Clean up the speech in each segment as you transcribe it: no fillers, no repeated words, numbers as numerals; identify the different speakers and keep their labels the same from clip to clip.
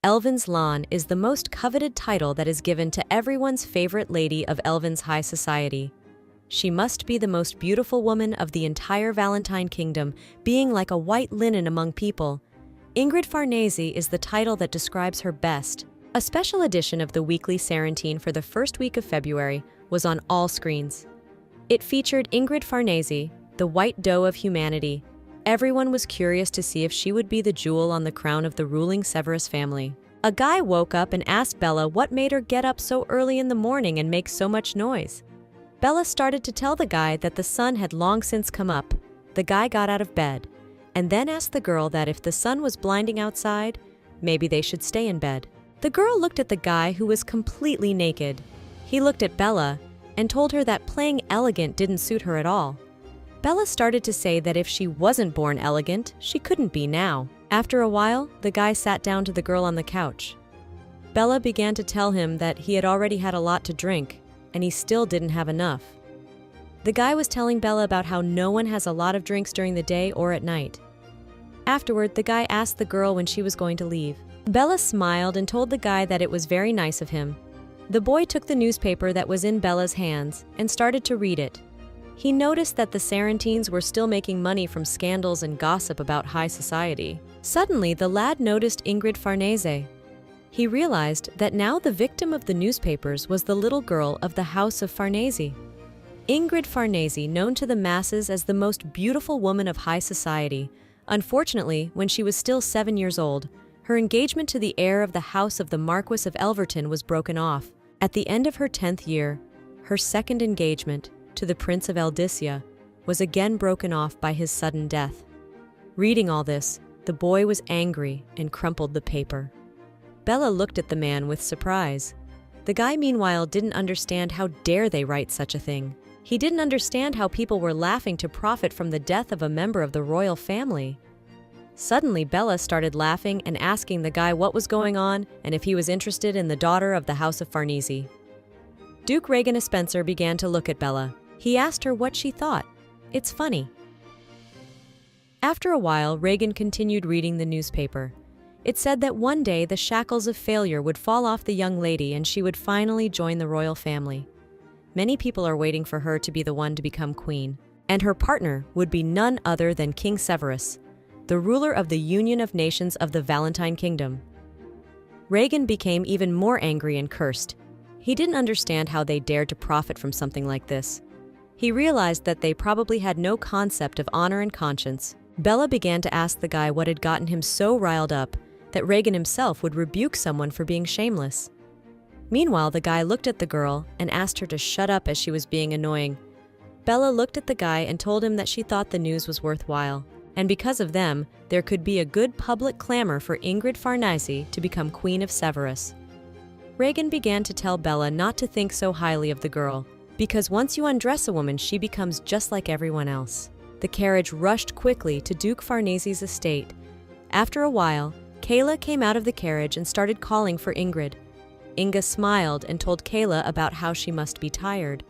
Speaker 1: Elven's Lawn is the most coveted title that is given to everyone's favorite lady of Elven's high society. She must be the most beautiful woman of the entire Valentine Kingdom, being like a white linen among people. Ingrid Farnese is the title that describes her best. A special edition of the weekly Sarantine for the first week of February was on all screens. It featured Ingrid Farnese, the white doe of humanity. Everyone was curious to see if she would be the jewel on the crown of the ruling Severus family. A guy woke up and asked Bella what made her get up so early in the morning and make so much noise. Bella started to tell the guy that the sun had long since come up. The guy got out of bed, and then asked the girl that if the sun was blinding outside, maybe they should stay in bed. The girl looked at the guy who was completely naked. He looked at Bella and told her that playing elegant didn't suit her at all. Bella started to say that if she wasn't born elegant, she couldn't be now. After a while, the guy sat down to the girl on the couch. Bella began to tell him that he had already had a lot to drink, and he still didn't have enough. The guy was telling Bella about how no one has a lot of drinks during the day or at night. Afterward, the guy asked the girl when she was going to leave. Bella smiled and told the guy that it was very nice of him. The boy took the newspaper that was in Bella's hands and started to read it. He noticed that the Sarantines were still making money from scandals and gossip about high society. Suddenly, the lad noticed Ingrid Farnese. He realized that now the victim of the newspapers was the little girl of the House of Farnese. Ingrid Farnese, known to the masses as the most beautiful woman of high society. Unfortunately, when she was still 7 years old, her engagement to the heir of the House of the Marquis of Elverton was broken off. At the end of her 10th year, her second engagement, to the Prince of Eldicia, was again broken off by his sudden death. Reading all this, the boy was angry and crumpled the paper. Bella looked at the man with surprise. The guy, meanwhile, didn't understand how dare they write such a thing. He didn't understand how people were laughing to profit from the death of a member of the royal family. Suddenly, Bella started laughing and asking the guy what was going on and if he was interested in the daughter of the House of Farnese. Duke Regan Spencer began to look at Bella. He asked her what she thought. It's funny. After a while, Regan continued reading the newspaper. It said that one day the shackles of failure would fall off the young lady and she would finally join the royal family. Many people are waiting for her to be the one to become queen, and her partner would be none other than King Severus, the ruler of the Union of Nations of the Valentine Kingdom. Regan became even more angry and cursed. He didn't understand how they dared to profit from something like this. He realized that they probably had no concept of honor and conscience. Bella began to ask the guy what had gotten him so riled up that Regan himself would rebuke someone for being shameless. Meanwhile, the guy looked at the girl and asked her to shut up as she was being annoying. Bella looked at the guy and told him that she thought the news was worthwhile, and because of them, there could be a good public clamor for Ingrid Farnese to become Queen of Severus. Regan began to tell Bella not to think so highly of the girl, because once you undress a woman, she becomes just like everyone else. The carriage rushed quickly to Duke Farnese's estate. After a while, Kayla came out of the carriage and started calling for Ingrid. Inga smiled and told Kayla about how she must be tired.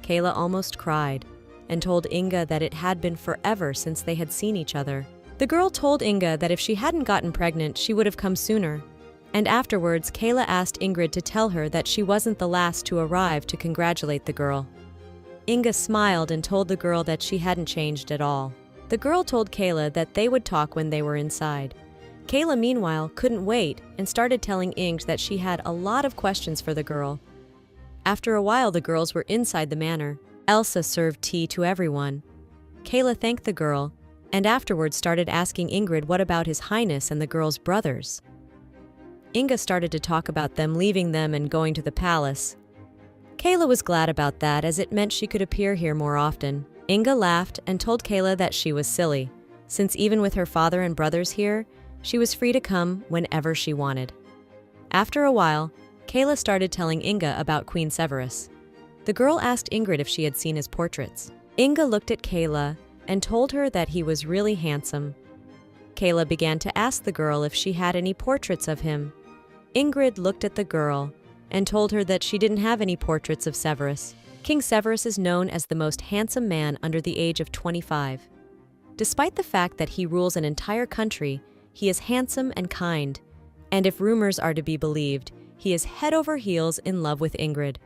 Speaker 1: Kayla almost cried and told Inga that it had been forever since they had seen each other. The girl told Inga that if she hadn't gotten pregnant, she would have come sooner. And afterwards, Kayla asked Ingrid to tell her that she wasn't the last to arrive to congratulate the girl. Inga smiled and told the girl that she hadn't changed at all. The girl told Kayla that they would talk when they were inside. Kayla, meanwhile, couldn't wait and started telling Ingrid that she had a lot of questions for the girl. After a while, the girls were inside the manor. Elsa served tea to everyone. Kayla thanked the girl, and afterwards started asking Ingrid what about His Highness and the girl's brothers. Inga started to talk about them leaving them and going to the palace. Kayla was glad about that, as it meant she could appear here more often. Inga laughed and told Kayla that she was silly, since even with her father and brothers here, she was free to come whenever she wanted. After a while, Kayla started telling Inga about Queen Severus. The girl asked Ingrid if she had seen his portraits. Inga looked at Kayla and told her that he was really handsome. Kayla began to ask the girl if she had any portraits of him. Ingrid looked at the girl and told her that she didn't have any portraits of Severus. King Severus is known as the most handsome man under the age of 25. Despite the fact that he rules an entire country, he is handsome and kind. And if rumors are to be believed, he is head over heels in love with Ingrid.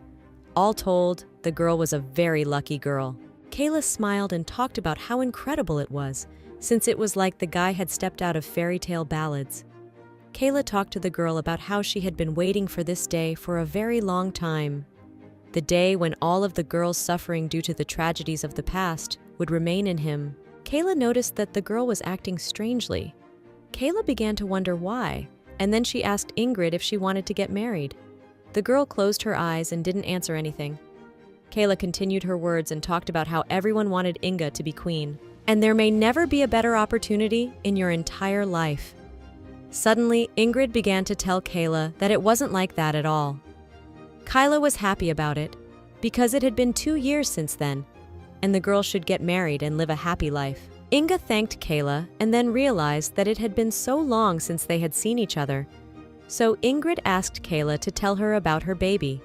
Speaker 1: All told, the girl was a very lucky girl. Kayla smiled and talked about how incredible it was, since it was like the guy had stepped out of fairy tale ballads. Kayla talked to the girl about how she had been waiting for this day for a very long time. The day when all of the girl's suffering due to the tragedies of the past would remain in him. Kayla noticed that the girl was acting strangely. Kayla began to wonder why, and then she asked Ingrid if she wanted to get married. The girl closed her eyes and didn't answer anything. Kayla continued her words and talked about how everyone wanted Inga to be queen, and there may never be a better opportunity in your entire life. Suddenly, Ingrid began to tell Kayla that it wasn't like that at all. Kayla was happy about it, because it had been 2 years since then, and the girl should get married and live a happy life. Inga thanked Kayla and then realized that it had been so long since they had seen each other. So Ingrid asked Kayla to tell her about her baby.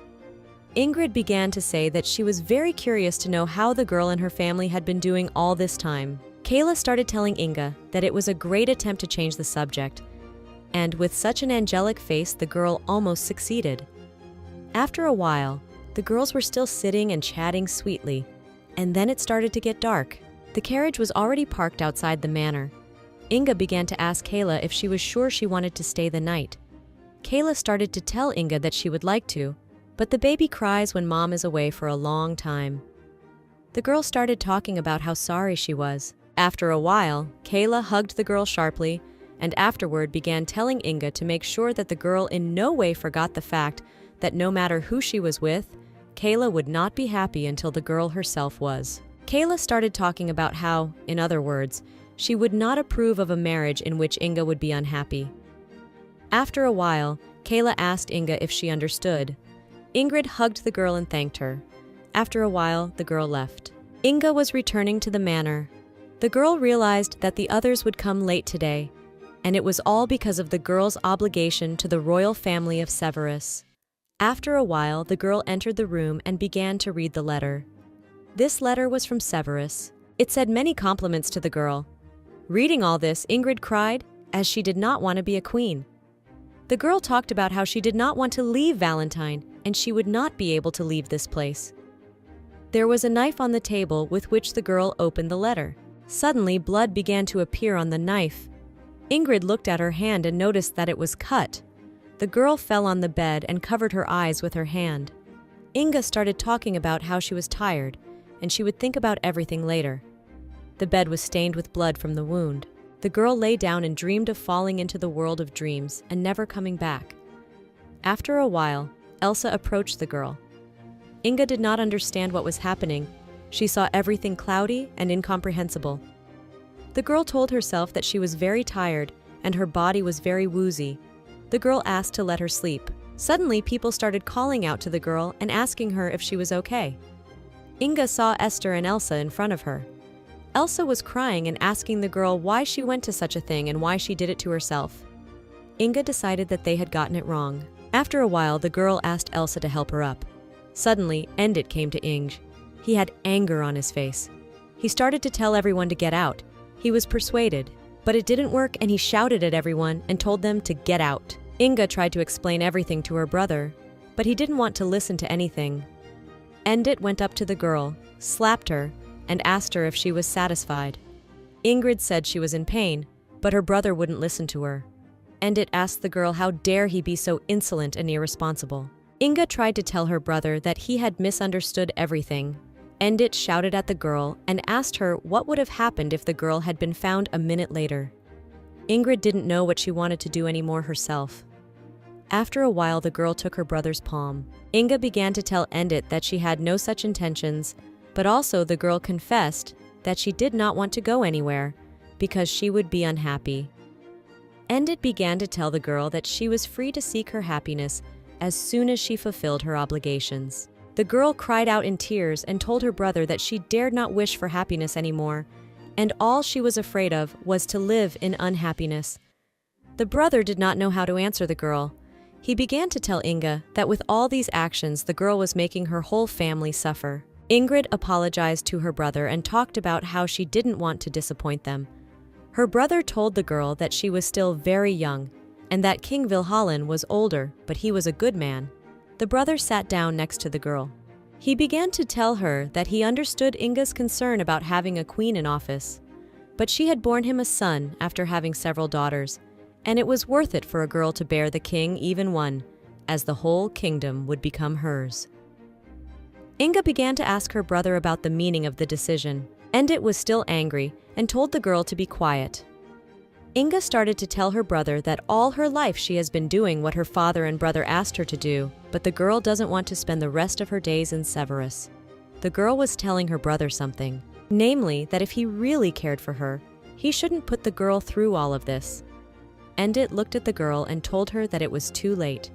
Speaker 1: Ingrid began to say that she was very curious to know how the girl and her family had been doing all this time. Kayla started telling Inga that it was a great attempt to change the subject, and with such an angelic face, the girl almost succeeded. After a while, the girls were still sitting and chatting sweetly, and then it started to get dark. The carriage was already parked outside the manor. Inga began to ask Kayla if she was sure she wanted to stay the night. Kayla started to tell Inga that she would like to, but the baby cries when mom is away for a long time. The girl started talking about how sorry she was. After a while, Kayla hugged the girl sharply and afterward began telling Inga to make sure that the girl in no way forgot the fact that no matter who she was with, Kayla would not be happy until the girl herself was. Kayla started talking about how, in other words, she would not approve of a marriage in which Inga would be unhappy. After a while, Kayla asked Inga if she understood. Ingrid hugged the girl and thanked her. After a while, the girl left. Inga was returning to the manor. The girl realized that the others would come late today, and it was all because of the girl's obligation to the royal family of Severus. After a while, the girl entered the room and began to read the letter. This letter was from Severus. It said many compliments to the girl. Reading all this, Ingrid cried, as she did not want to be a queen. The girl talked about how she did not want to leave Valentine, and she would not be able to leave this place. There was a knife on the table with which the girl opened the letter. Suddenly, blood began to appear on the knife. Ingrid looked at her hand and noticed that it was cut. The girl fell on the bed and covered her eyes with her hand. Inga started talking about how she was tired, and she would think about everything later. The bed was stained with blood from the wound. The girl lay down and dreamed of falling into the world of dreams and never coming back. After a while, Elsa approached the girl. Inga did not understand what was happening. She saw everything cloudy and incomprehensible. The girl told herself that she was very tired and her body was very woozy. The girl asked to let her sleep. Suddenly, people started calling out to the girl and asking her if she was okay. Inga saw Esther and Elsa in front of her. Elsa was crying and asking the girl why she went to such a thing and why she did it to herself. Inga decided that they had gotten it wrong. After a while, the girl asked Elsa to help her up. Suddenly, Endit came to Inge. He had anger on his face. He started to tell everyone to get out. He was persuaded, but it didn't work and he shouted at everyone and told them to get out. Inga tried to explain everything to her brother, but he didn't want to listen to anything. Endit went up to the girl, slapped her, and asked her if she was satisfied. Ingrid said she was in pain, but her brother wouldn't listen to her. Endit asked the girl how dare he be so insolent and irresponsible. Inga tried to tell her brother that he had misunderstood everything. Endit shouted at the girl and asked her what would have happened if the girl had been found a minute later. Ingrid didn't know what she wanted to do anymore herself. After a while, the girl took her brother's palm. Inga began to tell Endit that she had no such intentions, but also the girl confessed that she did not want to go anywhere because she would be unhappy. Endit began to tell the girl that she was free to seek her happiness as soon as she fulfilled her obligations. The girl cried out in tears and told her brother that she dared not wish for happiness anymore, and all she was afraid of was to live in unhappiness. The brother did not know how to answer the girl. He began to tell Inga that with all these actions, the girl was making her whole family suffer. Ingrid apologized to her brother and talked about how she didn't want to disappoint them. Her brother told the girl that she was still very young and that King Vilhalin was older, but he was a good man. The brother sat down next to the girl. He began to tell her that he understood Inga's concern about having a queen in office, but she had borne him a son after having several daughters, and it was worth it for a girl to bear the king even one, as the whole kingdom would become hers. Inga began to ask her brother about the meaning of the decision. Endit was still angry and told the girl to be quiet. Inga started to tell her brother that all her life she has been doing what her father and brother asked her to do, but the girl doesn't want to spend the rest of her days in Severus. The girl was telling her brother something, namely that if he really cared for her, he shouldn't put the girl through all of this. Endit looked at the girl and told her that it was too late.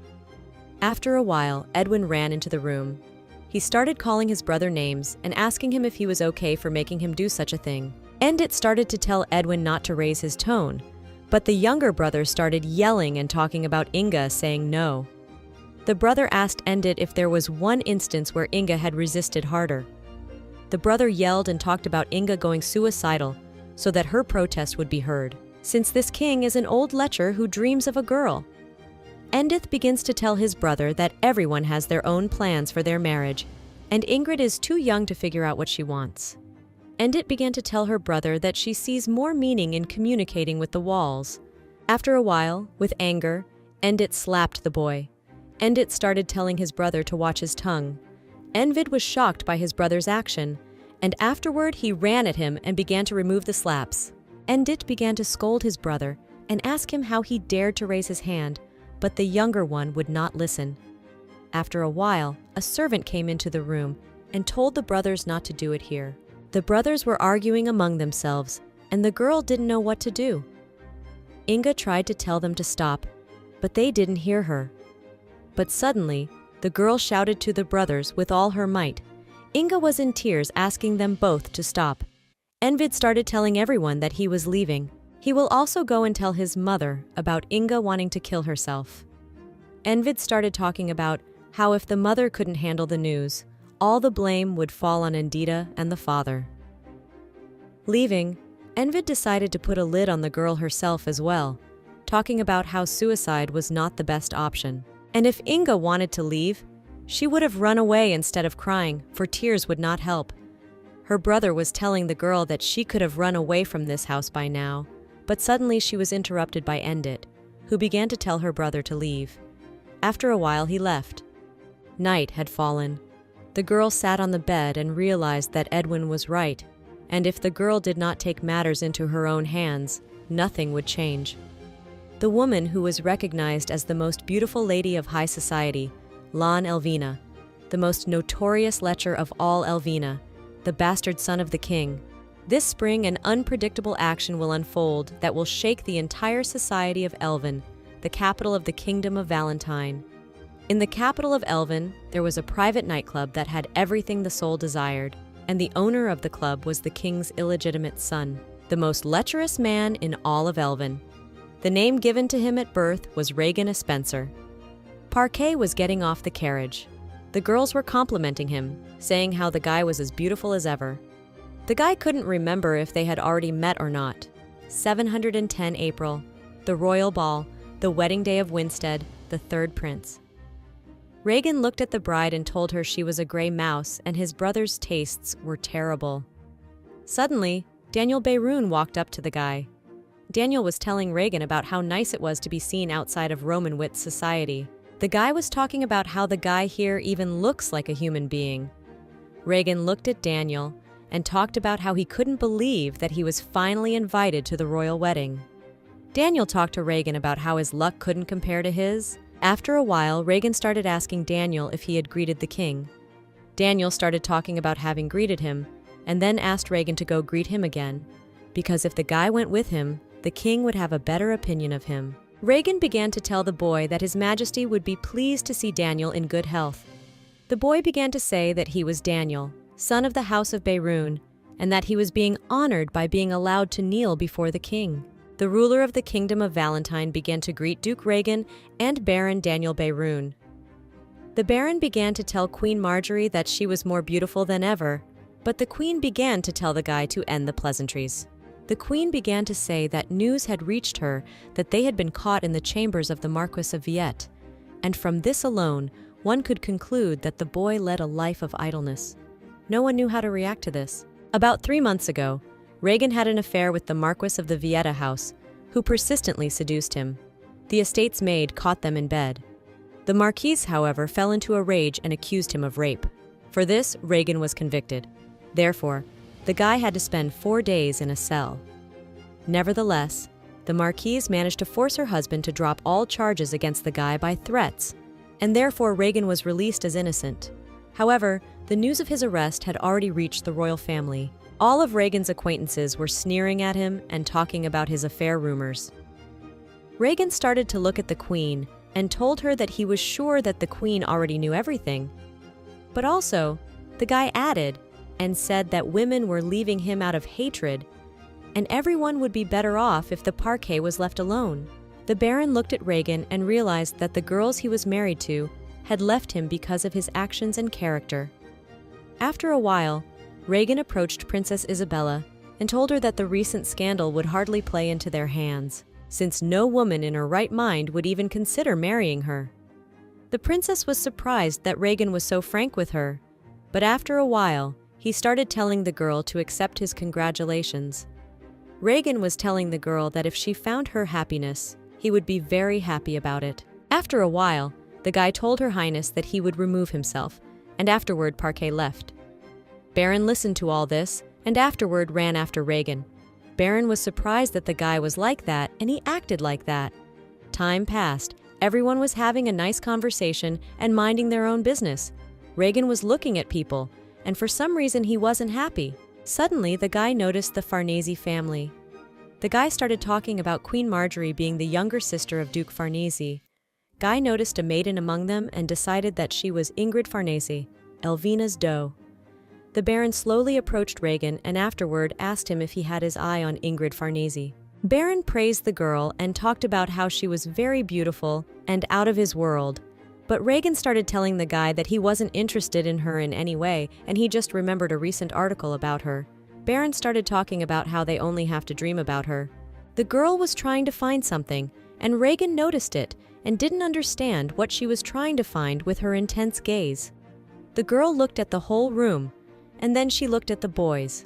Speaker 1: After a while, Edwin ran into the room. He started calling his brother names and asking him if he was okay for making him do such a thing. Endit started to tell Edwin not to raise his tone, but the younger brother started yelling and talking about Inga, saying no. The brother asked Endit if there was one instance where Inga had resisted harder. The brother yelled and talked about Inga going suicidal so that her protest would be heard, since this king is an old lecher who dreams of a girl. Endith begins to tell his brother that everyone has their own plans for their marriage, and Ingrid is too young to figure out what she wants. Endit began to tell her brother that she sees more meaning in communicating with the walls. After a while, with anger, Endit slapped the boy. Endit started telling his brother to watch his tongue. Envid was shocked by his brother's action, and afterward he ran at him and began to remove the slaps. Endit began to scold his brother and ask him how he dared to raise his hand, but the younger one would not listen. After a while, a servant came into the room and told the brothers not to do it here. The brothers were arguing among themselves, and the girl didn't know what to do. Inga tried to tell them to stop, but they didn't hear her. But suddenly, the girl shouted to the brothers with all her might. Inga was in tears, asking them both to stop. Envid started telling everyone that he was leaving. He will also go and tell his mother about Inga wanting to kill herself. Envid started talking about how if the mother couldn't handle the news, all the blame would fall on Endita and the father. Leaving, Envid decided to put a lid on the girl herself as well, talking about how suicide was not the best option. And if Inga wanted to leave, she would have run away instead of crying, for tears would not help. Her brother was telling the girl that she could have run away from this house by now, but suddenly she was interrupted by Endit, who began to tell her brother to leave. After a while, he left. Night had fallen. The girl sat on the bed and realized that Edwin was right, and if the girl did not take matters into her own hands, nothing would change. The woman who was recognized as the most beautiful lady of high society, Lan Elvina, the most notorious lecher of all Elvina, the bastard son of the king. This spring, an unpredictable action will unfold that will shake the entire society of Elven, the capital of the kingdom of Valentine. In the capital of Elven, there was a private nightclub that had everything the soul desired, and the owner of the club was the king's illegitimate son, the most lecherous man in all of Elven. The name given to him at birth was Regan Spencer. Parquet was getting off the carriage. The girls were complimenting him, saying how the guy was as beautiful as ever. The guy couldn't remember if they had already met or not. 710 April, the royal ball, the wedding day of Winstead, the third prince. Regan looked at the bride and told her she was a gray mouse and his brother's tastes were terrible. Suddenly, Daniel Beyroun walked up to the guy. Daniel was telling Regan about how nice it was to be seen outside of Roman wit society. The guy was talking about how the guy here even looks like a human being. Regan looked at Daniel and talked about how he couldn't believe that he was finally invited to the royal wedding. Daniel talked to Regan about how his luck couldn't compare to his. After a while, Regan started asking Daniel if he had greeted the king. Daniel started talking about having greeted him, and then asked Regan to go greet him again, because if the guy went with him, the king would have a better opinion of him. Regan began to tell the boy that His Majesty would be pleased to see Daniel in good health. The boy began to say that he was Daniel, son of the House of Beyroun, and that he was being honored by being allowed to kneel before the king. The ruler of the kingdom of Valentine began to greet Duke Regan and Baron Daniel Beyroun. The Baron began to tell Queen Marjorie that she was more beautiful than ever, but the queen began to tell the guy to end the pleasantries. The queen began to say that news had reached her that they had been caught in the chambers of the Marquis of Villette, and from this alone, one could conclude that the boy led a life of idleness. No one knew how to react to this. About 3 months ago, Regan had an affair with the Marquis of the Villette house, who persistently seduced him. The estate's maid caught them in bed. The Marquise, however, fell into a rage and accused him of rape. For this, Regan was convicted. Therefore, the guy had to spend 4 days in a cell. Nevertheless, the Marquise managed to force her husband to drop all charges against the guy by threats, and therefore Regan was released as innocent. However, the news of his arrest had already reached the royal family. All of Regan's acquaintances were sneering at him and talking about his affair rumors. Regan started to look at the queen and told her that he was sure that the queen already knew everything. But also, the guy added and said that women were leaving him out of hatred, and everyone would be better off if the parquet was left alone. The Baron looked at Regan and realized that the girls he was married to had left him because of his actions and character. After a while, Regan approached Princess Isabella and told her that the recent scandal would hardly play into their hands, since no woman in her right mind would even consider marrying her. The princess was surprised that Regan was so frank with her, but after a while, he started telling the girl to accept his congratulations. Regan was telling the girl that if she found her happiness, he would be very happy about it. After a while, the guy told Her Highness that he would remove himself, and afterward Parquet left. Baron listened to all this, and afterward ran after Regan. Baron was surprised that the guy was like that, and he acted like that. Time passed. Everyone was having a nice conversation and minding their own business. Regan was looking at people, and for some reason he wasn't happy. Suddenly, the guy noticed the Farnese family. The guy started talking about Queen Marjorie being the younger sister of Duke Farnese. Guy noticed a maiden among them and decided that she was Ingrid Farnese, Elvina's doe. The Baron slowly approached Regan and afterward asked him if he had his eye on Ingrid Farnese. Baron praised the girl and talked about how she was very beautiful and out of his world. But Regan started telling the guy that he wasn't interested in her in any way, and he just remembered a recent article about her. Baron started talking about how they only have to dream about her. The girl was trying to find something, and Regan noticed it and didn't understand what she was trying to find with her intense gaze. The girl looked at the whole room, and then she looked at the boys.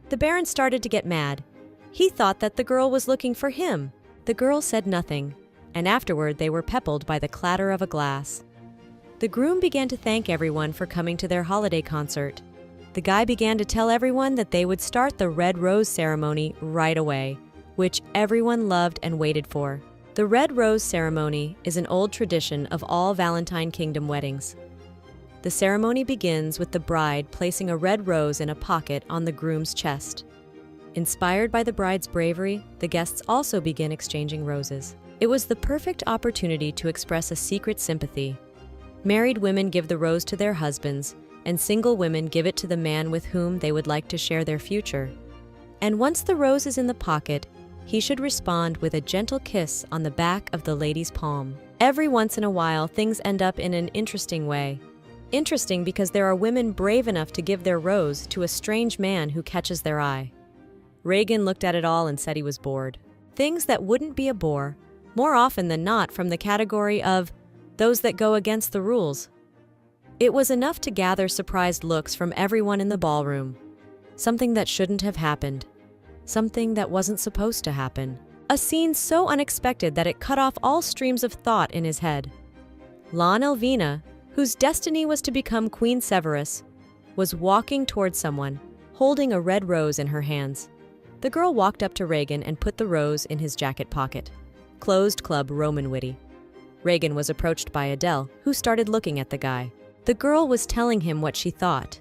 Speaker 1: The Baron started to get mad. He thought that the girl was looking for him. The girl said nothing, and afterward they were peppled by the clatter of a glass. The groom began to thank everyone for coming to their holiday concert. The guy began to tell everyone that they would start the red rose ceremony right away, which everyone loved and waited for. The red rose ceremony is an old tradition of all Valentine Kingdom weddings. The ceremony begins with the bride placing a red rose in a pocket on the groom's chest. Inspired by the bride's bravery, the guests also begin exchanging roses. It was the perfect opportunity to express a secret sympathy. Married women give the rose to their husbands, and single women give it to the man with whom they would like to share their future. And once the rose is in the pocket, he should respond with a gentle kiss on the back of the lady's palm. Every once in a while, things end up in an interesting way. Interesting because there are women brave enough to give their rose to a strange man who catches their eye. Regan looked at it all and said he was bored. Things that wouldn't be a bore, more often than not from the category of those that go against the rules. It was enough to gather surprised looks from everyone in the ballroom. Something that shouldn't have happened. Something that wasn't supposed to happen. A scene so unexpected that it cut off all streams of thought in his head. Lon Elvina, whose destiny was to become Queen Severus, was walking towards someone, holding a red rose in her hands. The girl walked up to Regan and put the rose in his jacket pocket. Closed Club Roman Witty. Regan was approached by Adele, who started looking at the guy. The girl was telling him what she thought.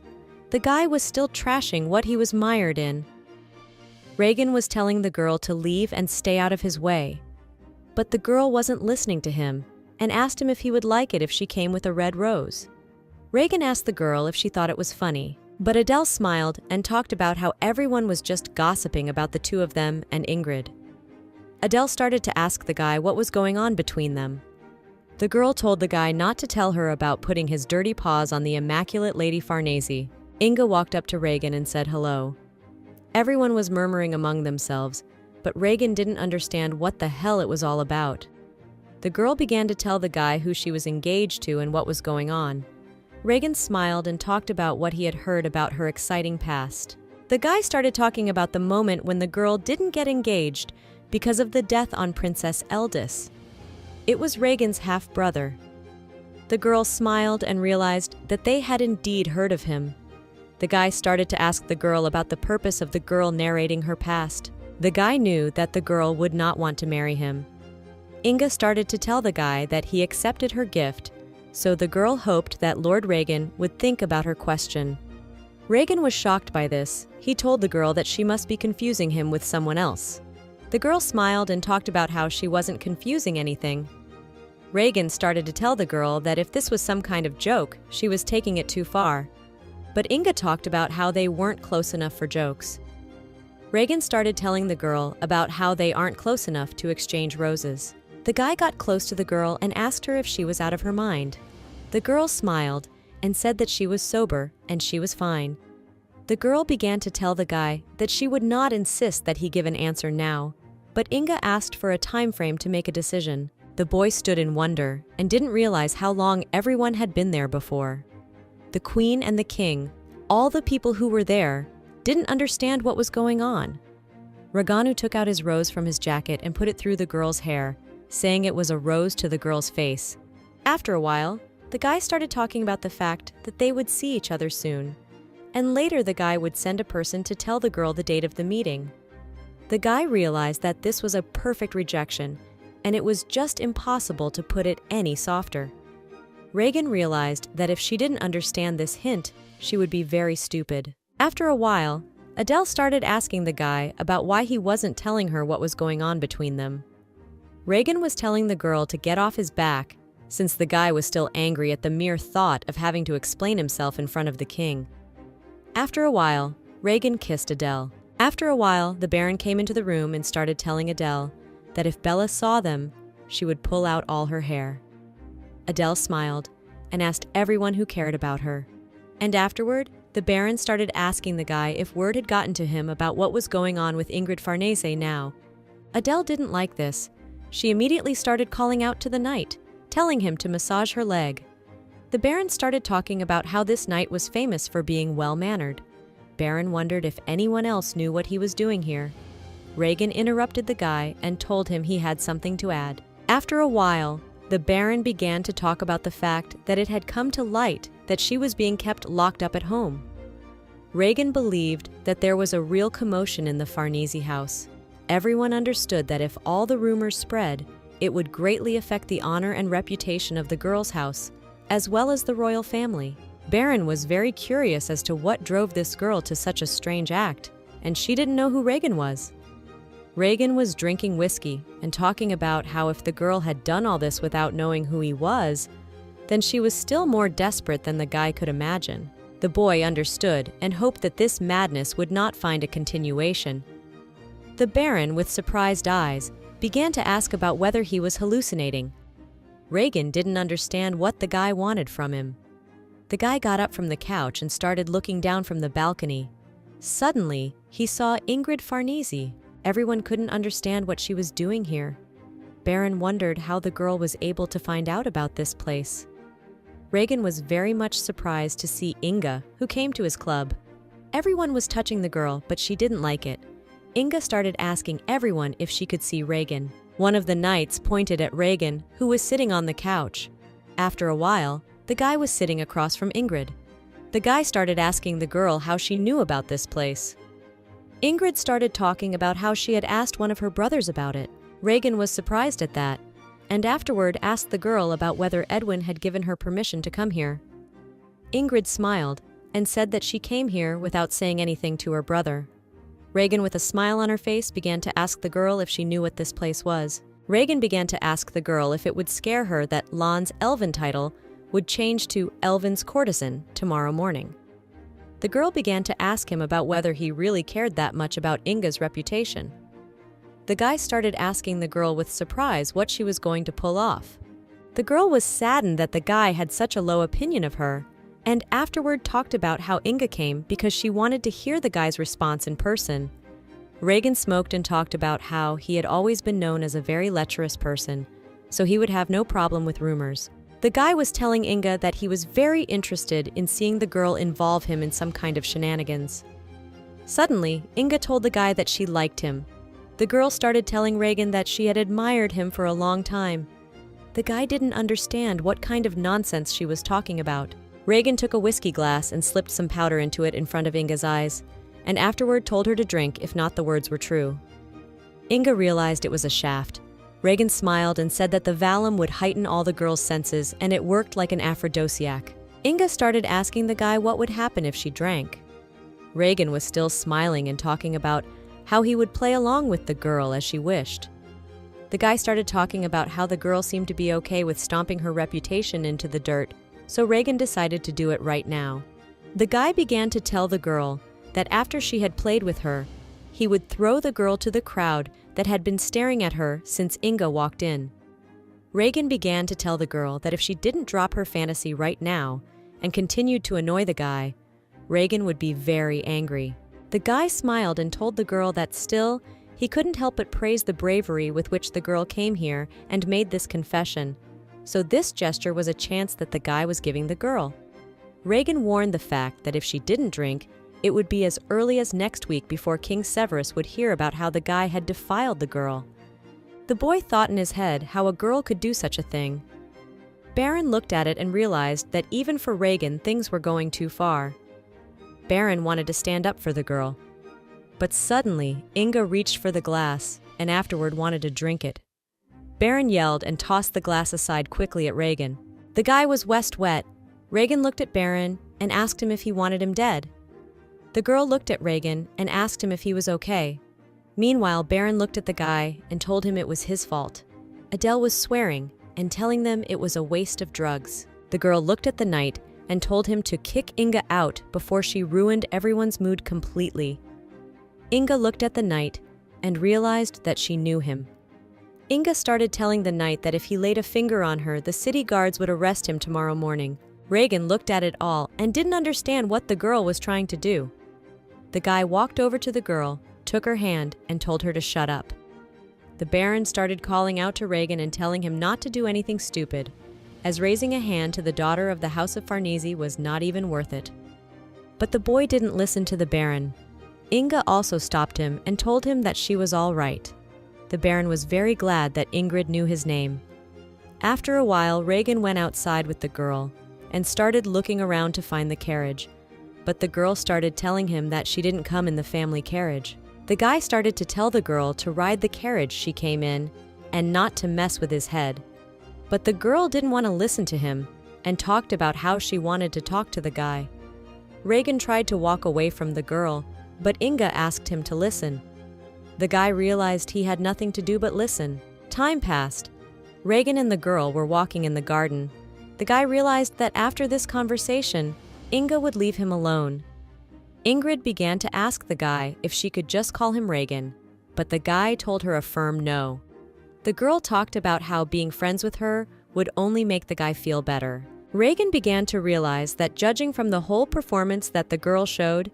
Speaker 1: The guy was still trashing what he was mired in. Regan was telling the girl to leave and stay out of his way. But the girl wasn't listening to him and asked him if he would like it if she came with a red rose. Regan asked the girl if she thought it was funny, but Adele smiled and talked about how everyone was just gossiping about the two of them and Ingrid. Adele started to ask the guy what was going on between them. The girl told the guy not to tell her about putting his dirty paws on the immaculate Lady Farnese. Inga walked up to Regan and said hello. Everyone was murmuring among themselves, but Reagan didn't understand what the hell it was all about. The girl began to tell the guy who she was engaged to and what was going on. Reagan smiled and talked about what he had heard about her exciting past. The guy started talking about the moment when the girl didn't get engaged because of the death on Princess Eldis. It was Reagan's half-brother. The girl smiled and realized that they had indeed heard of him. The guy started to ask the girl about the purpose of the girl narrating her past. The guy knew that the girl would not want to marry him. Inga started to tell the guy that he accepted her gift, so the girl hoped that Lord Reagan would think about her question. Reagan was shocked by this. He told the girl that she must be confusing him with someone else. The girl smiled and talked about how she wasn't confusing anything. Reagan started to tell the girl that if this was some kind of joke, she was taking it too far. But Inga talked about how they weren't close enough for jokes. Reagan started telling the girl about how they aren't close enough to exchange roses. The guy got close to the girl and asked her if she was out of her mind. The girl smiled and said that she was sober and she was fine. The girl began to tell the guy that she would not insist that he give an answer now, but Inga asked for a time frame to make a decision. The boy stood in wonder and didn't realize how long everyone had been there before. The queen and the king, all the people who were there, didn't understand what was going on. Raganu took out his rose from his jacket and put it through the girl's hair, saying it was a rose to the girl's face. After a while, the guy started talking about the fact that they would see each other soon, and later the guy would send a person to tell the girl the date of the meeting. The guy realized that this was a perfect rejection, and it was just impossible to put it any softer. Reagan realized that if she didn't understand this hint, she would be very stupid. After a while, Adele started asking the guy about why he wasn't telling her what was going on between them. Reagan was telling the girl to get off his back, since the guy was still angry at the mere thought of having to explain himself in front of the king. After a while, Reagan kissed Adele. After a while, the Baron came into the room and started telling Adele that if Bella saw them, she would pull out all her hair. Adele smiled and asked everyone who cared about her. And afterward, the Baron started asking the guy if word had gotten to him about what was going on with Ingrid Farnese now. Adele didn't like this. She immediately started calling out to the knight, telling him to massage her leg. The Baron started talking about how this knight was famous for being well-mannered. Baron wondered if anyone else knew what he was doing here. Reagan interrupted the guy and told him he had something to add. After a while, the Baron began to talk about the fact that it had come to light that she was being kept locked up at home. Reagan believed that there was a real commotion in the Farnese house. Everyone understood that if all the rumors spread, it would greatly affect the honor and reputation of the girl's house, as well as the royal family. Baron was very curious as to what drove this girl to such a strange act, and she didn't know who Reagan was. Reagan was drinking whiskey and talking about how if the girl had done all this without knowing who he was, then she was still more desperate than the guy could imagine. The boy understood and hoped that this madness would not find a continuation. The Baron, with surprised eyes, began to ask about whether he was hallucinating. Reagan didn't understand what the guy wanted from him. The guy got up from the couch and started looking down from the balcony. Suddenly, he saw Ingrid Farnese. Everyone couldn't understand what she was doing here. Baron wondered how the girl was able to find out about this place. Reagan was very much surprised to see Inga, who came to his club. Everyone was touching the girl, but she didn't like it. Inga started asking everyone if she could see Reagan. One of the knights pointed at Reagan, who was sitting on the couch. After a while, the guy was sitting across from Ingrid. The guy started asking the girl how she knew about this place. Ingrid started talking about how she had asked one of her brothers about it. Reagan was surprised at that, and afterward asked the girl about whether Edwin had given her permission to come here. Ingrid smiled and said that she came here without saying anything to her brother. Reagan, with a smile on her face, began to ask the girl if she knew what this place was. Reagan began to ask the girl if it would scare her that Lan's Elven title would change to Elven's courtesan tomorrow morning. The girl began to ask him about whether he really cared that much about Inga's reputation. The guy started asking the girl with surprise what she was going to pull off. The girl was saddened that the guy had such a low opinion of her and afterward talked about how Inga came because she wanted to hear the guy's response in person. Reagan smoked and talked about how he had always been known as a very lecherous person, so he would have no problem with rumors. The guy was telling Inga that he was very interested in seeing the girl involve him in some kind of shenanigans. Suddenly, Inga told the guy that she liked him. The girl started telling Reagan that she had admired him for a long time. The guy didn't understand what kind of nonsense she was talking about. Reagan took a whiskey glass and slipped some powder into it in front of Inga's eyes, and afterward told her to drink if not the words were true. Inga realized it was a shaft. Reagan smiled and said that the Valium would heighten all the girl's senses, and it worked like an aphrodisiac. Inga started asking the guy what would happen if she drank. Reagan was still smiling and talking about how he would play along with the girl as she wished. The guy started talking about how the girl seemed to be okay with stomping her reputation into the dirt, so Reagan decided to do it right now. The guy began to tell the girl that after she had played with her, he would throw the girl to the crowd that had been staring at her since Inga walked in. Reagan began to tell the girl that if she didn't drop her fantasy right now and continued to annoy the guy, Reagan would be very angry. The guy smiled and told the girl that still, he couldn't help but praise the bravery with which the girl came here and made this confession. So this gesture was a chance that the guy was giving the girl. Reagan warned the fact that if she didn't drink, it would be as early as next week before King Severus would hear about how the guy had defiled the girl. The boy thought in his head how a girl could do such a thing. Baron looked at it and realized that even for Reagan, things were going too far. Baron wanted to stand up for the girl. But suddenly, Inga reached for the glass and afterward wanted to drink it. Baron yelled and tossed the glass aside quickly at Reagan. The guy was wet. Reagan looked at Baron and asked him if he wanted him dead. The girl looked at Reagan and asked him if he was okay. Meanwhile, Baron looked at the guy and told him it was his fault. Adele was swearing and telling them it was a waste of drugs. The girl looked at the knight and told him to kick Inga out before she ruined everyone's mood completely. Inga looked at the knight and realized that she knew him. Inga started telling the knight that if he laid a finger on her, the city guards would arrest him tomorrow morning. Reagan looked at it all and didn't understand what the girl was trying to do. The guy walked over to the girl, took her hand, and told her to shut up. The Baron started calling out to Reagan and telling him not to do anything stupid, as raising a hand to the daughter of the House of Farnese was not even worth it. But the boy didn't listen to the Baron. Inga also stopped him and told him that she was all right. The Baron was very glad that Ingrid knew his name. After a while, Reagan went outside with the girl and started looking around to find the carriage. But the girl started telling him that she didn't come in the family carriage. The guy started to tell the girl to ride the carriage she came in and not to mess with his head. But the girl didn't want to listen to him and talked about how she wanted to talk to the guy. Reagan tried to walk away from the girl, but Inga asked him to listen. The guy realized he had nothing to do but listen. Time passed. Reagan and the girl were walking in the garden. The guy realized that after this conversation, Inga would leave him alone. Ingrid began to ask the guy if she could just call him Reagan, but the guy told her a firm no. The girl talked about how being friends with her would only make the guy feel better. Reagan began to realize that judging from the whole performance that the girl showed,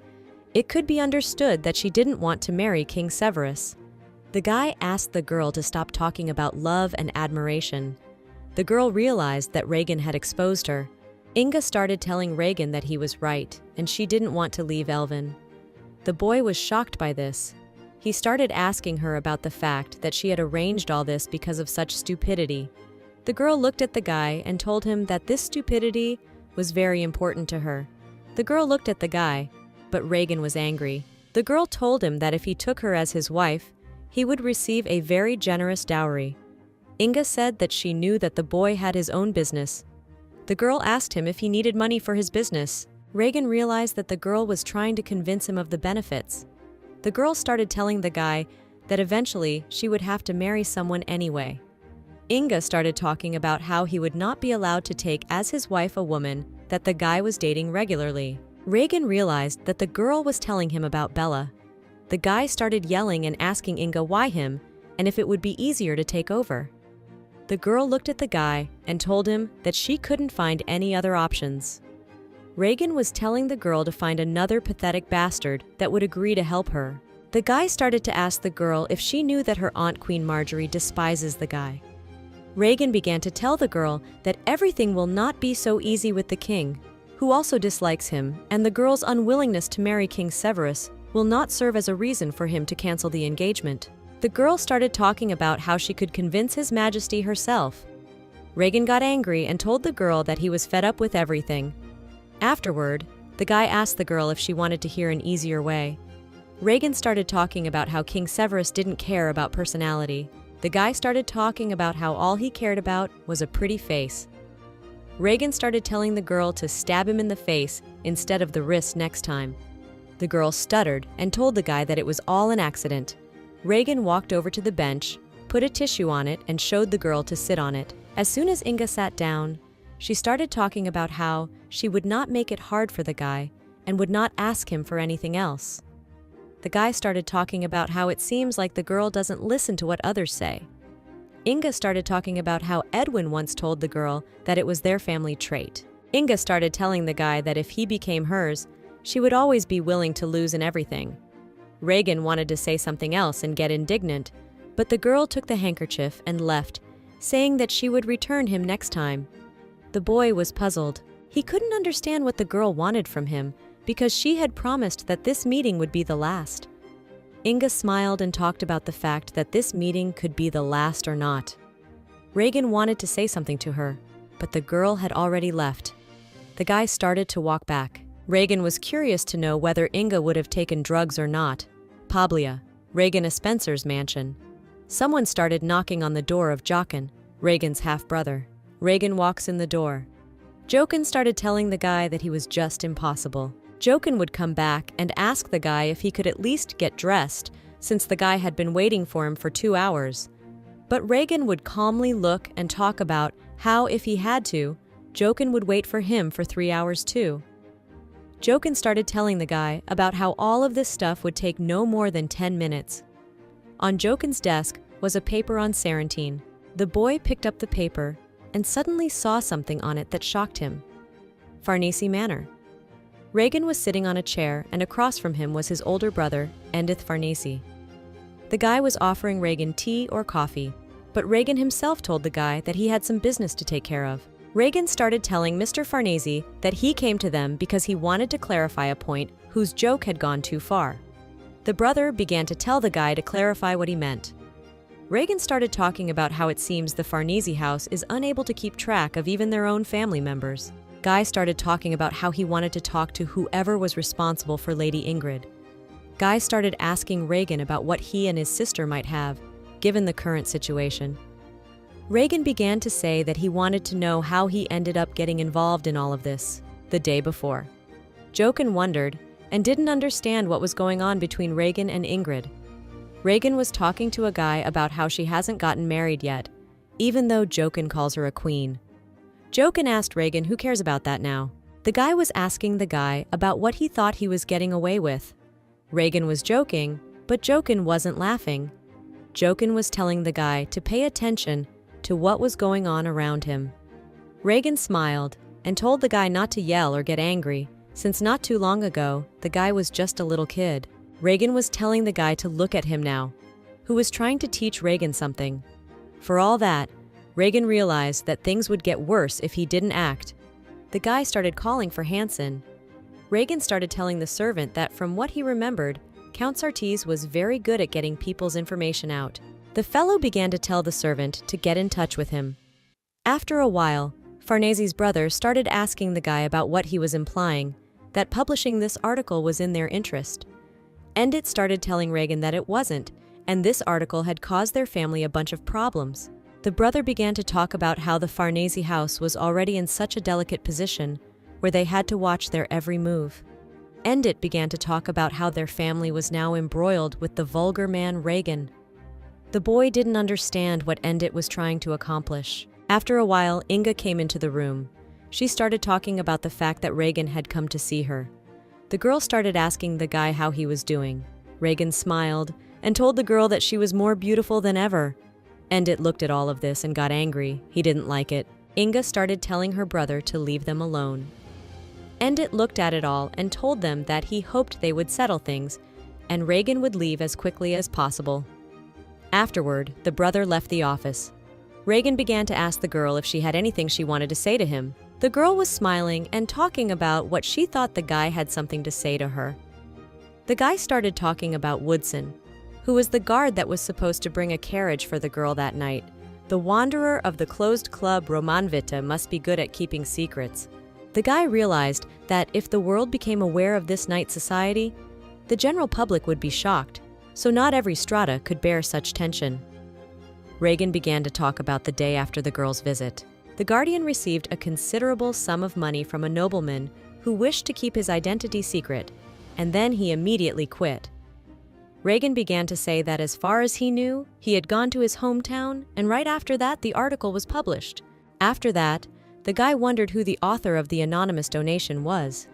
Speaker 1: it could be understood that she didn't want to marry King Severus. The guy asked the girl to stop talking about love and admiration. The girl realized that Reagan had exposed her. Inga started telling Reagan that he was right, and she didn't want to leave Elvin. The boy was shocked by this. He started asking her about the fact that she had arranged all this because of such stupidity. The girl looked at the guy and told him that this stupidity was very important to her. The girl looked at the guy, but Reagan was angry. The girl told him that if he took her as his wife, he would receive a very generous dowry. Inga said that she knew that the boy had his own business. The girl asked him if he needed money for his business. Reagan realized that the girl was trying to convince him of the benefits. The girl started telling the guy that eventually she would have to marry someone anyway. Inga started talking about how he would not be allowed to take as his wife a woman that the guy was dating regularly. Reagan realized that the girl was telling him about Bella. The guy started yelling and asking Inga why him and if it would be easier to take over. The girl looked at the guy and told him that she couldn't find any other options. Reagan was telling the girl to find another pathetic bastard that would agree to help her. The guy started to ask the girl if she knew that her aunt Queen Marjorie despises the guy. Reagan began to tell the girl that everything will not be so easy with the king, who also dislikes him, and the girl's unwillingness to marry King Severus will not serve as a reason for him to cancel the engagement. The girl started talking about how she could convince His Majesty herself. Reagan got angry and told the girl that he was fed up with everything. Afterward, the guy asked the girl if she wanted to hear an easier way. Reagan started talking about how King Severus didn't care about personality. The guy started talking about how all he cared about was a pretty face. Reagan started telling the girl to stab him in the face instead of the wrist next time. The girl stuttered and told the guy that it was all an accident. Reagan walked over to the bench, put a tissue on it, and showed the girl to sit on it. As soon as Inga sat down, she started talking about how she would not make it hard for the guy and would not ask him for anything else. The guy started talking about how it seems like the girl doesn't listen to what others say. Inga started talking about how Edwin once told the girl that it was their family trait. Inga started telling the guy that if he became hers, she would always be willing to lose in everything. Reagan wanted to say something else and get indignant, but the girl took the handkerchief and left, saying that she would return him next time. The boy was puzzled. He couldn't understand what the girl wanted from him because she had promised that this meeting would be the last. Inga smiled and talked about the fact that this meeting could be the last or not. Reagan wanted to say something to her, but the girl had already left. The guy started to walk back. Reagan was curious to know whether Inga would have taken drugs or not. Pablia, Reagan Spencer's mansion. Someone started knocking on the door of Jochen, Reagan's half-brother. Reagan walks in the door. Jochen started telling the guy that he was just impossible. Jochen would come back and ask the guy if he could at least get dressed, since the guy had been waiting for him for 2 hours. But Reagan would calmly look and talk about how, if he had to, Jochen would wait for him for 3 hours too. Jochen started telling the guy about how all of this stuff would take no more than 10 minutes. On Jochen's desk was a paper on Sarantine. The boy picked up the paper and suddenly saw something on it that shocked him. Farnese Manor. Reagan was sitting on a chair, and across from him was his older brother, Edith Farnese. The guy was offering Reagan tea or coffee, but Reagan himself told the guy that he had some business to take care of. Reagan started telling Mr. Farnese that he came to them because he wanted to clarify a point whose joke had gone too far. The brother began to tell the guy to clarify what he meant. Reagan started talking about how it seems the Farnese house is unable to keep track of even their own family members. Guy started talking about how he wanted to talk to whoever was responsible for Lady Ingrid. Guy started asking Reagan about what he and his sister might have, given the current situation. Reagan began to say that he wanted to know how he ended up getting involved in all of this the day before. Jochen wondered and didn't understand what was going on between Reagan and Ingrid. Reagan was talking to a guy about how she hasn't gotten married yet, even though Jochen calls her a queen. Jochen asked Reagan who cares about that now. The guy was asking the guy about what he thought he was getting away with. Reagan was joking, but Jochen wasn't laughing. Jochen was telling the guy to pay attention to what was going on around him. Reagan smiled and told the guy not to yell or get angry, since not too long ago, the guy was just a little kid. Reagan was telling the guy to look at him now, who was trying to teach Reagan something. For all that, Reagan realized that things would get worse if he didn't act. The guy started calling for Hansen. Reagan started telling the servant that from what he remembered, Count Sartese was very good at getting people's information out. The fellow began to tell the servant to get in touch with him. After a while, Farnese's brother started asking the guy about what he was implying, that publishing this article was in their interest. Endit started telling Reagan that it wasn't, and this article had caused their family a bunch of problems. The brother began to talk about how the Farnese house was already in such a delicate position where they had to watch their every move. Endit began to talk about how their family was now embroiled with the vulgar man Reagan. The boy didn't understand what Endit was trying to accomplish. After a while, Inga came into the room. She started talking about the fact that Reagan had come to see her. The girl started asking the guy how he was doing. Reagan smiled and told the girl that she was more beautiful than ever. Endit looked at all of this and got angry. He didn't like it. Inga started telling her brother to leave them alone. Endit looked at it all and told them that he hoped they would settle things, and Reagan would leave as quickly as possible. Afterward, the brother left the office. Reagan began to ask the girl if she had anything she wanted to say to him. The girl was smiling and talking about what she thought the guy had something to say to her. The guy started talking about Woodson, who was the guard that was supposed to bring a carriage for the girl that night. The wanderer of the closed club Romanvita must be good at keeping secrets. The guy realized that if the world became aware of this night society, the general public would be shocked, so not every strata could bear such tension. Reagan began to talk about the day after the girl's visit. The Guardian received a considerable sum of money from a nobleman who wished to keep his identity secret, and then he immediately quit. Reagan began to say that as far as he knew, he had gone to his hometown, and right after that the article was published. After that, the guy wondered who the author of the anonymous donation was.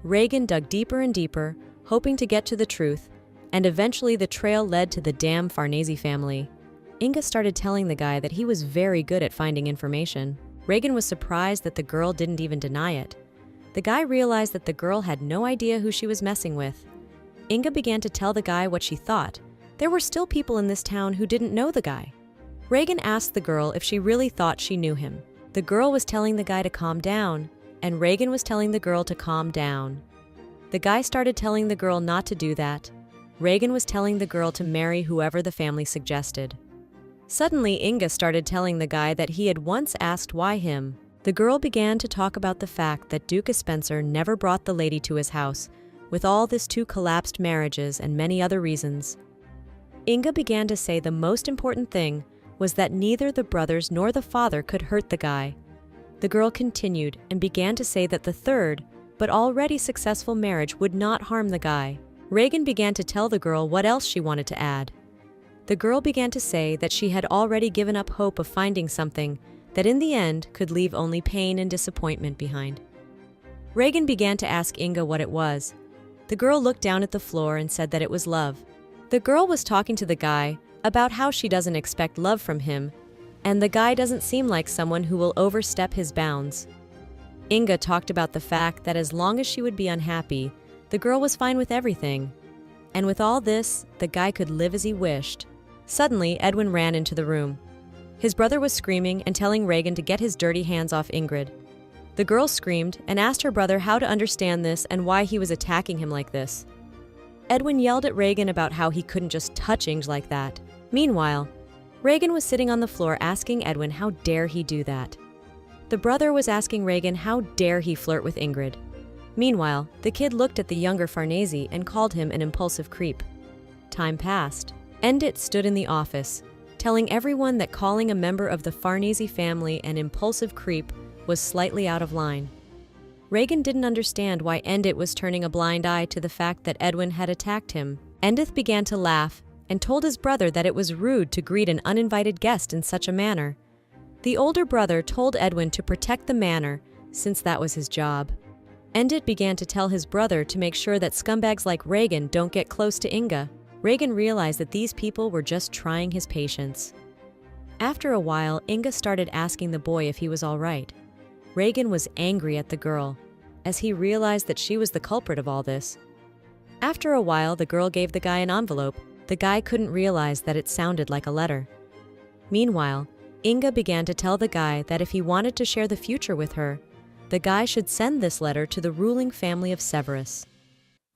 Speaker 1: Reagan dug deeper and deeper, hoping to get to the truth, and eventually the trail led to the damn Farnese family. Inga started telling the guy that he was very good at finding information. Reagan was surprised that the girl didn't even deny it. The guy realized that the girl had no idea who she was messing with. Inga began to tell the guy what she thought. There were still people in this town who didn't know the guy. Reagan asked the girl if she really thought she knew him. The girl was telling the guy to calm down, and Reagan was telling the girl to calm down. The guy started telling the girl not to do that. Reagan was telling the girl to marry whoever the family suggested. Suddenly, Inga started telling the guy that he had once asked why him. The girl began to talk about the fact that Duke Spencer never brought the lady to his house, with all this two collapsed marriages and many other reasons. Inga began to say the most important thing was that neither the brothers nor the father could hurt the guy. The girl continued and began to say that the third, but already successful marriage would not harm the guy. Reagan began to tell the girl what else she wanted to add. The girl began to say that she had already given up hope of finding something that in the end could leave only pain and disappointment behind. Reagan began to ask Inga what it was. The girl looked down at the floor and said that it was love. The girl was talking to the guy about how she doesn't expect love from him, and the guy doesn't seem like someone who will overstep his bounds. Inga talked about the fact that as long as she would be unhappy, the girl was fine with everything. And with all this, the guy could live as he wished. Suddenly, Edwin ran into the room. His brother was screaming and telling Reagan to get his dirty hands off Ingrid. The girl screamed and asked her brother how to understand this and why he was attacking him like this. Edwin yelled at Reagan about how he couldn't just touch Ingrid like that. Meanwhile, Reagan was sitting on the floor asking Edwin how dare he do that. The brother was asking Reagan how dare he flirt with Ingrid. Meanwhile, the kid looked at the younger Farnese and called him an impulsive creep. Time passed. Endit stood in the office, telling everyone that calling a member of the Farnese family an impulsive creep was slightly out of line. Reagan didn't understand why Endit was turning a blind eye to the fact that Edwin had attacked him. Endit began to laugh and told his brother that it was rude to greet an uninvited guest in such a manner. The older brother told Edwin to protect the manor, since that was his job. Endit began to tell his brother to make sure that scumbags like Reagan don't get close to Inga. Reagan realized that these people were just trying his patience. After a while, Inga started asking the boy if he was all right. Reagan was angry at the girl, as he realized that she was the culprit of all this. After a while, the girl gave the guy an envelope. The guy couldn't realize that it sounded like a letter. Meanwhile, Inga began to tell the guy that if he wanted to share the future with her, the guy should send this letter to the ruling family of Severus.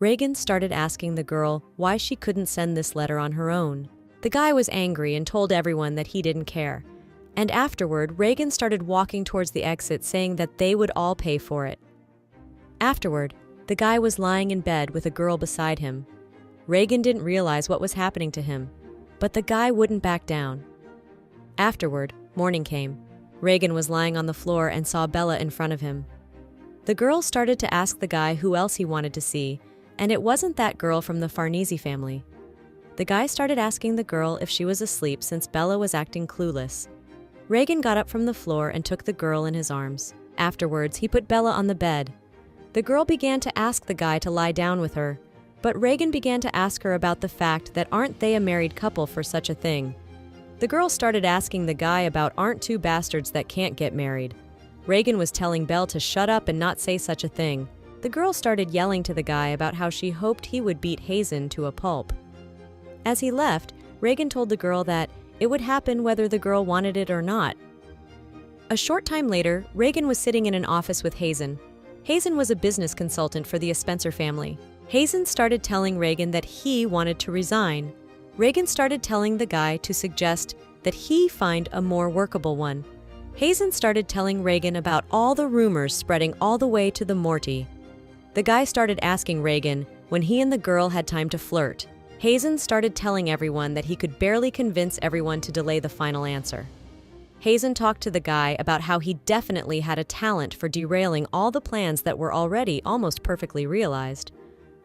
Speaker 1: Reagan started asking the girl why she couldn't send this letter on her own. The guy was angry and told everyone that he didn't care. And afterward, Reagan started walking towards the exit saying that they would all pay for it. Afterward, the guy was lying in bed with a girl beside him. Reagan didn't realize what was happening to him, but the guy wouldn't back down. Afterward, morning came. Reagan was lying on the floor and saw Bella in front of him. The girl started to ask the guy who else he wanted to see, and it wasn't that girl from the Farnese family. The guy started asking the girl if she was asleep since Bella was acting clueless. Reagan got up from the floor and took the girl in his arms. Afterwards, he put Bella on the bed. The girl began to ask the guy to lie down with her, but Reagan began to ask her about the fact that aren't they a married couple for such a thing. The girl started asking the guy about aren't two bastards that can't get married. Reagan was telling Belle to shut up and not say such a thing. The girl started yelling to the guy about how she hoped he would beat Hazen to a pulp. As he left, Reagan told the girl that it would happen whether the girl wanted it or not. A short time later, Reagan was sitting in an office with Hazen. Hazen was a business consultant for the Spencer family. Hazen started telling Reagan that he wanted to resign. Reagan started telling the guy to suggest that he find a more workable one. Hazen started telling Reagan about all the rumors spreading all the way to the Morty. The guy started asking Reagan when he and the girl had time to flirt. Hazen started telling everyone that he could barely convince everyone to delay the final answer. Hazen talked to the guy about how he definitely had a talent for derailing all the plans that were already almost perfectly realized.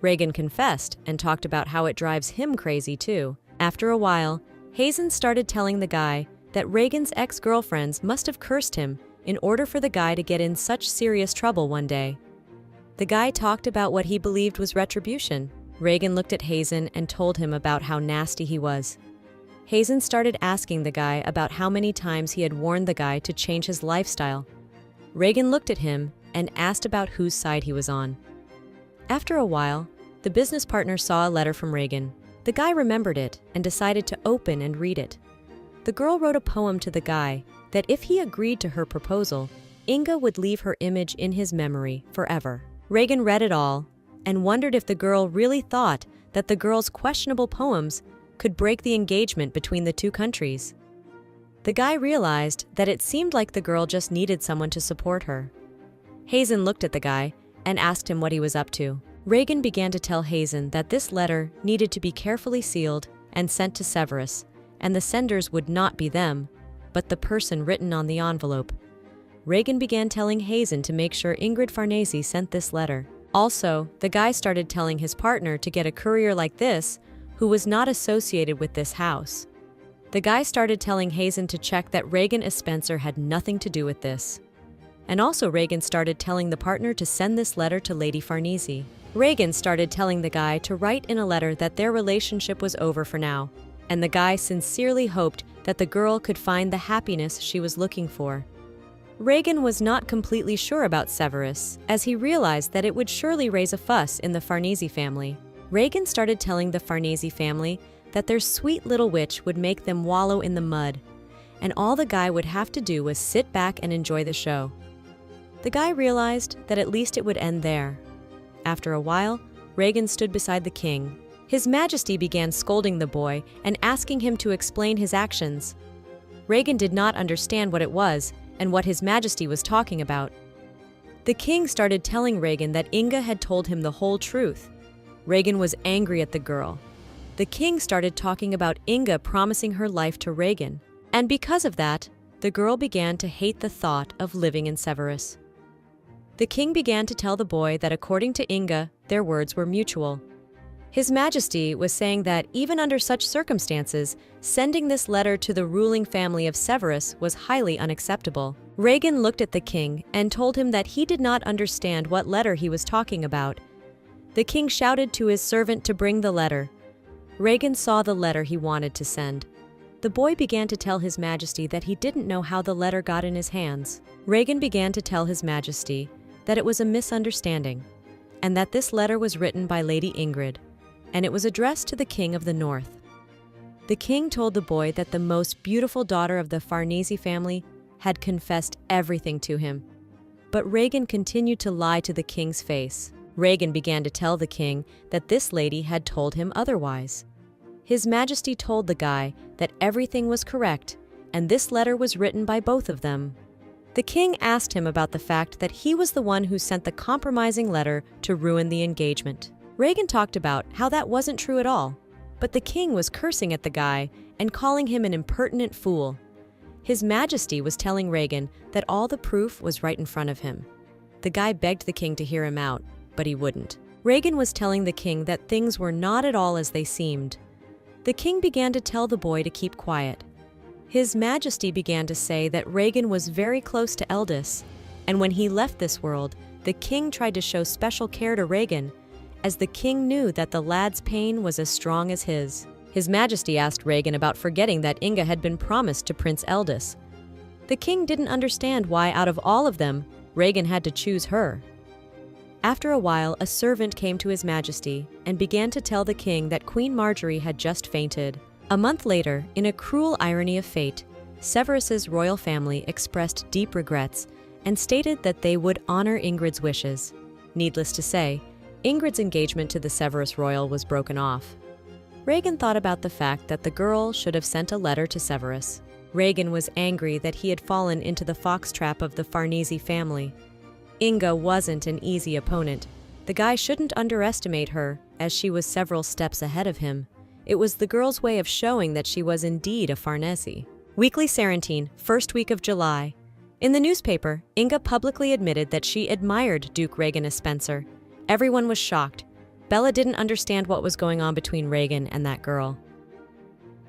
Speaker 1: Reagan confessed and talked about how it drives him crazy too. After a while, Hazen started telling the guy that Reagan's ex-girlfriends must have cursed him in order for the guy to get in such serious trouble one day. The guy talked about what he believed was retribution. Reagan looked at Hazen and told him about how nasty he was. Hazen started asking the guy about how many times he had warned the guy to change his lifestyle. Reagan looked at him and asked about whose side he was on. After a while, the business partner saw a letter from Reagan. The guy remembered it and decided to open and read it. The girl wrote a poem to the guy that if he agreed to her proposal, Inga would leave her image in his memory forever. Reagan read it all and wondered if the girl really thought that the girl's questionable poems could break the engagement between the two countries. The guy realized that it seemed like the girl just needed someone to support her. Hazen looked at the guy and asked him what he was up to. Reagan began to tell Hazen that this letter needed to be carefully sealed and sent to Severus, and the senders would not be them, but the person written on the envelope. Reagan began telling Hazen to make sure Ingrid Farnese sent this letter. Also, the guy started telling his partner to get a courier like this who was not associated with this house. The guy started telling Hazen to check that Reagan Spencer had nothing to do with this. And also Reagan started telling the partner to send this letter to Lady Farnese. Reagan started telling the guy to write in a letter that their relationship was over for now, and the guy sincerely hoped that the girl could find the happiness she was looking for. Reagan was not completely sure about Severus, as he realized that it would surely raise a fuss in the Farnese family. Reagan started telling the Farnese family that their sweet little witch would make them wallow in the mud, and all the guy would have to do was sit back and enjoy the show. The guy realized that at least it would end there. After a while, Reagan stood beside the king. His Majesty began scolding the boy and asking him to explain his actions. Reagan did not understand what it was and what His Majesty was talking about. The king started telling Reagan that Inga had told him the whole truth. Reagan was angry at the girl. The king started talking about Inga promising her life to Reagan, and because of that, the girl began to hate the thought of living in Severus. The king began to tell the boy that according to Inga, their words were mutual. His Majesty was saying that even under such circumstances, sending this letter to the ruling family of Severus was highly unacceptable. Reagan looked at the king and told him that he did not understand what letter he was talking about. The king shouted to his servant to bring the letter. Reagan saw the letter he wanted to send. The boy began to tell His Majesty that he didn't know how the letter got in his hands. Reagan began to tell His Majesty that it was a misunderstanding, and that this letter was written by Lady Ingrid, and it was addressed to the King of the North. The king told the boy that the most beautiful daughter of the Farnese family had confessed everything to him. But Reagan continued to lie to the king's face. Reagan began to tell the king that this lady had told him otherwise. His Majesty told the guy that everything was correct, and this letter was written by both of them. The king asked him about the fact that he was the one who sent the compromising letter to ruin the engagement. Reagan talked about how that wasn't true at all, but the king was cursing at the guy and calling him an impertinent fool. His Majesty was telling Reagan that all the proof was right in front of him. The guy begged the king to hear him out, but he wouldn't. Reagan was telling the king that things were not at all as they seemed. The king began to tell the boy to keep quiet. His Majesty began to say that Reagan was very close to Eldis, and when he left this world, the king tried to show special care to Reagan, as the king knew that the lad's pain was as strong as his. His Majesty asked Reagan about forgetting that Inga had been promised to Prince Eldis. The king didn't understand why, out of all of them, Reagan had to choose her. After a while, a servant came to His Majesty and began to tell the king that Queen Marjorie had just fainted. A month later, in a cruel irony of fate, Severus's royal family expressed deep regrets and stated that they would honor Ingrid's wishes. Needless to say, Ingrid's engagement to the Severus royal was broken off. Regan thought about the fact that the girl should have sent a letter to Severus. Regan was angry that he had fallen into the fox trap of the Farnese family. Inga wasn't an easy opponent. The guy shouldn't underestimate her, as she was several steps ahead of him. It was the girl's way of showing that she was indeed a Farnese. Weekly Sarantine, first week of July. In the newspaper, Inga publicly admitted that she admired Duke Regan as Spencer. Everyone was shocked. Bella didn't understand what was going on between Regan and that girl.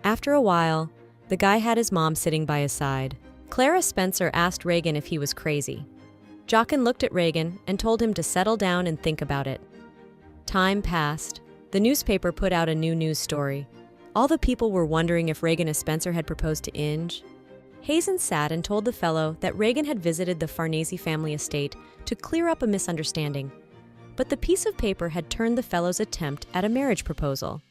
Speaker 1: After a while, the guy had his mom sitting by his side. Clara Spencer asked Regan if he was crazy. Jockin looked at Regan and told him to settle down and think about it. Time passed. The newspaper put out a new news story. All the people were wondering if Regan as Spencer had proposed to Inge. Hazen sat and told the fellow that Regan had visited the Farnese family estate to clear up a misunderstanding. But the piece of paper had turned the fellow's attempt at a marriage proposal.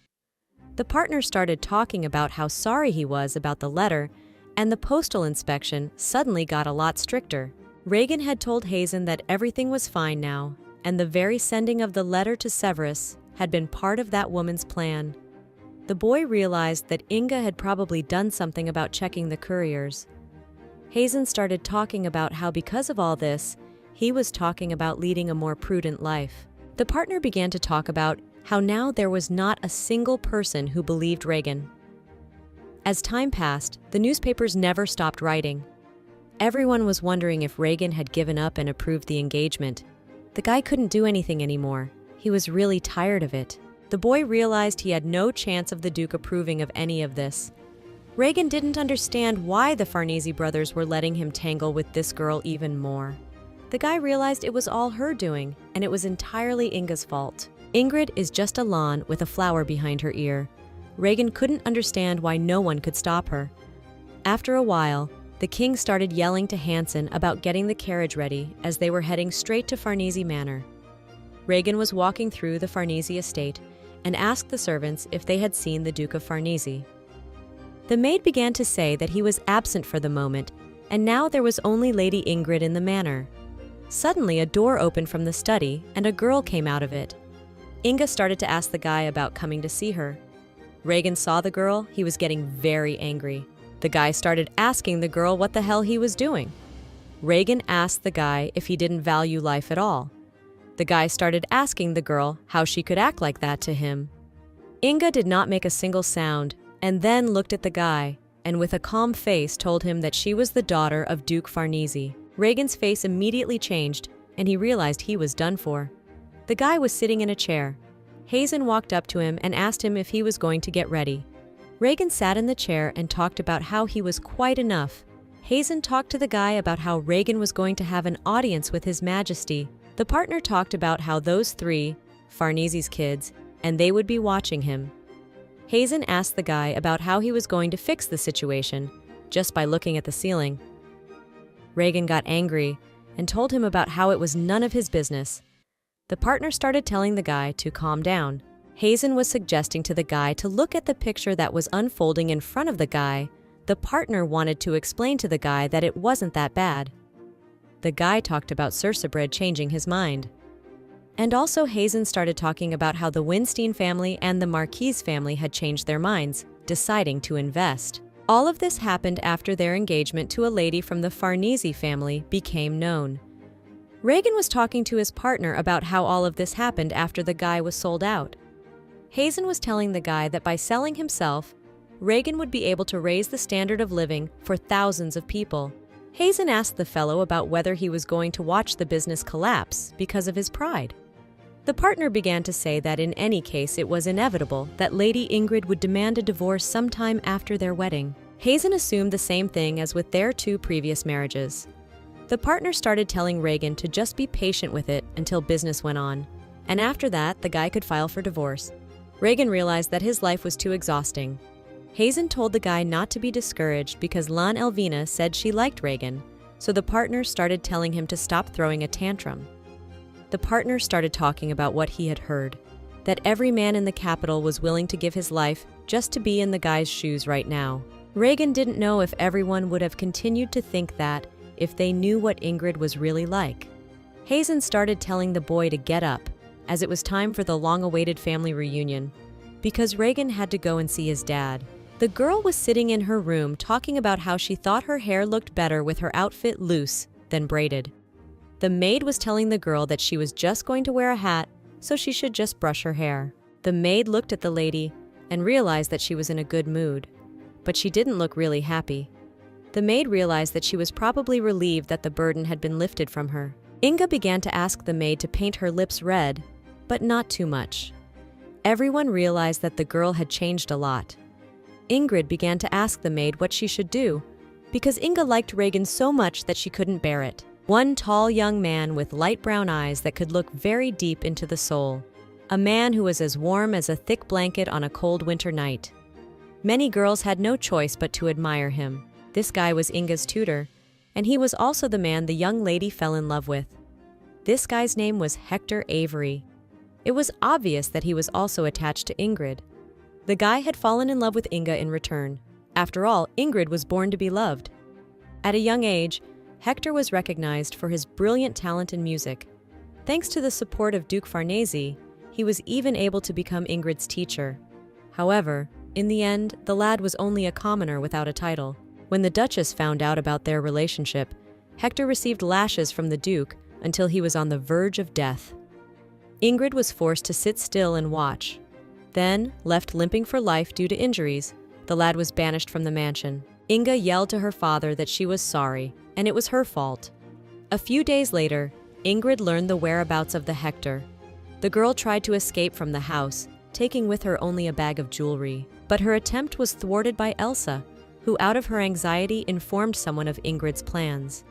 Speaker 1: The partner started talking about how sorry he was about the letter, and the postal inspection suddenly got a lot stricter. Regan had told Hazen that everything was fine now, and the very sending of the letter to Severus had been part of that woman's plan. The boy realized that Inga had probably done something about checking the couriers. Hazen started talking about how because of all this, he was talking about leading a more prudent life. The partner began to talk about how now there was not a single person who believed Regan. As time passed, the newspapers never stopped writing. Everyone was wondering if Regan had given up and approved the engagement. The guy couldn't do anything anymore. He was really tired of it. The boy realized he had no chance of the Duke approving of any of this. Regan didn't understand why the Farnese brothers were letting him tangle with this girl even more. The guy realized it was all her doing, and it was entirely Inga's fault. Ingrid is just a lawn with a flower behind her ear. Regan couldn't understand why no one could stop her. After a while, the king started yelling to Hansen about getting the carriage ready as they were heading straight to Farnese Manor. Regan was walking through the Farnese estate and asked the servants if they had seen the Duke of Farnese. The maid began to say that he was absent for the moment, and now there was only Lady Ingrid in the manor. Suddenly, a door opened from the study, and a girl came out of it. Inga started to ask the guy about coming to see her. Regan saw the girl. He was getting very angry. The guy started asking the girl what the hell he was doing. Regan asked the guy if he didn't value life at all. The guy started asking the girl how she could act like that to him. Inga did not make a single sound, and then looked at the guy, and with a calm face told him that she was the daughter of Duke Farnese. Regan's face immediately changed, and he realized he was done for. The guy was sitting in a chair. Hazen walked up to him and asked him if he was going to get ready. Regan sat in the chair and talked about how he was quite enough. Hazen talked to the guy about how Regan was going to have an audience with His Majesty. The partner talked about how those three, Farnese's kids, and they would be watching him. Hazen asked the guy about how he was going to fix the situation, just by looking at the ceiling. Regan got angry and told him about how it was none of his business. The partner started telling the guy to calm down. Hazen was suggesting to the guy to look at the picture that was unfolding in front of the guy. The partner wanted to explain to the guy that it wasn't that bad. The guy talked about Cersabrid changing his mind. And also Hazen started talking about how the Winstein family and the Marquise family had changed their minds, deciding to invest. All of this happened after their engagement to a lady from the Farnese family became known. Regan was talking to his partner about how all of this happened after the guy was sold out. Hazen was telling the guy that by selling himself, Regan would be able to raise the standard of living for thousands of people. Hazen asked the fellow about whether he was going to watch the business collapse because of his pride. The partner began to say that in any case it was inevitable that Lady Ingrid would demand a divorce sometime after their wedding. Hazen assumed the same thing as with their two previous marriages. The partner started telling Regan to just be patient with it until business went on, and after that the guy could file for divorce. Regan realized that his life was too exhausting. Hazen told the guy not to be discouraged because Lan Elvina said she liked Regan, so the partner started telling him to stop throwing a tantrum. the partner started talking about what he had heard, that every man in the capital was willing to give his life just to be in the guy's shoes right now. Reagan didn't know if everyone would have continued to think that if they knew what Ingrid was really like. Hazen started telling the boy to get up, as it was time for the long-awaited family reunion, because Reagan had to go and see his dad. The girl was sitting in her room talking about how she thought her hair looked better with her outfit loose than braided. The maid was telling the girl that she was just going to wear a hat, so she should just brush her hair. The maid looked at the lady and realized that she was in a good mood, but she didn't look really happy. The maid realized that she was probably relieved that the burden had been lifted from her. Inga began to ask the maid to paint her lips red, but not too much. Everyone realized that the girl had changed a lot. Ingrid began to ask the maid what she should do, because Inga liked Reagan so much that she couldn't bear it. One tall young man with light brown eyes that could look very deep into the soul. A man who was as warm as a thick blanket on a cold winter night. Many girls had no choice but to admire him. This guy was Inga's tutor, and he was also the man the young lady fell in love with. This guy's name was Hector Avery. It was obvious that he was also attached to Ingrid. The guy had fallen in love with Inga in return. After all, Ingrid was born to be loved. At a young age, Hector was recognized for his brilliant talent in music. Thanks to the support of Duke Farnese, he was even able to become Ingrid's teacher. However, in the end, the lad was only a commoner without a title. When the Duchess found out about their relationship, Hector received lashes from the Duke until he was on the verge of death. Ingrid was forced to sit still and watch. Then, left limping for life due to injuries, the lad was banished from the mansion. Inga yelled to her father that she was sorry, and it was her fault. A few days later, Ingrid learned the whereabouts of the Hector. The girl tried to escape from the house, taking with her only a bag of jewelry. But her attempt was thwarted by Elsa, who out of her anxiety informed someone of Ingrid's plans.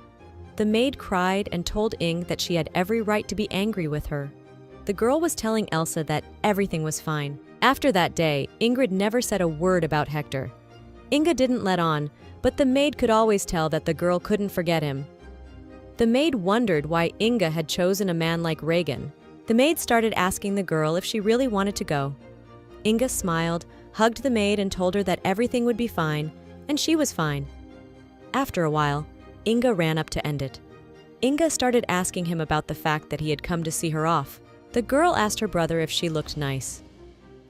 Speaker 1: The maid cried and told Ing that she had every right to be angry with her. The girl was telling Elsa that everything was fine. After that day, Ingrid never said a word about Hector. Inga didn't let on, but the maid could always tell that the girl couldn't forget him. The maid wondered why Inga had chosen a man like Reagan. The maid started asking the girl if she really wanted to go. Inga smiled, hugged the maid and told her that everything would be fine, and she was fine. After a while, Inga ran up to Endit. Inga started asking him about the fact that he had come to see her off. The girl asked her brother if she looked nice.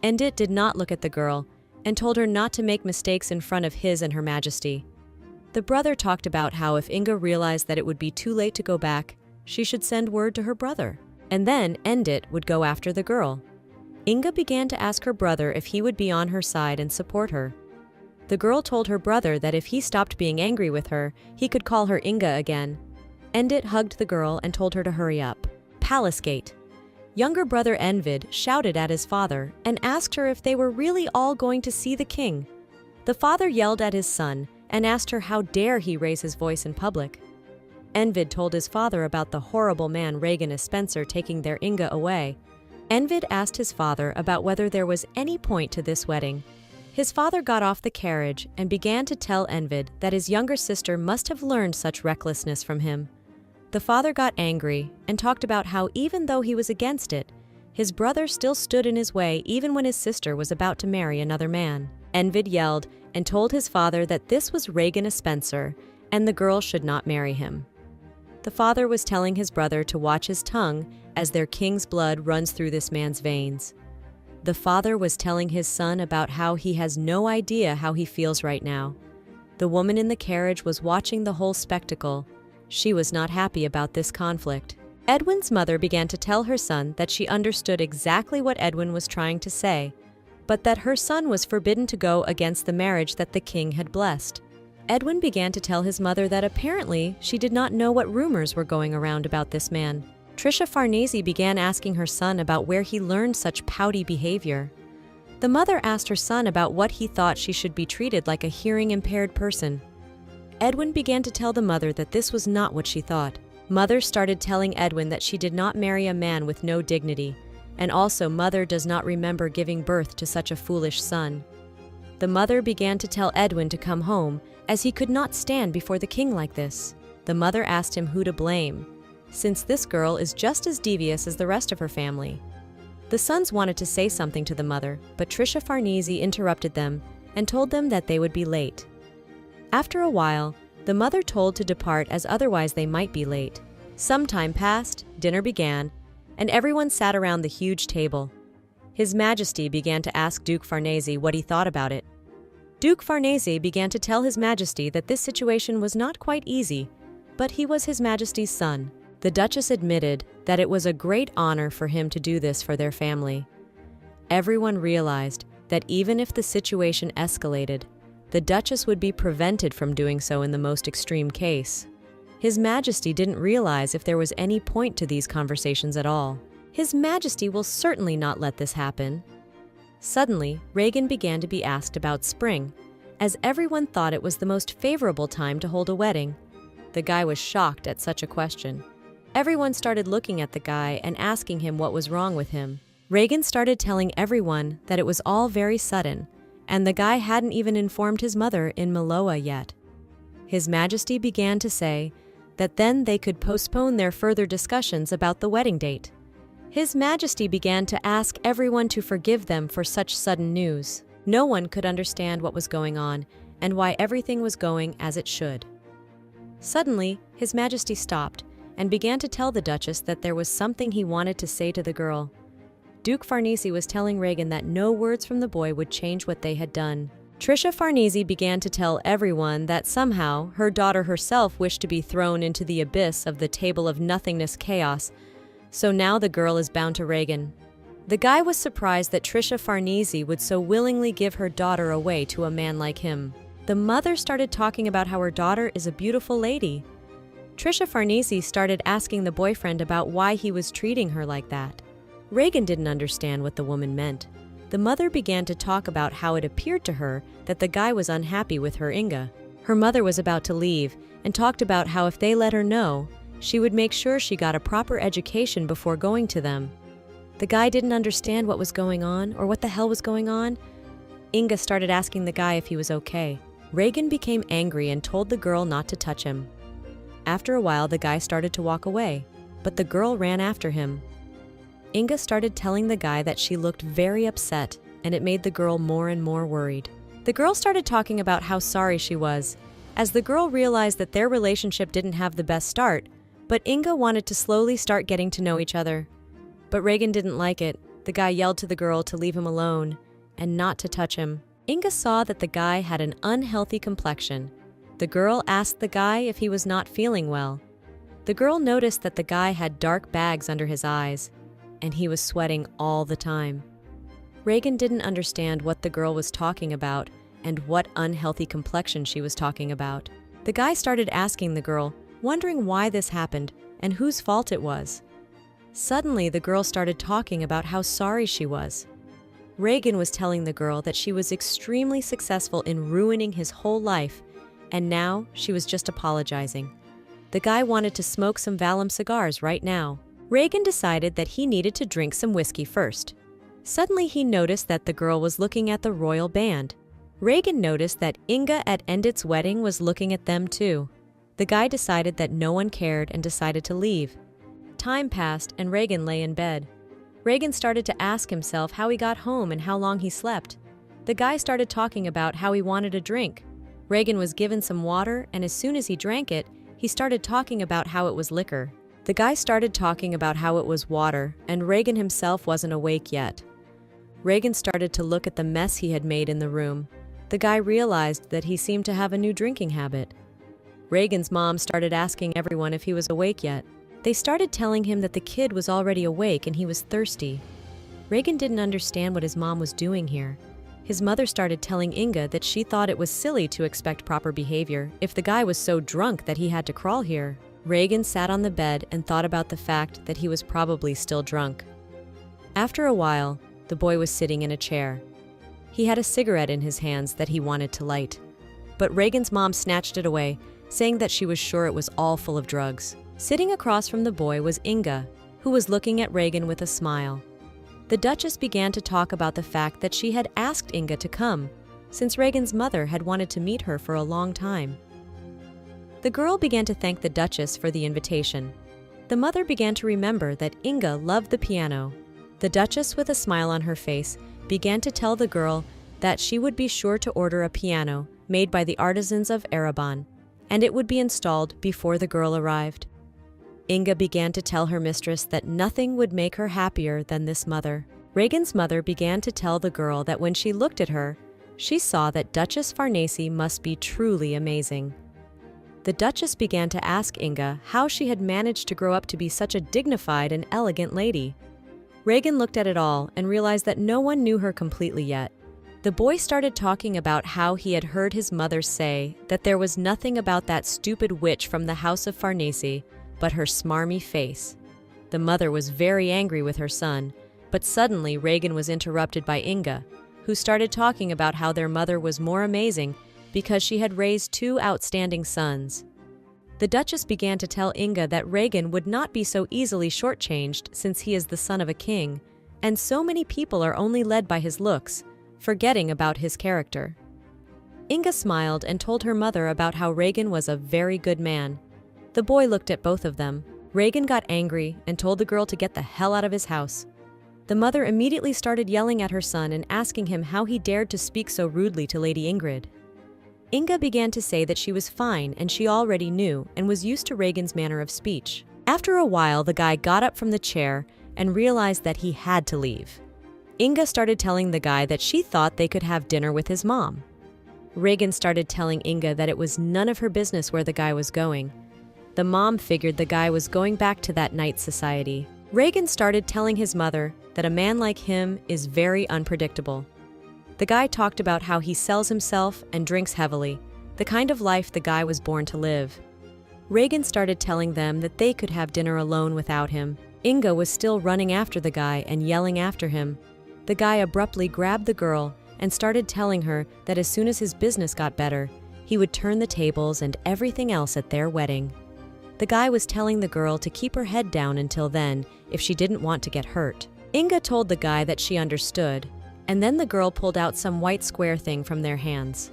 Speaker 1: Endit did not look at the girl and told her not to make mistakes in front of his and her majesty. The brother talked about how if Inga realized that it would be too late to go back, she should send word to her brother, and then Endit would go after the girl. Inga began to ask her brother if he would be on her side and support her. The girl told her brother that if he stopped being angry with her, he could call her Inga again. Endit hugged the girl and told her to hurry up. Palace Gate. Younger brother Envid shouted at his father and asked her if they were really all going to see the king. The father yelled at his son and asked her how dare he raise his voice in public. Envid told his father about the horrible man Reagan Spencer taking their Inga away. Envid asked his father about whether there was any point to this wedding. His father got off the carriage and began to tell Envid that his younger sister must have learned such recklessness from him. The father got angry and talked about how even though he was against it, his brother still stood in his way even when his sister was about to marry another man. Envid yelled and told his father that this was Reagan Spencer and the girl should not marry him. The father was telling his brother to watch his tongue as their king's blood runs through this man's veins. The father was telling his son about how he has no idea how he feels right now. The woman in the carriage was watching the whole spectacle. She was not happy about this conflict. Edwin's mother began to tell her son that she understood exactly what Edwin was trying to say, but that her son was forbidden to go against the marriage that the king had blessed. Edwin began to tell his mother that apparently she did not know what rumors were going around about this man. Trisha Farnese began asking her son about where he learned such pouty behavior. The mother asked her son about what he thought she should be treated like a hearing-impaired person. Edwin began to tell the mother that this was not what she thought. Mother started telling Edwin that she did not marry a man with no dignity, and also mother does not remember giving birth to such a foolish son. The mother began to tell Edwin to come home, as he could not stand before the king like this. The mother asked him who to blame. since this girl is just as devious as the rest of her family. The sons wanted to say something to the mother, but Trisha Farnese interrupted them and told them that they would be late. After a while, the mother told to depart as otherwise they might be late. Some time passed, dinner began, and everyone sat around the huge table. His Majesty began to ask Duke Farnese what he thought about it. Duke Farnese began to tell His Majesty that this situation was not quite easy, but he was His Majesty's son. The Duchess admitted that it was a great honor for him to do this for their family. Everyone realized that even if the situation escalated, the Duchess would be prevented from doing so in the most extreme case. His Majesty didn't realize if there was any point to these conversations at all. His Majesty will certainly not let this happen. Suddenly, Regan began to be asked about spring, as everyone thought it was the most favorable time to hold a wedding. The guy was shocked at such a question. Everyone started looking at the guy and asking him what was wrong with him. Regan started telling everyone that it was all very sudden, and the guy hadn't even informed his mother in Manhwa yet. His Majesty began to say that then they could postpone their further discussions about the wedding date. His Majesty began to ask everyone to forgive them for such sudden news. No one could understand what was going on and why everything was going as it should. Suddenly, His Majesty stopped and began to tell the Duchess that there was something he wanted to say to the girl. Duke Farnese was telling Regan that no words from the boy would change what they had done. Trisha Farnese began to tell everyone that somehow her daughter herself wished to be thrown into the abyss of the table of nothingness chaos, so now the girl is bound to Regan. The guy was surprised that Trisha Farnese would so willingly give her daughter away to a man like him. The mother started talking about how her daughter is a beautiful lady. Trisha Farnese started asking the boyfriend about why he was treating her like that. Regan didn't understand what the woman meant. The mother began to talk about how it appeared to her that the guy was unhappy with her Inga. Her mother was about to leave and talked about how if they let her know, she would make sure she got a proper education before going to them. The guy didn't understand what was going on or what the hell was going on. Inga started asking the guy if he was okay. Regan became angry and told the girl not to touch him. After a while, the guy started to walk away, but the girl ran after him. Inga started telling the guy that she looked very upset, and it made the girl more and more worried. The girl started talking about how sorry she was, as the girl realized that their relationship didn't have the best start, but Inga wanted to slowly start getting to know each other. But Regan didn't like it. The guy yelled to the girl to leave him alone and not to touch him. Inga saw that the guy had an unhealthy complexion. The girl asked the guy if he was not feeling well. The girl noticed that the guy had dark bags under his eyes, and he was sweating all the time. Regan didn't understand what the girl was talking about and what unhealthy complexion she was talking about. The guy started asking the girl, wondering why this happened and whose fault it was. Suddenly, the girl started talking about how sorry she was. Regan was telling the girl that she was extremely successful in ruining his whole life, and now she was just apologizing. The guy wanted to smoke some Valium cigars right now. Regan decided that he needed to drink some whiskey first. Suddenly, he noticed that the girl was looking at the royal band. Regan noticed that Inga at Endit's wedding was looking at them too. The guy decided that no one cared and decided to leave. Time passed and Regan lay in bed. Regan started to ask himself how he got home and how long he slept. The guy started talking about how he wanted a drink. Regan was given some water, and as soon as he drank it, he started talking about how it was liquor. The guy started talking about how it was water, and Regan himself wasn't awake yet. Regan started to look at the mess he had made in the room. The guy realized that he seemed to have a new drinking habit. Regan's mom started asking everyone if he was awake yet. They started telling him that the kid was already awake and he was thirsty. Regan didn't understand what his mom was doing here. His mother started telling Inga that she thought it was silly to expect proper behavior if the guy was so drunk that he had to crawl here. Regan sat on the bed and thought about the fact that he was probably still drunk. After a while, the boy was sitting in a chair. He had a cigarette in his hands that he wanted to light. But Regan's mom snatched it away, saying that she was sure it was all full of drugs. Sitting across from the boy was Inga, who was looking at Regan with a smile. The Duchess began to talk about the fact that she had asked Inga to come, since Regan's mother had wanted to meet her for a long time. The girl began to thank the Duchess for the invitation. The mother began to remember that Inga loved the piano. The Duchess, with a smile on her face, began to tell the girl that she would be sure to order a piano made by the artisans of Ereban, and it would be installed before the girl arrived. Inga began to tell her mistress that nothing would make her happier than this mother. Regan's mother began to tell the girl that when she looked at her, she saw that Duchess Farnese must be truly amazing. The Duchess began to ask Inga how she had managed to grow up to be such a dignified and elegant lady. Regan looked at it all and realized that no one knew her completely yet. The boy started talking about how he had heard his mother say that there was nothing about that stupid witch from the house of Farnese but her smarmy face. The mother was very angry with her son, but suddenly Regan was interrupted by Inga, who started talking about how their mother was more amazing because she had raised 2 outstanding sons. The Duchess began to tell Inga that Regan would not be so easily shortchanged since he is the son of a king, and so many people are only led by his looks, forgetting about his character. Inga smiled and told her mother about how Regan was a very good man. The boy looked at both of them. Regan got angry and told the girl to get the hell out of his house. The mother immediately started yelling at her son and asking him how he dared to speak so rudely to Lady Ingrid. Inga began to say that she was fine and she already knew and was used to Regan's manner of speech. After a while, the guy got up from the chair and realized that he had to leave. Inga started telling the guy that she thought they could have dinner with his mom. Regan started telling Inga that it was none of her business where the guy was going. The mom figured the guy was going back to that night society. Regan started telling his mother that a man like him is very unpredictable. The guy talked about how he sells himself and drinks heavily, the kind of life the guy was born to live. Regan started telling them that they could have dinner alone without him. Inga was still running after the guy and yelling after him. The guy abruptly grabbed the girl and started telling her that as soon as his business got better, he would turn the tables and everything else at their wedding. The guy was telling the girl to keep her head down until then if she didn't want to get hurt. Inga told the guy that she understood, and then the girl pulled out some white square thing from their hands.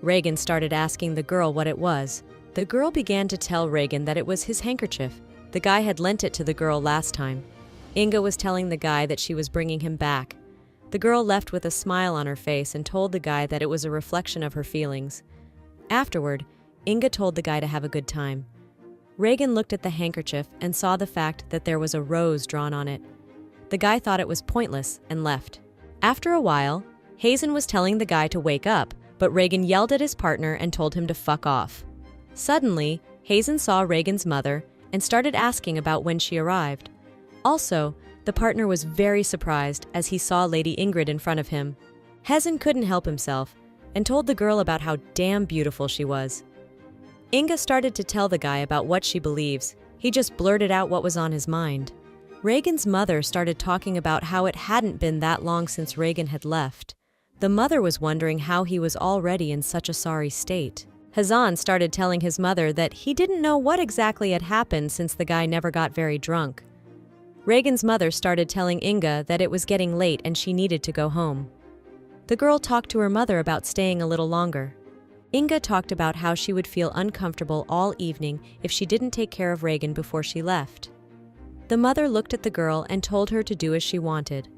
Speaker 1: Regan started asking the girl what it was. The girl began to tell Regan that it was his handkerchief. The guy had lent it to the girl last time. Inga was telling the guy that she was bringing him back. The girl left with a smile on her face and told the guy that it was a reflection of her feelings. Afterward, Inga told the guy to have a good time. Regan looked at the handkerchief and saw the fact that there was a rose drawn on it. The guy thought it was pointless and left. After a while, Hazen was telling the guy to wake up, but Regan yelled at his partner and told him to fuck off. Suddenly, Hazen saw Regan's mother and started asking about when she arrived. Also, the partner was very surprised as he saw Lady Ingrid in front of him. Hazen couldn't help himself and told the girl about how damn beautiful she was. Inga started to tell the guy about what she believes. He just blurted out what was on his mind. Regan's mother started talking about how it hadn't been that long since Regan had left. The mother was wondering how he was already in such a sorry state. Hazan started telling his mother that he didn't know what exactly had happened since the guy never got very drunk. Regan's mother started telling Inga that it was getting late and she needed to go home. The girl talked to her mother about staying a little longer. Inga talked about how she would feel uncomfortable all evening if she didn't take care of Regan before she left. The mother looked at the girl and told her to do as she wanted.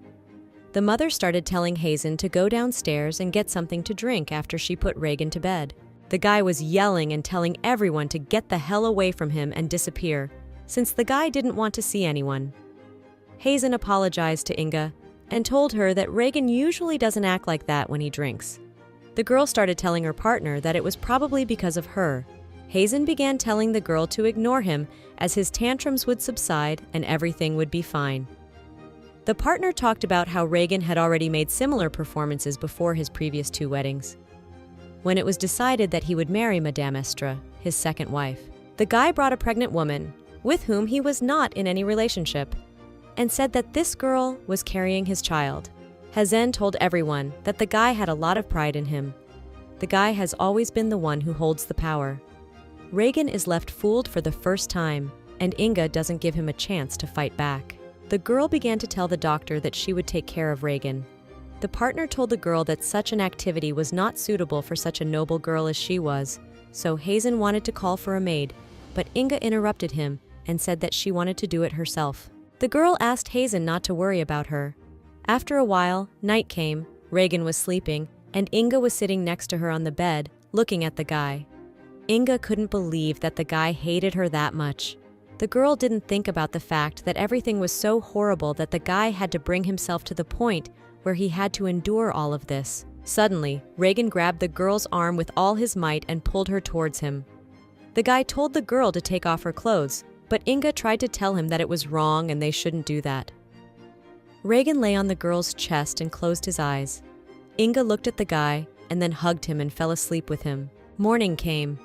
Speaker 1: The mother started telling Hazen to go downstairs and get something to drink after she put Regan to bed. The guy was yelling and telling everyone to get the hell away from him and disappear, since the guy didn't want to see anyone. Hazen apologized to Inga and told her that Regan usually doesn't act like that when he drinks. The girl started telling her partner that it was probably because of her. Hazen began telling the girl to ignore him as his tantrums would subside and everything would be fine. The partner talked about how Regan had already made similar performances before his previous 2 weddings. When it was decided that he would marry Madame Estra, his second wife, the guy brought a pregnant woman, with whom he was not in any relationship, and said that this girl was carrying his child. Hazen told everyone that the guy had a lot of pride in him. The guy has always been the one who holds the power. Regan is left fooled for the first time, and Inga doesn't give him a chance to fight back. The girl began to tell the doctor that she would take care of Regan. The partner told the girl that such an activity was not suitable for such a noble girl as she was, so Hazen wanted to call for a maid, but Inga interrupted him and said that she wanted to do it herself. The girl asked Hazen not to worry about her. After a while, night came, Reagan was sleeping, and Inga was sitting next to her on the bed, looking at the guy. Inga couldn't believe that the guy hated her that much. The girl didn't think about the fact that everything was so horrible that the guy had to bring himself to the point where he had to endure all of this. Suddenly, Reagan grabbed the girl's arm with all his might and pulled her towards him. The guy told the girl to take off her clothes, but Inga tried to tell him that it was wrong and they shouldn't do that. Reagan lay on the girl's chest and closed his eyes. Inga looked at the guy and then hugged him and fell asleep with him. Morning came.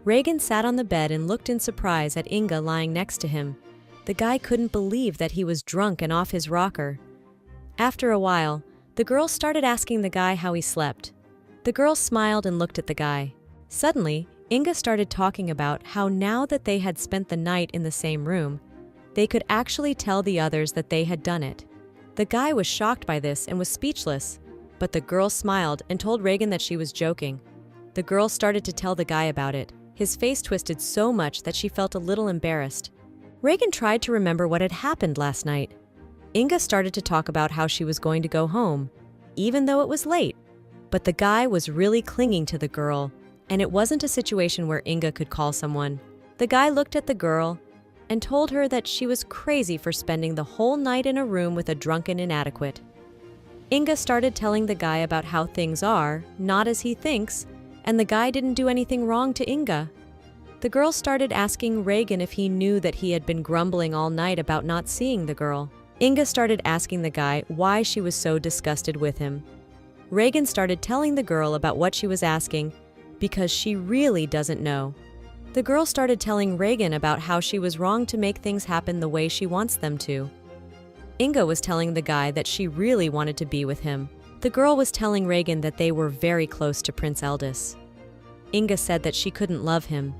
Speaker 1: Reagan sat on the bed and looked in surprise at Inga lying next to him. The guy couldn't believe that he was drunk and off his rocker. After a while, the girl started asking the guy how he slept. The girl smiled and looked at the guy. Suddenly, Inga started talking about how now that they had spent the night in the same room, they could actually tell the others that they had done it. The guy was shocked by this and was speechless, but the girl smiled and told Reagan that she was joking. The girl started to tell the guy about it. His face twisted so much that she felt a little embarrassed. Reagan tried to remember what had happened last night. Inga started to talk about how she was going to go home, even though it was late. But the guy was really clinging to the girl, and it wasn't a situation where Inga could call someone. The guy looked at the girl and told her that she was crazy for spending the whole night in a room with a drunken inadequate. Inga started telling the guy about how things are, not as he thinks, and the guy didn't do anything wrong to Inga. The girl started asking Reagan if he knew that he had been grumbling all night about not seeing the girl. Inga started asking the guy why she was so disgusted with him. Reagan started telling the girl about what she was asking because she really doesn't know. The girl started telling Reagan about how she was wrong to make things happen the way she wants them to. Inga was telling the guy that she really wanted to be with him. The girl was telling Reagan that they were very close to Prince Eldis. Inga said that she couldn't love him,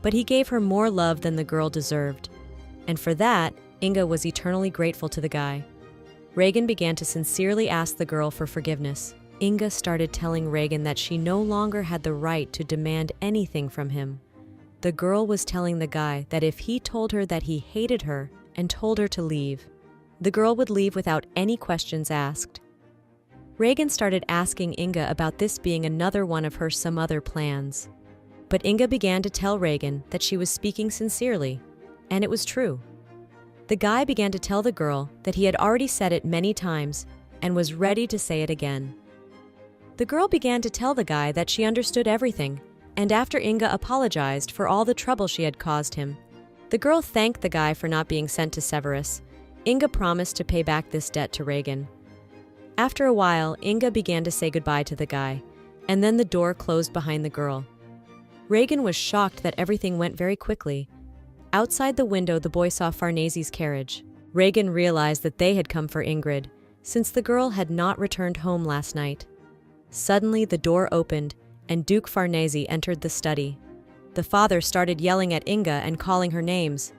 Speaker 1: but he gave her more love than the girl deserved. And for that, Inga was eternally grateful to the guy. Reagan began to sincerely ask the girl for forgiveness. Inga started telling Reagan that she no longer had the right to demand anything from him. The girl was telling the guy that if he told her that he hated her and told her to leave, the girl would leave without any questions asked. Reagan started asking Inga about this being another one of her some other plans. But Inga began to tell Reagan that she was speaking sincerely, and it was true. The guy began to tell the girl that he had already said it many times and was ready to say it again. The girl began to tell the guy that she understood everything, and after Inga apologized for all the trouble she had caused him, the girl thanked the guy for not being sent to Severus. Inga promised to pay back this debt to Reagan. After a while, Inga began to say goodbye to the guy, and then the door closed behind the girl. Reagan was shocked that everything went very quickly. Outside the window, the boy saw Farnese's carriage. Reagan realized that they had come for Ingrid, since the girl had not returned home last night. Suddenly, the door opened, and Duke Farnese entered the study. The father started yelling at Inga and calling her names.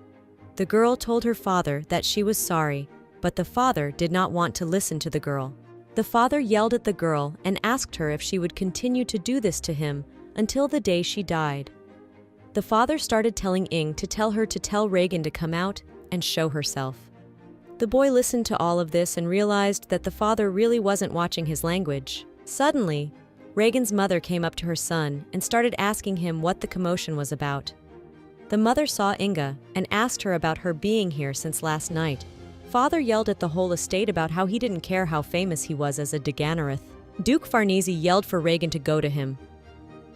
Speaker 1: The girl told her father that she was sorry, but the father did not want to listen to the girl. The father yelled at the girl and asked her if she would continue to do this to him until the day she died. The father started telling Ing to tell her to tell Reagan to come out and show herself. The boy listened to all of this and realized that the father really wasn't watching his language. Suddenly, Reagan's mother came up to her son and started asking him what the commotion was about. The mother saw Inga and asked her about her being here since last night. Father yelled at the whole estate about how he didn't care how famous he was as a Daganareth. Duke Farnese yelled for Reagan to go to him.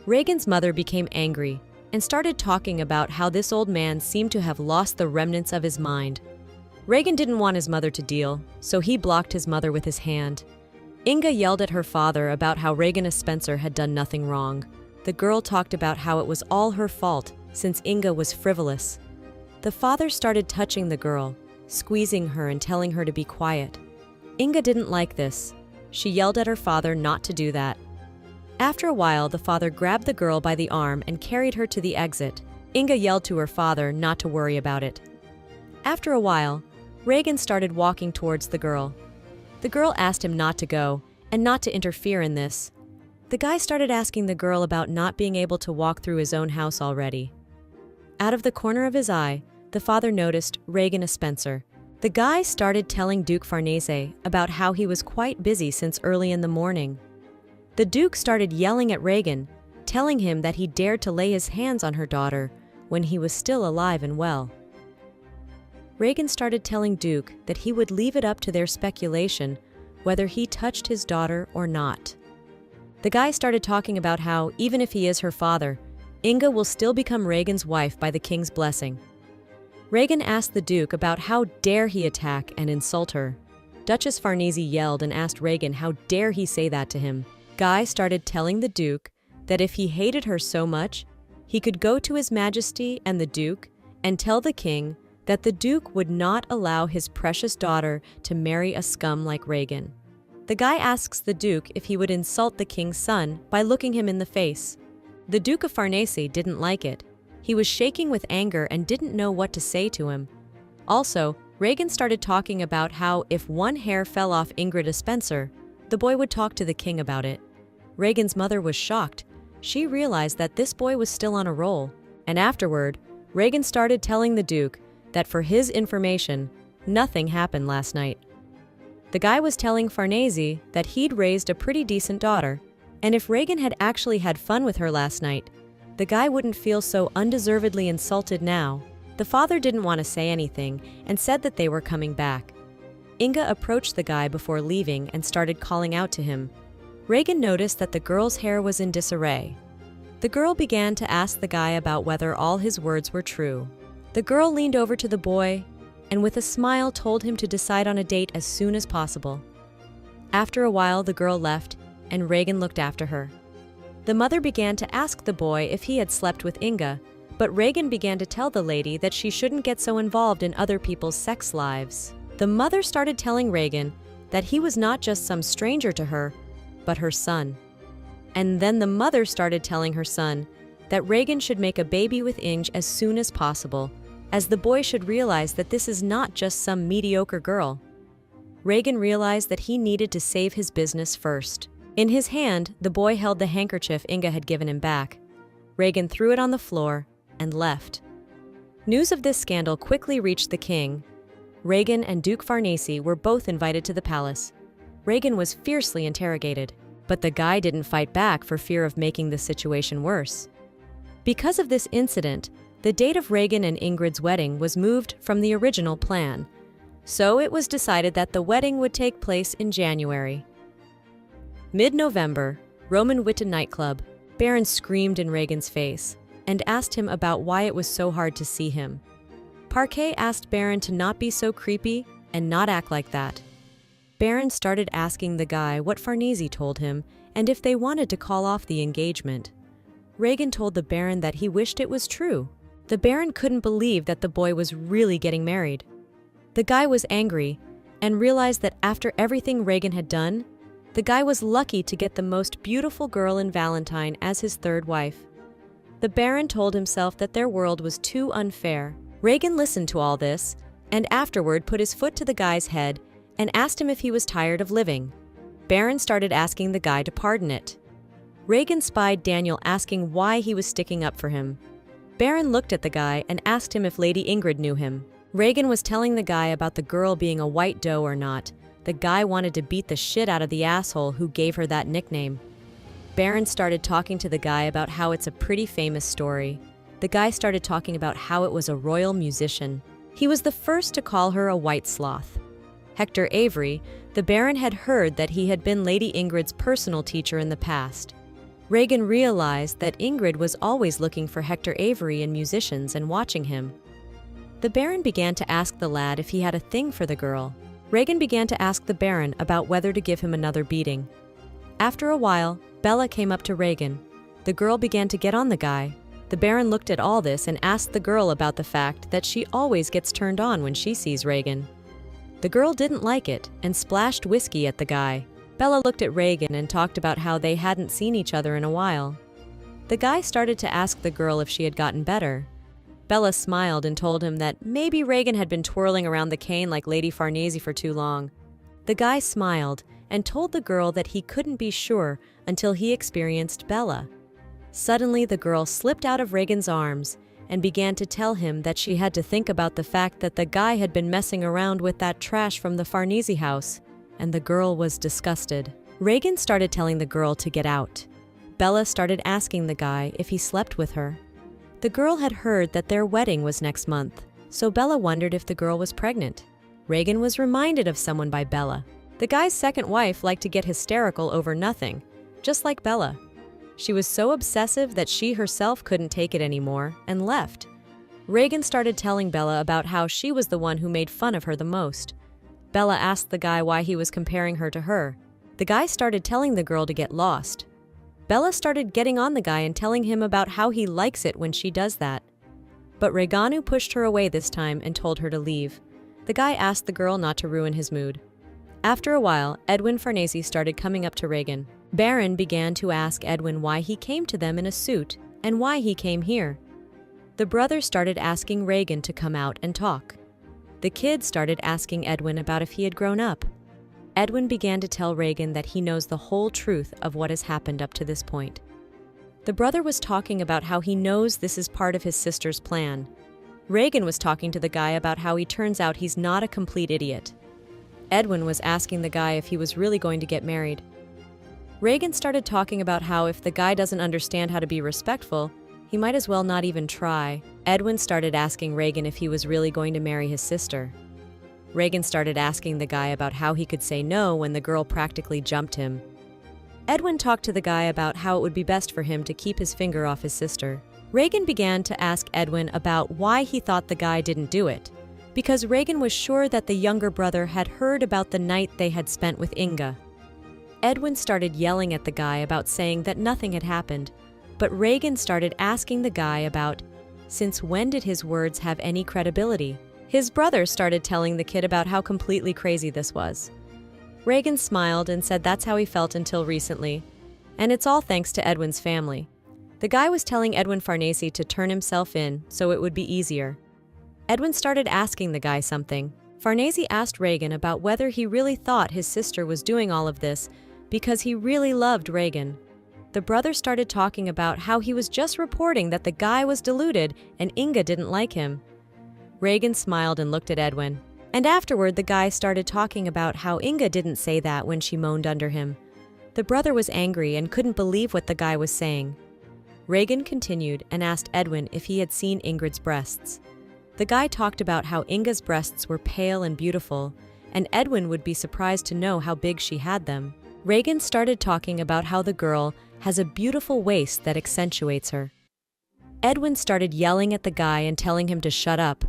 Speaker 1: Reagan's mother became angry and started talking about how this old man seemed to have lost the remnants of his mind. Reagan didn't want his mother to deal, so he blocked his mother with his hand. Inga yelled at her father about how Reagan Spencer had done nothing wrong. The girl talked about how it was all her fault since Inga was frivolous. The father started touching the girl, squeezing her and telling her to be quiet. Inga didn't like this. She yelled at her father not to do that. After a while, the father grabbed the girl by the arm and carried her to the exit. Inga yelled to her father not to worry about it. After a while, Reagan started walking towards the girl. The girl asked him not to go and not to interfere in this. The guy started asking the girl about not being able to walk through his own house already. Out of the corner of his eye, the father noticed Regan a Spencer. The guy started telling Duke Farnese about how he was quite busy since early in the morning. The Duke started yelling at Regan, telling him that he dared to lay his hands on her daughter when he was still alive and well. Regan started telling Duke that he would leave it up to their speculation whether he touched his daughter or not. The guy started talking about how, even if he is her father, Inga will still become Regan's wife by the king's blessing. Regan asked the Duke about how dare he attack and insult her. Duchess Farnese yelled and asked Regan how dare he say that to him. Guy started telling the Duke that if he hated her so much, he could go to His Majesty and the Duke and tell the king that the Duke would not allow his precious daughter to marry a scum like Regan. The guy asks the Duke if he would insult the king's son by looking him in the face. The Duke of Farnese didn't like it. He was shaking with anger and didn't know what to say to him. Also, Regan started talking about how if one hair fell off Ingrid de Spencer, the boy would talk to the king about it. Regan's mother was shocked. She realized that this boy was still on a roll. And afterward, Regan started telling the Duke that for his information, nothing happened last night. The guy was telling Farnese that he'd raised a pretty decent daughter, and if Regan had actually had fun with her last night, the guy wouldn't feel so undeservedly insulted now. The father didn't want to say anything and said that they were coming back. Inga approached the guy before leaving and started calling out to him. Regan noticed that the girl's hair was in disarray. The girl began to ask the guy about whether all his words were true. The girl leaned over to the boy and with a smile told him to decide on a date as soon as possible. After a while, the girl left and Regan looked after her. The mother began to ask the boy if he had slept with Inga, but Regan began to tell the lady that she shouldn't get so involved in other people's sex lives. The mother started telling Regan that he was not just some stranger to her, but her son. And then the mother started telling her son that Regan should make a baby with Inge as soon as possible, as the boy should realize that this is not just some mediocre girl. Regan realized that he needed to save his business first. In his hand, the boy held the handkerchief Inga had given him back. Regan threw it on the floor and left. News of this scandal quickly reached the king. Regan and Duke Farnese were both invited to the palace. Regan was fiercely interrogated, but the guy didn't fight back for fear of making the situation worse. Because of this incident, the date of Regan and Ingrid's wedding was moved from the original plan, so it was decided that the wedding would take place in January. Mid-November, Roman Witte nightclub. Baron screamed in Regan's face and asked him about why it was so hard to see him. Parquet asked Baron to not be so creepy and not act like that. Baron started asking the guy what Farnese told him and if they wanted to call off the engagement. Regan told the Baron that he wished it was true. The Baron couldn't believe that the boy was really getting married. The guy was angry and realized that after everything Regan had done, the guy was lucky to get the most beautiful girl in Valentine as his third wife. The Baron told himself that their world was too unfair. Regan listened to all this and afterward put his foot to the guy's head and asked him if he was tired of living. Baron started asking the guy to pardon it. Regan spied Daniel asking why he was sticking up for him. Baron looked at the guy and asked him if Lady Ingrid knew him. Regan was telling the guy about the girl being a white doe or not. The guy wanted to beat the shit out of the asshole who gave her that nickname. Baron started talking to the guy about how it's a pretty famous story. The guy started talking about how it was a royal musician. He was the first to call her a white sloth. Hector Avery, the Baron had heard that he had been Lady Ingrid's personal teacher in the past. Regan realized that Ingrid was always looking for Hector Avery in musicians and watching him. The Baron began to ask the lad if he had a thing for the girl. Regan began to ask the Baron about whether to give him another beating. After a while, Bella came up to Regan. The girl began to get on the guy. The Baron looked at all this and asked the girl about the fact that she always gets turned on when she sees Regan. The girl didn't like it and splashed whiskey at the guy. Bella looked at Regan and talked about how they hadn't seen each other in a while. The guy started to ask the girl if she had gotten better. Bella smiled and told him that maybe Regan had been twirling around the cane like Lady Farnese for too long. The guy smiled and told the girl that he couldn't be sure until he experienced Bella. Suddenly, the girl slipped out of Regan's arms and began to tell him that she had to think about the fact that the guy had been messing around with that trash from the Farnese house, and the girl was disgusted. Reagan started telling the girl to get out. Bella started asking the guy if he slept with her. The girl had heard that their wedding was next month, so Bella wondered if the girl was pregnant. Reagan was reminded of someone by Bella. The guy's second wife liked to get hysterical over nothing, just like Bella. She was so obsessive that she herself couldn't take it anymore and left. Reagan started telling Bella about how she was the one who made fun of her the most. Bella asked the guy why he was comparing her to her. The guy started telling the girl to get lost. Bella started getting on the guy and telling him about how he likes it when she does that. But Reganu pushed her away this time and told her to leave. The guy asked the girl not to ruin his mood. After a while, Edwin Farnese started coming up to Reagan. Baron began to ask Edwin why he came to them in a suit and why he came here. The brother started asking Reagan to come out and talk. The kid started asking Edwin about if he had grown up. Edwin began to tell Reagan that he knows the whole truth of what has happened up to this point. The brother was talking about how he knows this is part of his sister's plan. Reagan was talking to the guy about how he turns out he's not a complete idiot. Edwin was asking the guy if he was really going to get married. Reagan started talking about how if the guy doesn't understand how to be respectful, he might as well not even try. Edwin started asking Reagan if he was really going to marry his sister. Reagan started asking the guy about how he could say no when the girl practically jumped him. Edwin talked to the guy about how it would be best for him to keep his finger off his sister. Reagan began to ask Edwin about why he thought the guy didn't do it, because Reagan was sure that the younger brother had heard about the night they had spent with Inga. Edwin started yelling at the guy about saying that nothing had happened, but Reagan started asking the guy about, since when did his words have any credibility? His brother started telling the kid about how completely crazy this was. Reagan smiled and said that's how he felt until recently, and it's all thanks to Edwin's family. The guy was telling Edwin Farnese to turn himself in so it would be easier. Edwin started asking the guy something. Farnese asked Reagan about whether he really thought his sister was doing all of this because he really loved Reagan. The brother started talking about how he was just reporting that the guy was deluded and Inga didn't like him. Reagan smiled and looked at Edwin. And afterward, the guy started talking about how Inga didn't say that when she moaned under him. The brother was angry and couldn't believe what the guy was saying. Reagan continued and asked Edwin if he had seen Ingrid's breasts. The guy talked about how Inga's breasts were pale and beautiful, and Edwin would be surprised to know how big she had them. Reagan started talking about how the girl has a beautiful waist that accentuates her. Edwin started yelling at the guy and telling him to shut up.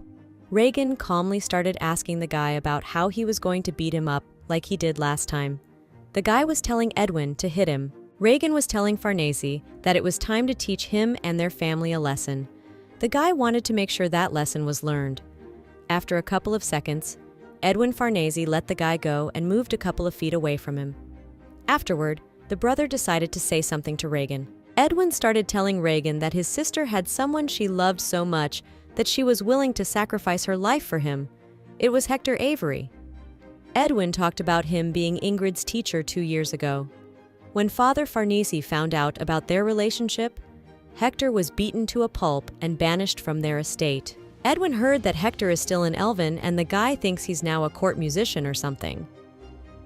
Speaker 1: Reagan calmly started asking the guy about how he was going to beat him up like he did last time. The guy was telling Edwin to hit him. Reagan was telling Farnese that it was time to teach him and their family a lesson. The guy wanted to make sure that lesson was learned. After a couple of seconds, Edwin Farnese let the guy go and moved a couple of feet away from him. Afterward, the brother decided to say something to Reagan. Edwin started telling Reagan that his sister had someone she loved so much that she was willing to sacrifice her life for him. It was Hector Avery. Edwin talked about him being Ingrid's teacher 2 years ago. When Father Farnese found out about their relationship, Hector was beaten to a pulp and banished from their estate. Edwin heard that Hector is still in Elven and the guy thinks he's now a court musician or something.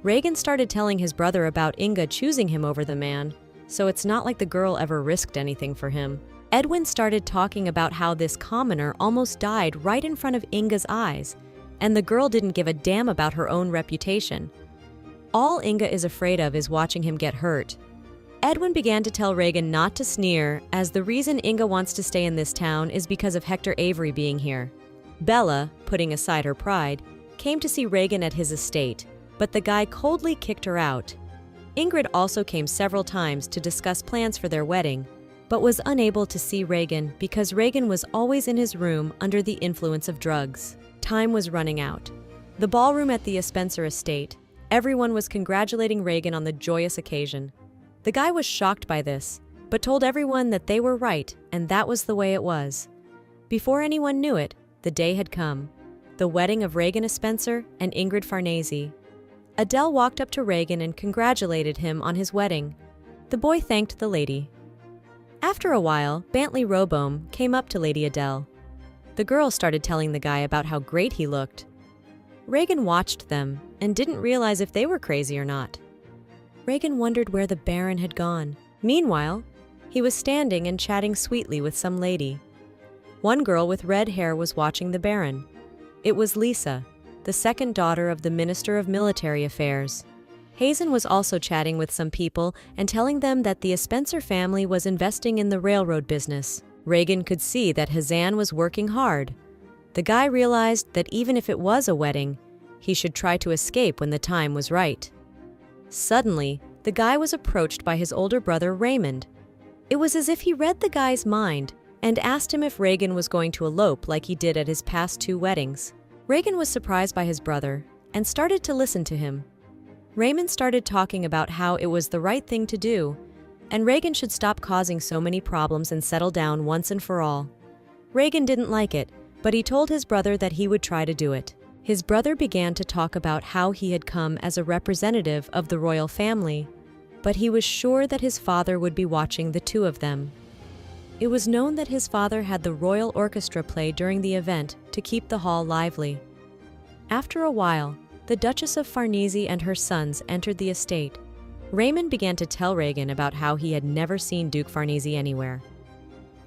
Speaker 1: Reagan started telling his brother about Inga choosing him over the man, so it's not like the girl ever risked anything for him. Edwin started talking about how this commoner almost died right in front of Inga's eyes, and the girl didn't give a damn about her own reputation. All Inga is afraid of is watching him get hurt. Edwin began to tell Reagan not to sneer, as the reason Inga wants to stay in this town is because of Hector Avery being here. Bella, putting aside her pride, came to see Reagan at his estate, but the guy coldly kicked her out. Ingrid also came several times to discuss plans for their wedding, but was unable to see Reagan because Reagan was always in his room under the influence of drugs. Time was running out. The ballroom at the Spencer estate, everyone was congratulating Reagan on the joyous occasion. The guy was shocked by this, but told everyone that they were right and that was the way it was. Before anyone knew it, the day had come. The wedding of Reagan Spencer and Ingrid Farnese. Adele walked up to Reagan and congratulated him on his wedding. The boy thanked the lady. After a while, Bantley Roboam came up to Lady Adele. The girl started telling the guy about how great he looked. Regan watched them and didn't realize if they were crazy or not. Regan wondered where the Baron had gone. Meanwhile, he was standing and chatting sweetly with some lady. One girl with red hair was watching the Baron. It was Lisa, the second daughter of the Minister of Military Affairs. Hazen was also chatting with some people and telling them that the Spencer family was investing in the railroad business. Regan could see that Hazan was working hard. The guy realized that even if it was a wedding, he should try to escape when the time was right. Suddenly, the guy was approached by his older brother Raymond. It was as if he read the guy's mind and asked him if Regan was going to elope like he did at his past 2 weddings. Regan was surprised by his brother and started to listen to him. Raymond started talking about how it was the right thing to do, and Regan should stop causing so many problems and settle down once and for all. Regan didn't like it, but he told his brother that he would try to do it. His brother began to talk about how he had come as a representative of the royal family, but he was sure that his father would be watching the 2 of them. It was known that his father had the royal orchestra play during the event to keep the hall lively. After a while, the Duchess of Farnese and her sons entered the estate. Raymond began to tell Regan about how he had never seen Duke Farnese anywhere.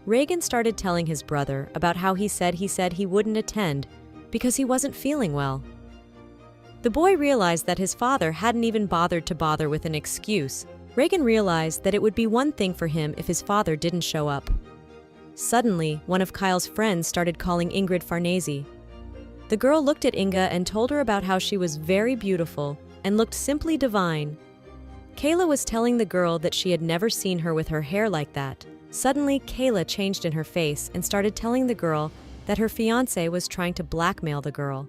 Speaker 1: Regan started telling his brother about how he said he wouldn't attend because he wasn't feeling well. The boy realized that his father hadn't even bothered to bother with an excuse. Regan realized that it would be one thing for him if his father didn't show up. Suddenly, one of Kyle's friends started calling Ingrid Farnese. The girl looked at Inga and told her about how she was very beautiful and looked simply divine. Kayla was telling the girl that she had never seen her with her hair like that. Suddenly, Kayla changed in her face and started telling the girl that her fiancé was trying to blackmail the girl.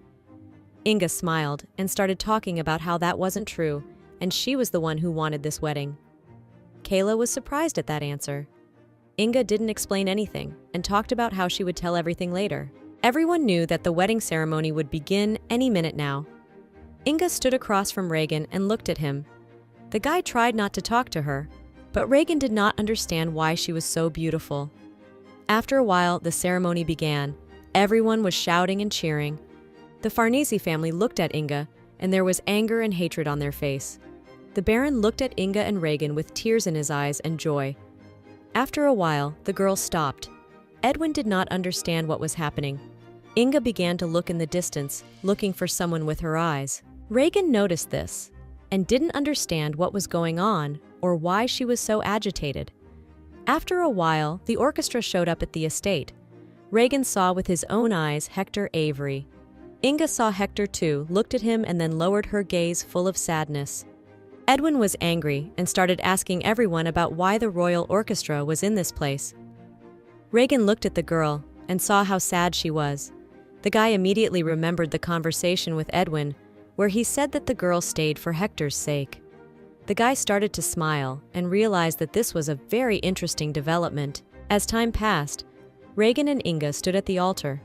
Speaker 1: Inga smiled and started talking about how that wasn't true, and she was the one who wanted this wedding. Kayla was surprised at that answer. Inga didn't explain anything and talked about how she would tell everything later. Everyone knew that the wedding ceremony would begin any minute now. Inga stood across from Regan and looked at him. The guy tried not to talk to her, but Regan did not understand why she was so beautiful. After a while, the ceremony began. Everyone was shouting and cheering. The Farnese family looked at Inga, and there was anger and hatred on their face. The Baron looked at Inga and Regan with tears in his eyes and joy. After a while, the girl stopped. Edwin did not understand what was happening. Inga began to look in the distance, looking for someone with her eyes. Regan noticed this and didn't understand what was going on or why she was so agitated. After a while, the orchestra showed up at the estate. Regan saw with his own eyes Hector Avery. Inga saw Hector too, looked at him, and then lowered her gaze full of sadness. Edwin was angry and started asking everyone about why the royal orchestra was in this place. Regan looked at the girl and saw how sad she was. The guy immediately remembered the conversation with Edwin, where he said that the girl stayed for Hector's sake. The guy started to smile and realized that this was a very interesting development. As time passed, Regan and Inga stood at the altar.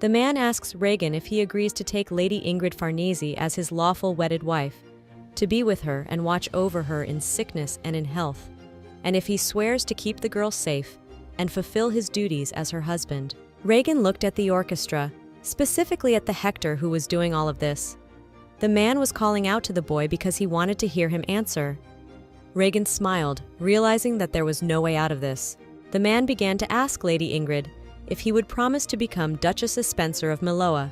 Speaker 1: The man asks Regan if he agrees to take Lady Ingrid Farnese as his lawful wedded wife, to be with her and watch over her in sickness and in health, and if he swears to keep the girl safe and fulfill his duties as her husband. Regan looked at the orchestra, specifically at the Hector who was doing all of this. The man was calling out to the boy because he wanted to hear him answer. Regan smiled, realizing that there was no way out of this. The man began to ask Lady Ingrid if he would promise to become Duchess Spencer of Manhwa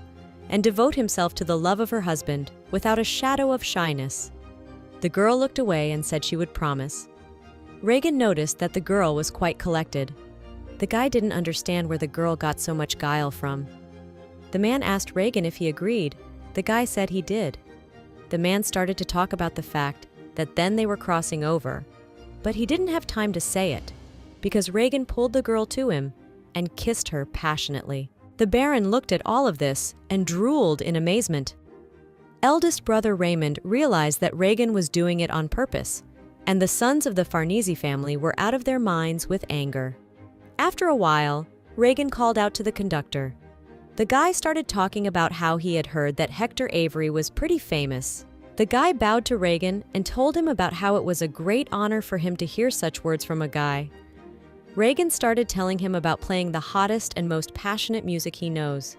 Speaker 1: and devote himself to the love of her husband without a shadow of shyness. The girl looked away and said she would promise. Regan noticed that the girl was quite collected. The guy didn't understand where the girl got so much guile from. The man asked Regan if he agreed. The guy said he did. The man started to talk about the fact that then they were crossing over, but he didn't have time to say it, because Regan pulled the girl to him and kissed her passionately. The Baron looked at all of this and drooled in amazement. Eldest brother Raymond realized that Regan was doing it on purpose, and the sons of the Farnese family were out of their minds with anger. After a while, Regan called out to the conductor. The guy started talking about how he had heard that Hector Avery was pretty famous. The guy bowed to Regan and told him about how it was a great honor for him to hear such words from a guy. Reagan started telling him about playing the hottest and most passionate music he knows.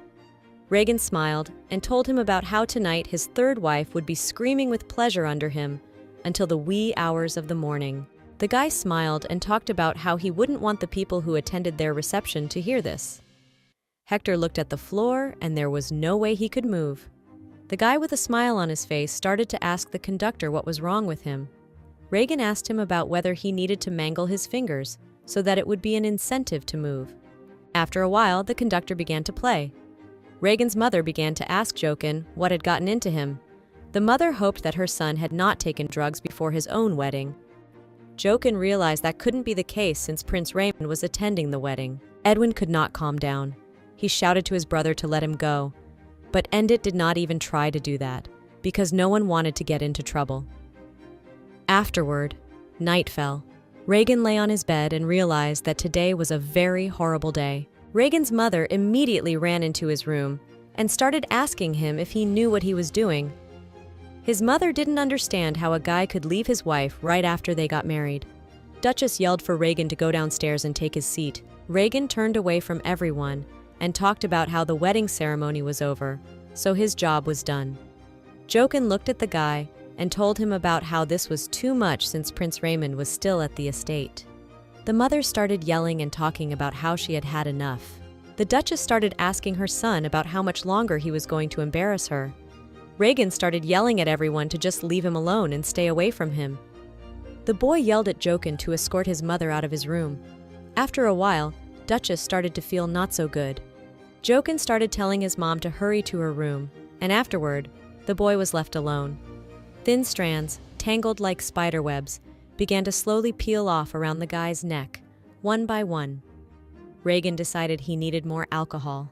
Speaker 1: Reagan smiled and told him about how tonight his third wife would be screaming with pleasure under him until the wee hours of the morning. The guy smiled and talked about how he wouldn't want the people who attended their reception to hear this. Hector looked at the floor and there was no way he could move. The guy with a smile on his face started to ask the conductor what was wrong with him. Reagan asked him about whether he needed to mangle his fingers so that it would be an incentive to move. After a while, the conductor began to play. Reagan's mother began to ask Jokin what had gotten into him. The mother hoped that her son had not taken drugs before his own wedding. Jokin realized that couldn't be the case since Prince Raymond was attending the wedding. Edwin could not calm down. He shouted to his brother to let him go, but Endit did not even try to do that, because no one wanted to get into trouble. Afterward, night fell. Reagan lay on his bed and realized that today was a very horrible day. Reagan's mother immediately ran into his room and started asking him if he knew what he was doing. His mother didn't understand how a guy could leave his wife right after they got married. Duchess yelled for Reagan to go downstairs and take his seat. Reagan turned away from everyone and talked about how the wedding ceremony was over, so his job was done. Jokin looked at the guy and told him about how this was too much since Prince Raymond was still at the estate. The mother started yelling and talking about how she had had enough. The Duchess started asking her son about how much longer he was going to embarrass her. Reagan started yelling at everyone to just leave him alone and stay away from him. The boy yelled at Jokin to escort his mother out of his room. After a while, Duchess started to feel not so good. Jokin started telling his mom to hurry to her room, and afterward, the boy was left alone. Thin strands, tangled like spider webs, began to slowly peel off around the guy's neck, one by one. Reagan decided he needed more alcohol.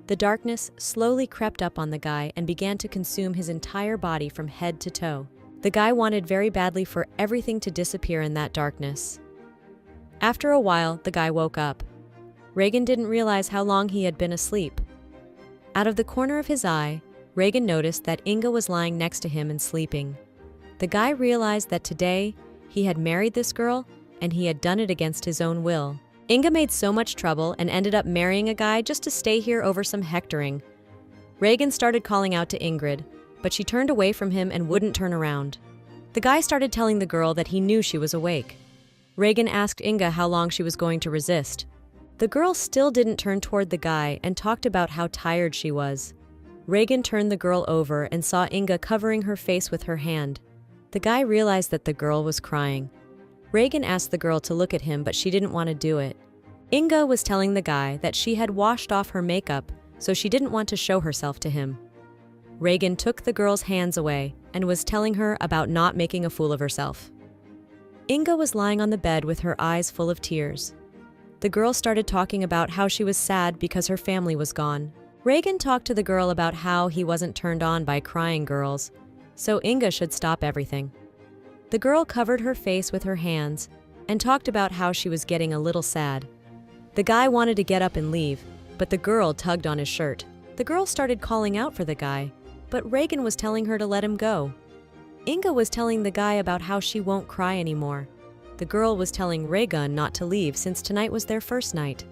Speaker 1: The darkness slowly crept up on the guy and began to consume his entire body from head to toe. The guy wanted very badly for everything to disappear in that darkness. After a while, the guy woke up. Reagan didn't realize how long he had been asleep. Out of the corner of his eye, Reagan noticed that Inga was lying next to him and sleeping. The guy realized that today, he had married this girl, and he had done it against his own will. Inga made so much trouble and ended up marrying a guy just to stay here over some hectoring. Reagan started calling out to Ingrid, but she turned away from him and wouldn't turn around. The guy started telling the girl that he knew she was awake. Reagan asked Inga how long she was going to resist. The girl still didn't turn toward the guy and talked about how tired she was. Reagan turned the girl over and saw Inga covering her face with her hand. The guy realized that the girl was crying. Reagan asked the girl to look at him, but she didn't want to do it. Inga was telling the guy that she had washed off her makeup, so she didn't want to show herself to him. Reagan took the girl's hands away and was telling her about not making a fool of herself. Inga was lying on the bed with her eyes full of tears. The girl started talking about how she was sad because her family was gone. Reagan talked to the girl about how he wasn't turned on by crying girls, so Inga should stop everything. The girl covered her face with her hands and talked about how she was getting a little sad. The guy wanted to get up and leave, but the girl tugged on his shirt. The girl started calling out for the guy, but Reagan was telling her to let him go. Inga was telling the guy about how she won't cry anymore. The girl was telling Reagan not to leave since tonight was their first night.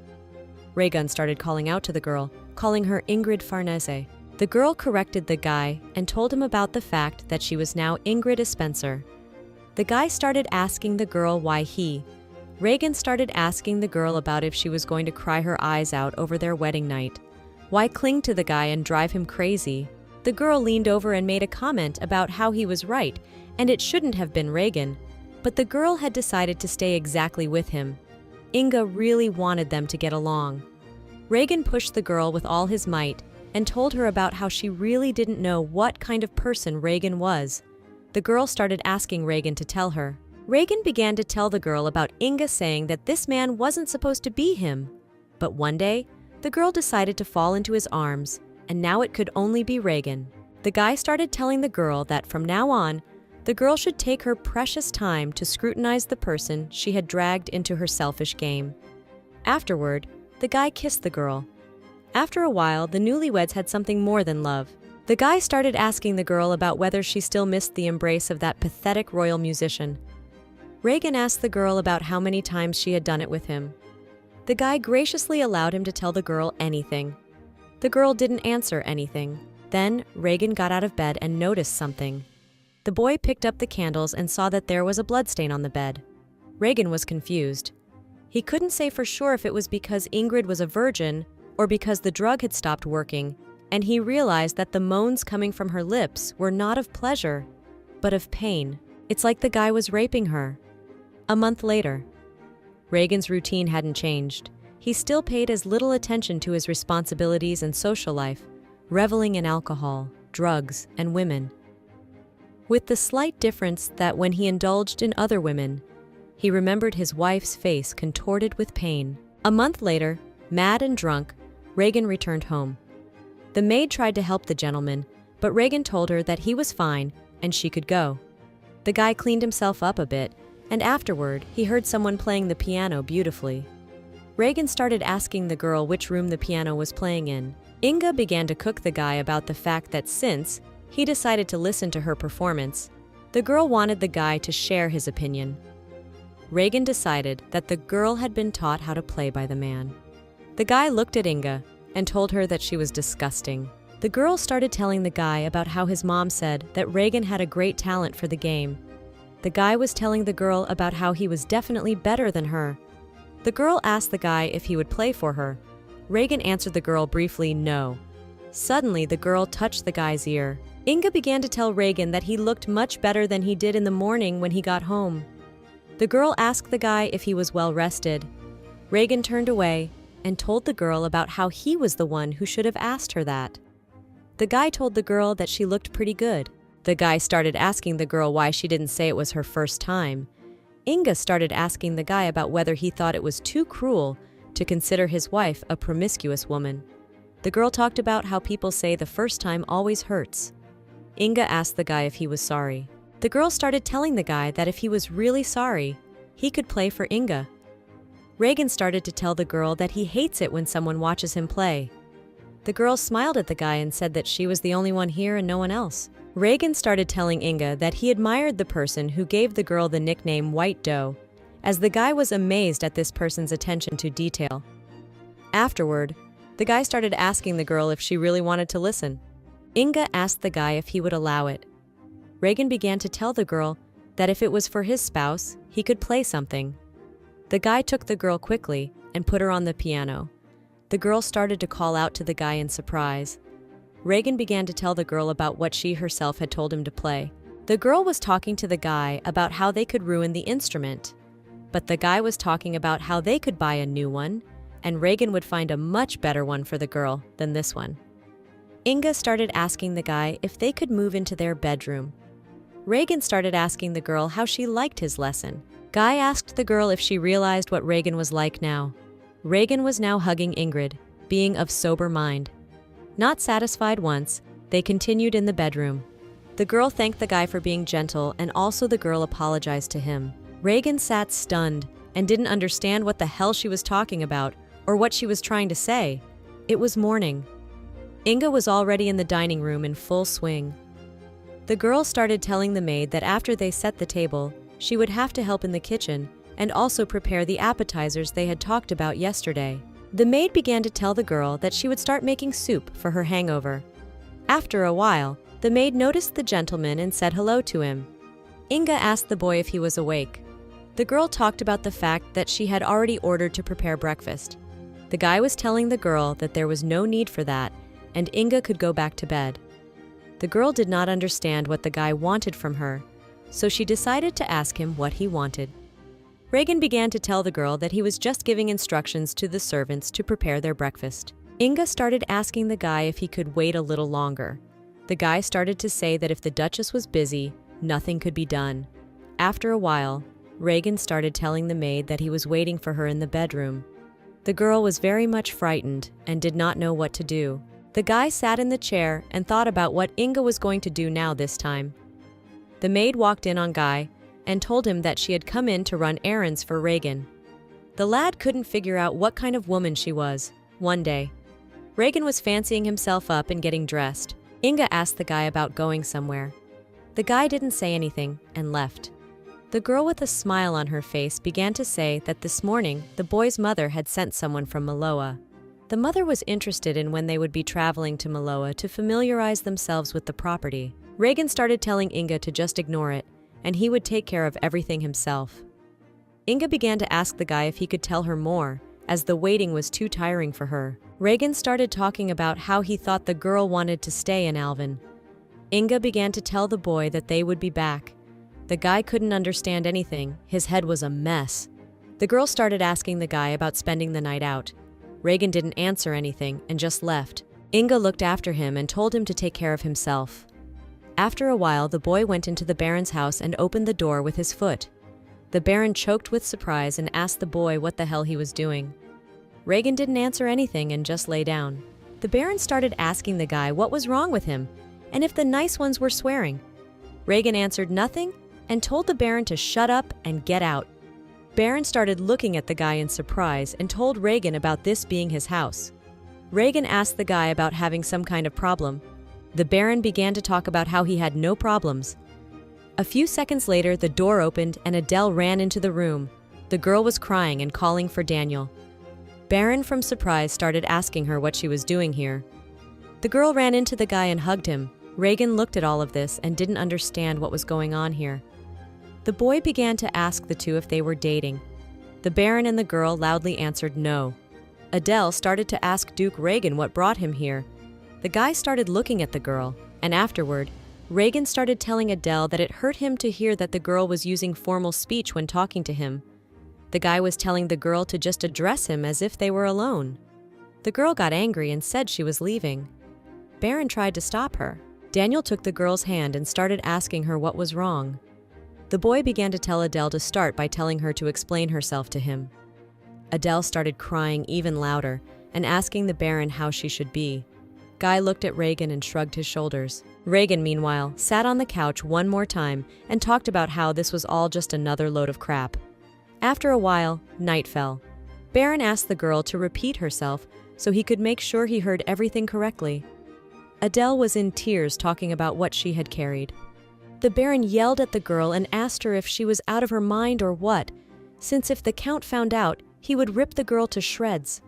Speaker 1: Reagan started calling out to the girl, calling her Ingrid Farnese. The girl corrected the guy and told him about the fact that she was now Ingrid Spencer. The guy started asking the girl why Reagan started asking the girl about if she was going to cry her eyes out over their wedding night. Why cling to the guy and drive him crazy? The girl leaned over and made a comment about how he was right, and it shouldn't have been Reagan. But the girl had decided to stay exactly with him. Inga really wanted them to get along. Reagan pushed the girl with all his might and told her about how she really didn't know what kind of person Reagan was. The girl started asking Reagan to tell her. Reagan began to tell the girl about Inga saying that this man wasn't supposed to be him. But one day, the girl decided to fall into his arms, and now it could only be Reagan. The guy started telling the girl that from now on, the girl should take her precious time to scrutinize the person she had dragged into her selfish game. Afterward, the guy kissed the girl. After a while, the newlyweds had something more than love. The guy started asking the girl about whether she still missed the embrace of that pathetic royal musician. Reagan asked the girl about how many times she had done it with him. The guy graciously allowed him to tell the girl anything. The girl didn't answer anything. Then Reagan got out of bed and noticed something. The boy picked up the candles and saw that there was a bloodstain on the bed. Reagan was confused. He couldn't say for sure if it was because Ingrid was a virgin or because the drug had stopped working, and he realized that the moans coming from her lips were not of pleasure, but of pain. It's like the guy was raping her. A month later, Reagan's routine hadn't changed. He still paid as little attention to his responsibilities and social life, reveling in alcohol, drugs, and women. With the slight difference that when he indulged in other women, he remembered his wife's face contorted with pain. A month later, mad and drunk, Reagan returned home. The maid tried to help the gentleman, but Reagan told her that he was fine and she could go. The guy cleaned himself up a bit, and afterward, he heard someone playing the piano beautifully. Reagan started asking the girl which room the piano was playing in. Inga began to cook the guy about the fact that since he decided to listen to her performance, the girl wanted the guy to share his opinion. Reagan decided that the girl had been taught how to play by the man. The guy looked at Inga and told her that she was disgusting. The girl started telling the guy about how his mom said that Reagan had a great talent for the game. The guy was telling the girl about how he was definitely better than her. The girl asked the guy if he would play for her. Reagan answered the girl briefly, no. Suddenly, the girl touched the guy's ear. Inga began to tell Reagan that he looked much better than he did in the morning when he got home. The girl asked the guy if he was well rested. Reagan turned away and told the girl about how he was the one who should have asked her that. The guy told the girl that she looked pretty good. The guy started asking the girl why she didn't say it was her first time. Inga started asking the guy about whether he thought it was too cruel to consider his wife a promiscuous woman. The girl talked about how people say the first time always hurts. Inga asked the guy if he was sorry. The girl started telling the guy that if he was really sorry, he could play for Inga. Reagan started to tell the girl that he hates it when someone watches him play. The girl smiled at the guy and said that she was the only one here and no one else. Reagan started telling Inga that he admired the person who gave the girl the nickname White Doe, as the guy was amazed at this person's attention to detail. Afterward, the guy started asking the girl if she really wanted to listen. Inga asked the guy if he would allow it. Reagan began to tell the girl that if it was for his spouse, he could play something. The guy took the girl quickly and put her on the piano. The girl started to call out to the guy in surprise. Reagan began to tell the girl about what she herself had told him to play. The girl was talking to the guy about how they could ruin the instrument, but the guy was talking about how they could buy a new one, and Reagan would find a much better one for the girl than this one. Inga started asking the guy if they could move into their bedroom. Reagan started asking the girl how she liked his lesson. Guy asked the girl if she realized what Reagan was like now. Reagan was now hugging Ingrid, being of sober mind. Not satisfied once, they continued in the bedroom. The girl thanked the guy for being gentle, and also the girl apologized to him. Reagan sat stunned and didn't understand what the hell she was talking about or what she was trying to say. It was morning. Inga was already in the dining room in full swing. The girl started telling the maid that after they set the table, she would have to help in the kitchen and also prepare the appetizers they had talked about yesterday. The maid began to tell the girl that she would start making soup for her hangover. After a while, the maid noticed the gentleman and said hello to him. Inga asked the boy if he was awake. The girl talked about the fact that she had already ordered to prepare breakfast. The guy was telling the girl that there was no need for that, and Inga could go back to bed. The girl did not understand what the guy wanted from her, so she decided to ask him what he wanted. Reagan began to tell the girl that he was just giving instructions to the servants to prepare their breakfast. Inga started asking the guy if he could wait a little longer. The guy started to say that if the Duchess was busy, nothing could be done. After a while, Reagan started telling the maid that he was waiting for her in the bedroom. The girl was very much frightened and did not know what to do. The guy sat in the chair and thought about what Inga was going to do now this time. The maid walked in on Guy and told him that she had come in to run errands for Reagan. The lad couldn't figure out what kind of woman she was. One day, Reagan was fancying himself up and getting dressed. Inga asked the guy about going somewhere. The guy didn't say anything and left. The girl with a smile on her face began to say that this morning the boy's mother had sent someone from Manhwa. The mother was interested in when they would be traveling to Manhwa to familiarize themselves with the property. Reagan started telling Inga to just ignore it, and he would take care of everything himself. Inga began to ask the guy if he could tell her more, as the waiting was too tiring for her. Reagan started talking about how he thought the girl wanted to stay in Alvin. Inga began to tell the boy that they would be back. The guy couldn't understand anything. His head was a mess. The girl started asking the guy about spending the night out. Reagan didn't answer anything and just left. Inga looked after him and told him to take care of himself. After a while, the boy went into the Baron's house and opened the door with his foot. The Baron choked with surprise and asked the boy what the hell he was doing. Reagan didn't answer anything and just lay down. The Baron started asking the guy what was wrong with him and if the nice ones were swearing. Reagan answered nothing and told the Baron to shut up and get out. Baron started looking at the guy in surprise and told Reagan about this being his house. Reagan asked the guy about having some kind of problem. The Baron began to talk about how he had no problems. A few seconds later, the door opened and Adele ran into the room. The girl was crying and calling for Daniel. Baron, from surprise, started asking her what she was doing here. The girl ran into the guy and hugged him. Reagan looked at all of this and didn't understand what was going on here. The boy began to ask the two if they were dating. The Baron and the girl loudly answered no. Adele started to ask Duke Reagan what brought him here. The guy started looking at the girl, and afterward, Reagan started telling Adele that it hurt him to hear that the girl was using formal speech when talking to him. The guy was telling the girl to just address him as if they were alone. The girl got angry and said she was leaving. Baron tried to stop her. Daniel took the girl's hand and started asking her what was wrong. The boy began to tell Adele to start by telling her to explain herself to him. Adele started crying even louder and asking the Baron how she should be. Guy looked at Reagan and shrugged his shoulders. Reagan, meanwhile, sat on the couch one more time and talked about how this was all just another load of crap. After a while, night fell. Baron asked the girl to repeat herself so he could make sure he heard everything correctly. Adele was in tears talking about what she had carried. The Baron yelled at the girl and asked her if she was out of her mind or what, since if the Count found out, he would rip the girl to shreds.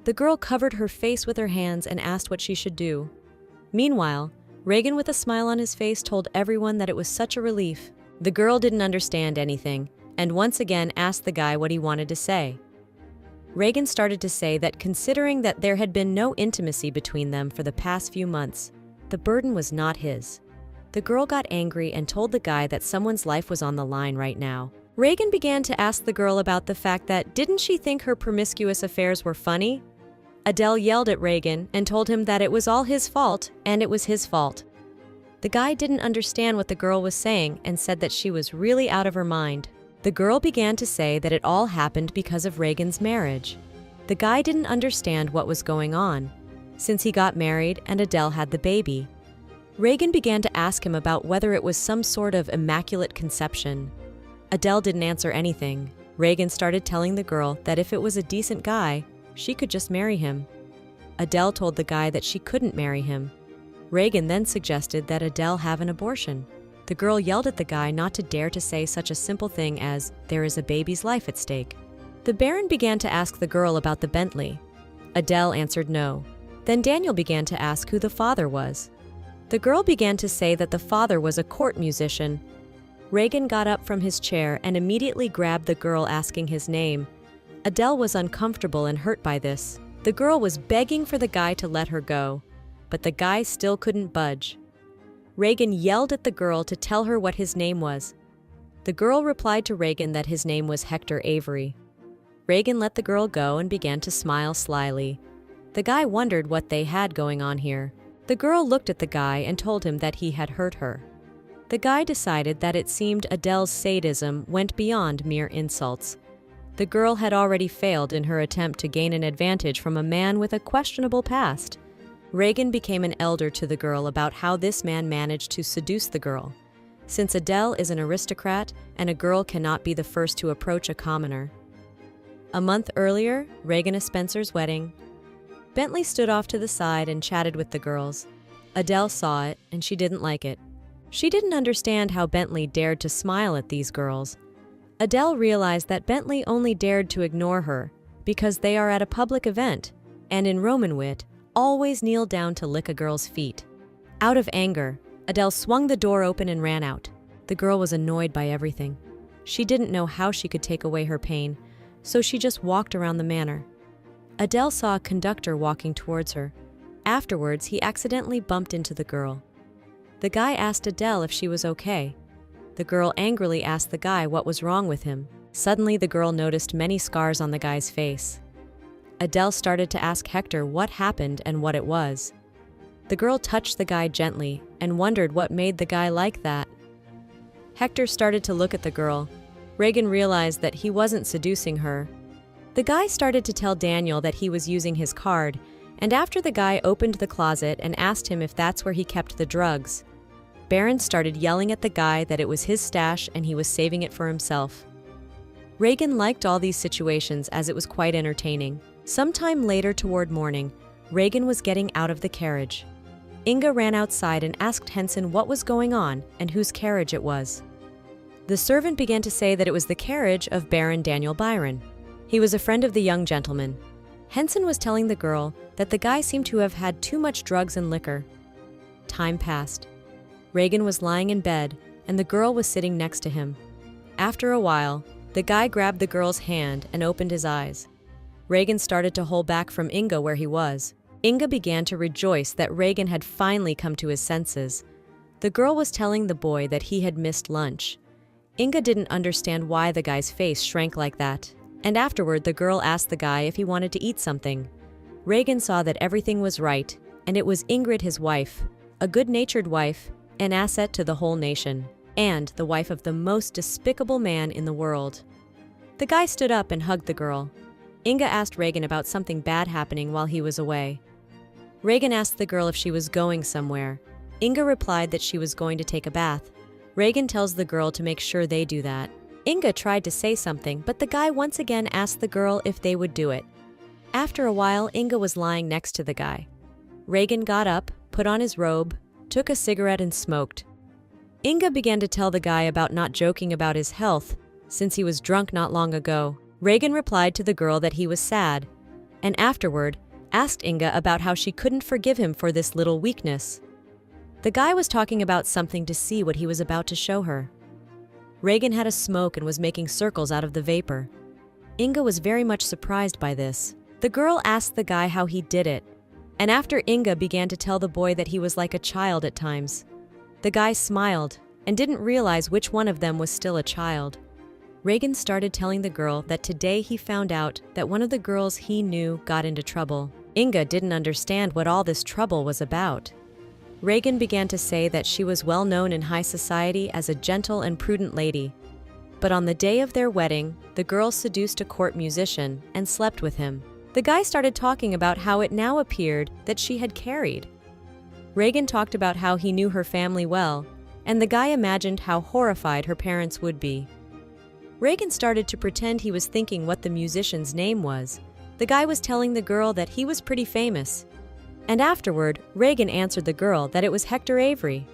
Speaker 1: The girl covered her face with her hands and asked what she should do. Meanwhile, Reagan, with a smile on his face, told everyone that it was such a relief. The girl didn't understand anything, and once again asked the guy what he wanted to say. Reagan started to say that considering that there had been no intimacy between them for the past few months, the burden was not his. The girl got angry and told the guy that someone's life was on the line right now. Reagan began to ask the girl about the fact that didn't she think her promiscuous affairs were funny? Adele yelled at Reagan and told him that it was all his fault and it was his fault. The guy didn't understand what the girl was saying and said that she was really out of her mind. The girl began to say that it all happened because of Reagan's marriage. The guy didn't understand what was going on, since he got married and Adele had the baby. Reagan began to ask him about whether it was some sort of immaculate conception. Adele didn't answer anything. Reagan started telling the girl that if it was a decent guy, she could just marry him. Adele told the guy that she couldn't marry him. Reagan then suggested that Adele have an abortion. The girl yelled at the guy not to dare to say such a simple thing as, "There is a baby's life at stake." The Baron began to ask the girl about the Bentley. Adele answered no. Then Daniel began to ask who the father was. The girl began to say that the father was a court musician. Reagan got up from his chair and immediately grabbed the girl, asking his name. Adele was uncomfortable and hurt by this. The girl was begging for the guy to let her go, but the guy still couldn't budge. Reagan yelled at the girl to tell her what his name was. The girl replied to Reagan that his name was Hector Avery. Reagan let the girl go and began to smile slyly. The guy wondered what they had going on here. The girl looked at the guy and told him that he had hurt her. The guy decided that it seemed Adele's sadism went beyond mere insults. The girl had already failed in her attempt to gain an advantage from a man with a questionable past. Reagan became an elder to the girl about how this man managed to seduce the girl. Since Adele is an aristocrat and a girl cannot be the first to approach a commoner. A month earlier, Reagan and Spencer's wedding. Bentley stood off to the side and chatted with the girls. Adele saw it, and she didn't like it. She didn't understand how Bentley dared to smile at these girls. Adele realized that Bentley only dared to ignore her because they are at a public event, and in Roman wit, always kneel down to lick a girl's feet. Out of anger, Adele swung the door open and ran out. The girl was annoyed by everything. She didn't know how she could take away her pain, so she just walked around the manor. Adele saw a conductor walking towards her. Afterwards, he accidentally bumped into the girl. The guy asked Adele if she was okay. The girl angrily asked the guy what was wrong with him. Suddenly, the girl noticed many scars on the guy's face. Adele started to ask Hector what happened and what it was. The girl touched the guy gently and wondered what made the guy like that. Hector started to look at the girl. Reagan realized that he wasn't seducing her. The guy started to tell Daniel that he was using his card, and after the guy opened the closet and asked him if that's where he kept the drugs, Baron started yelling at the guy that it was his stash and he was saving it for himself. Reagan liked all these situations as it was quite entertaining. Sometime later toward morning, Reagan was getting out of the carriage. Inga ran outside and asked Henson what was going on and whose carriage it was. The servant began to say that it was the carriage of Baron Daniel Byron. He was a friend of the young gentleman. Henson was telling the girl that the guy seemed to have had too much drugs and liquor. Time passed. Reagan was lying in bed, and the girl was sitting next to him. After a while, the guy grabbed the girl's hand and opened his eyes. Reagan started to hold back from Inga where he was. Inga began to rejoice that Reagan had finally come to his senses. The girl was telling the boy that he had missed lunch. Inga didn't understand why the guy's face shrank like that, and afterward the girl asked the guy if he wanted to eat something. Reagan saw that everything was right, and it was Ingrid, his wife, a good-natured wife, an asset to the whole nation, and the wife of the most despicable man in the world. The guy stood up and hugged the girl. Inga asked Reagan about something bad happening while he was away. Reagan asked the girl if she was going somewhere. Inga replied that she was going to take a bath. Reagan tells the girl to make sure they do that. Inga tried to say something, but the guy once again asked the girl if they would do it. After a while, Inga was lying next to the guy. Reagan got up, put on his robe, took a cigarette and smoked. Inga began to tell the guy about not joking about his health, since he was drunk not long ago. Reagan replied to the girl that he was sad, and afterward asked Inga about how she couldn't forgive him for this little weakness. The guy was talking about something to see what he was about to show her. Reagan had a smoke and was making circles out of the vapor. Inga was very much surprised by this. The girl asked the guy how he did it, and after Inga began to tell the boy that he was like a child at times. The guy smiled and didn't realize which one of them was still a child. Reagan started telling the girl that today he found out that one of the girls he knew got into trouble. Inga didn't understand what all this trouble was about. Reagan began to say that she was well known in high society as a gentle and prudent lady. But on the day of their wedding, the girl seduced a court musician and slept with him. The guy started talking about how it now appeared that she had carried. Reagan talked about how he knew her family well, and the guy imagined how horrified her parents would be. Reagan started to pretend he was thinking what the musician's name was. The guy was telling the girl that he was pretty famous. And afterward, Reagan answered the girl that it was Hector Avery.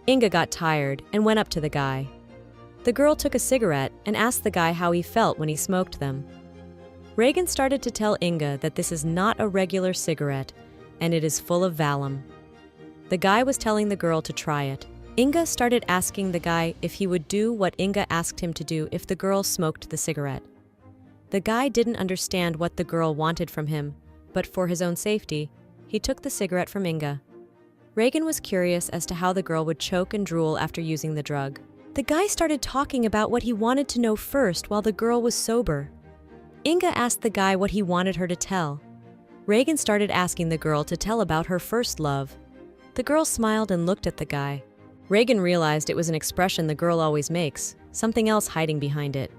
Speaker 1: Inga got tired and went up to the guy. The girl took a cigarette and asked the guy how he felt when he smoked them. Reagan started to tell Inga that this is not a regular cigarette, and it is full of valium. The guy was telling the girl to try it. Inga started asking the guy if he would do what Inga asked him to do if the girl smoked the cigarette. The guy didn't understand what the girl wanted from him, but for his own safety, he took the cigarette from Inga. Reagan was curious as to how the girl would choke and drool after using the drug. The guy started talking about what he wanted to know first while the girl was sober. Inga asked the guy what he wanted her to tell. Reagan started asking the girl to tell about her first love. The girl smiled and looked at the guy. Reagan realized it was an expression the girl always makes, something else hiding behind it.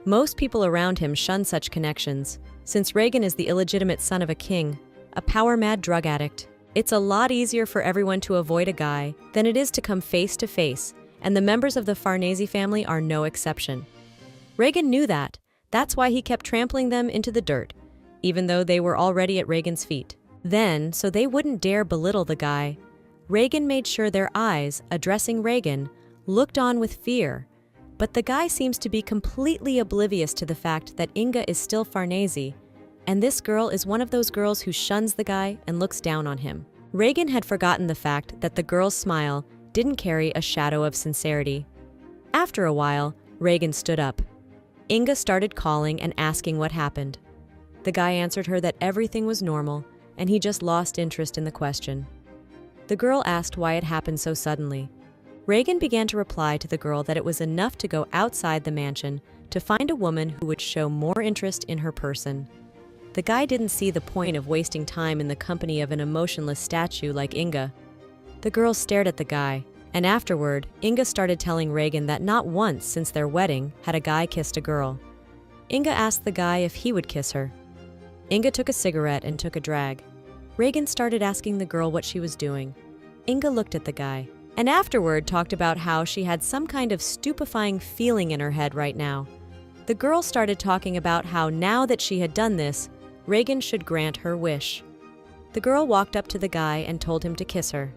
Speaker 1: Most people around him shun such connections, since Reagan is the illegitimate son of a king, a power-mad drug addict. It's a lot easier for everyone to avoid a guy than it is to come face to face, and the members of the Farnese family are no exception. Reagan knew that. That's why he kept trampling them into the dirt, even though they were already at Reagan's feet. Then, so they wouldn't dare belittle the guy, Reagan made sure their eyes, addressing Reagan, looked on with fear. But the guy seems to be completely oblivious to the fact that Inga is still Farnese, and this girl is one of those girls who shuns the guy and looks down on him. Reagan had forgotten the fact that the girl's smile didn't carry a shadow of sincerity. After a while, Reagan stood up. Inga started calling and asking what happened. The guy answered her that everything was normal, and he just lost interest in the question. The girl asked why it happened so suddenly. Reagan began to reply to the girl that it was enough to go outside the mansion to find a woman who would show more interest in her person. The guy didn't see the point of wasting time in the company of an emotionless statue like Inga. The girl stared at the guy, and afterward, Inga started telling Reagan that not once since their wedding had a guy kissed a girl. Inga asked the guy if he would kiss her. Inga took a cigarette and took a drag. Reagan started asking the girl what she was doing. Inga looked at the guy, and afterward talked about how she had some kind of stupefying feeling in her head right now. The girl started talking about how now that she had done this, Reagan should grant her wish. The girl walked up to the guy and told him to kiss her.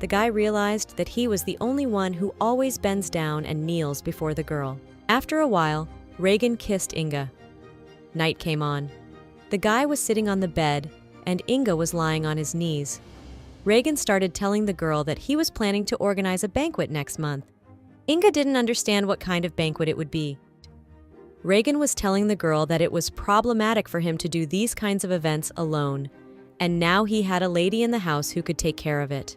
Speaker 1: The guy realized that he was the only one who always bends down and kneels before the girl. After a while, Reagan kissed Inga. Night came on. The guy was sitting on the bed, and Inga was lying on his knees. Reagan started telling the girl that he was planning to organize a banquet next month. Inga didn't understand what kind of banquet it would be. Reagan was telling the girl that it was problematic for him to do these kinds of events alone, and now he had a lady in the house who could take care of it.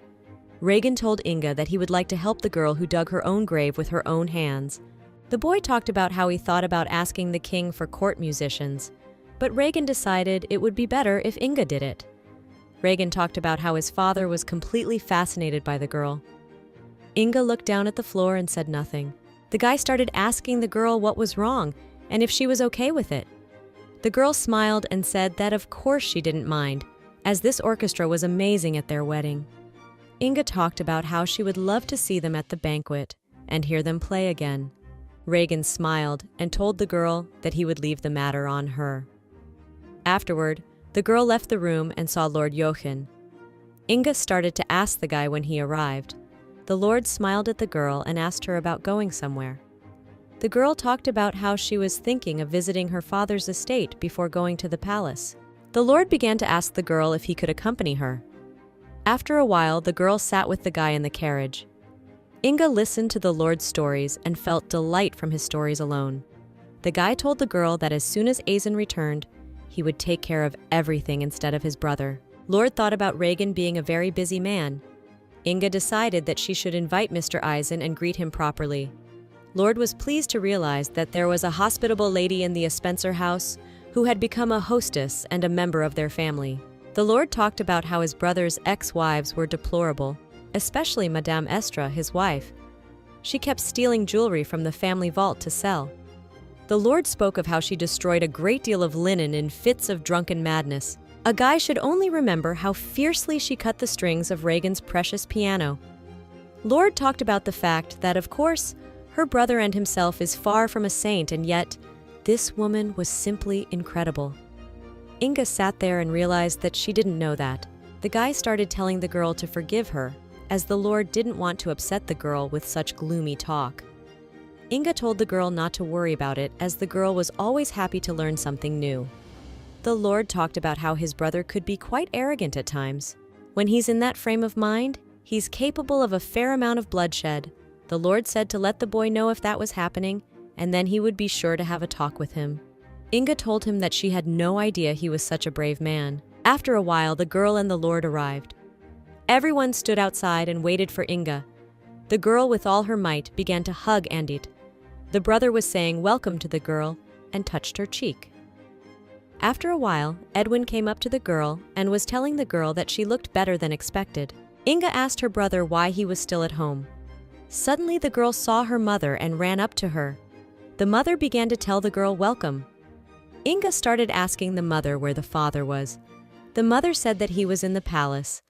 Speaker 1: Reagan told Inga that he would like to help the girl who dug her own grave with her own hands. The boy talked about how he thought about asking the king for court musicians, but Reagan decided it would be better if Inga did it. Reagan talked about how his father was completely fascinated by the girl. Inga looked down at the floor and said nothing. The guy started asking the girl what was wrong and if she was okay with it. The girl smiled and said that of course she didn't mind, as this orchestra was amazing at their wedding. Inga talked about how she would love to see them at the banquet and hear them play again. Reagan smiled and told the girl that he would leave the matter on her. Afterward, the girl left the room and saw Lord Jochen. Inga started to ask the guy when he arrived. The Lord smiled at the girl and asked her about going somewhere. The girl talked about how she was thinking of visiting her father's estate before going to the palace. The Lord began to ask the girl if he could accompany her. After a while, the girl sat with the guy in the carriage. Inga listened to the Lord's stories and felt delight from his stories alone. The guy told the girl that as soon as Eisen returned, he would take care of everything instead of his brother. Lord thought about Reagan being a very busy man. Inga decided that she should invite Mr. Eisen and greet him properly. Lord was pleased to realize that there was a hospitable lady in the Spencer house who had become a hostess and a member of their family. The Lord talked about how his brother's ex-wives were deplorable, especially Madame Estra, his wife. She kept stealing jewelry from the family vault to sell. The Lord spoke of how she destroyed a great deal of linen in fits of drunken madness. A guy should only remember how fiercely she cut the strings of Reagan's precious piano. Lord talked about the fact that, of course, her brother and himself is far from a saint, and yet this woman was simply incredible. Inga sat there and realized that she didn't know that. The guy started telling the girl to forgive her, as the Lord didn't want to upset the girl with such gloomy talk. Inga told the girl not to worry about it, as the girl was always happy to learn something new. The Lord talked about how his brother could be quite arrogant at times. When he's in that frame of mind, he's capable of a fair amount of bloodshed. The Lord said to let the boy know if that was happening, and then he would be sure to have a talk with him. Inga told him that she had no idea he was such a brave man. After a while, the girl and the Lord arrived. Everyone stood outside and waited for Inga. The girl, with all her might, began to hug Andit. The brother was saying welcome to the girl and touched her cheek. After a while, Edwin came up to the girl and was telling the girl that she looked better than expected. Inga asked her brother why he was still at home. Suddenly, the girl saw her mother and ran up to her. The mother began to tell the girl welcome. Inga started asking the mother where the father was. The mother said that he was in the palace.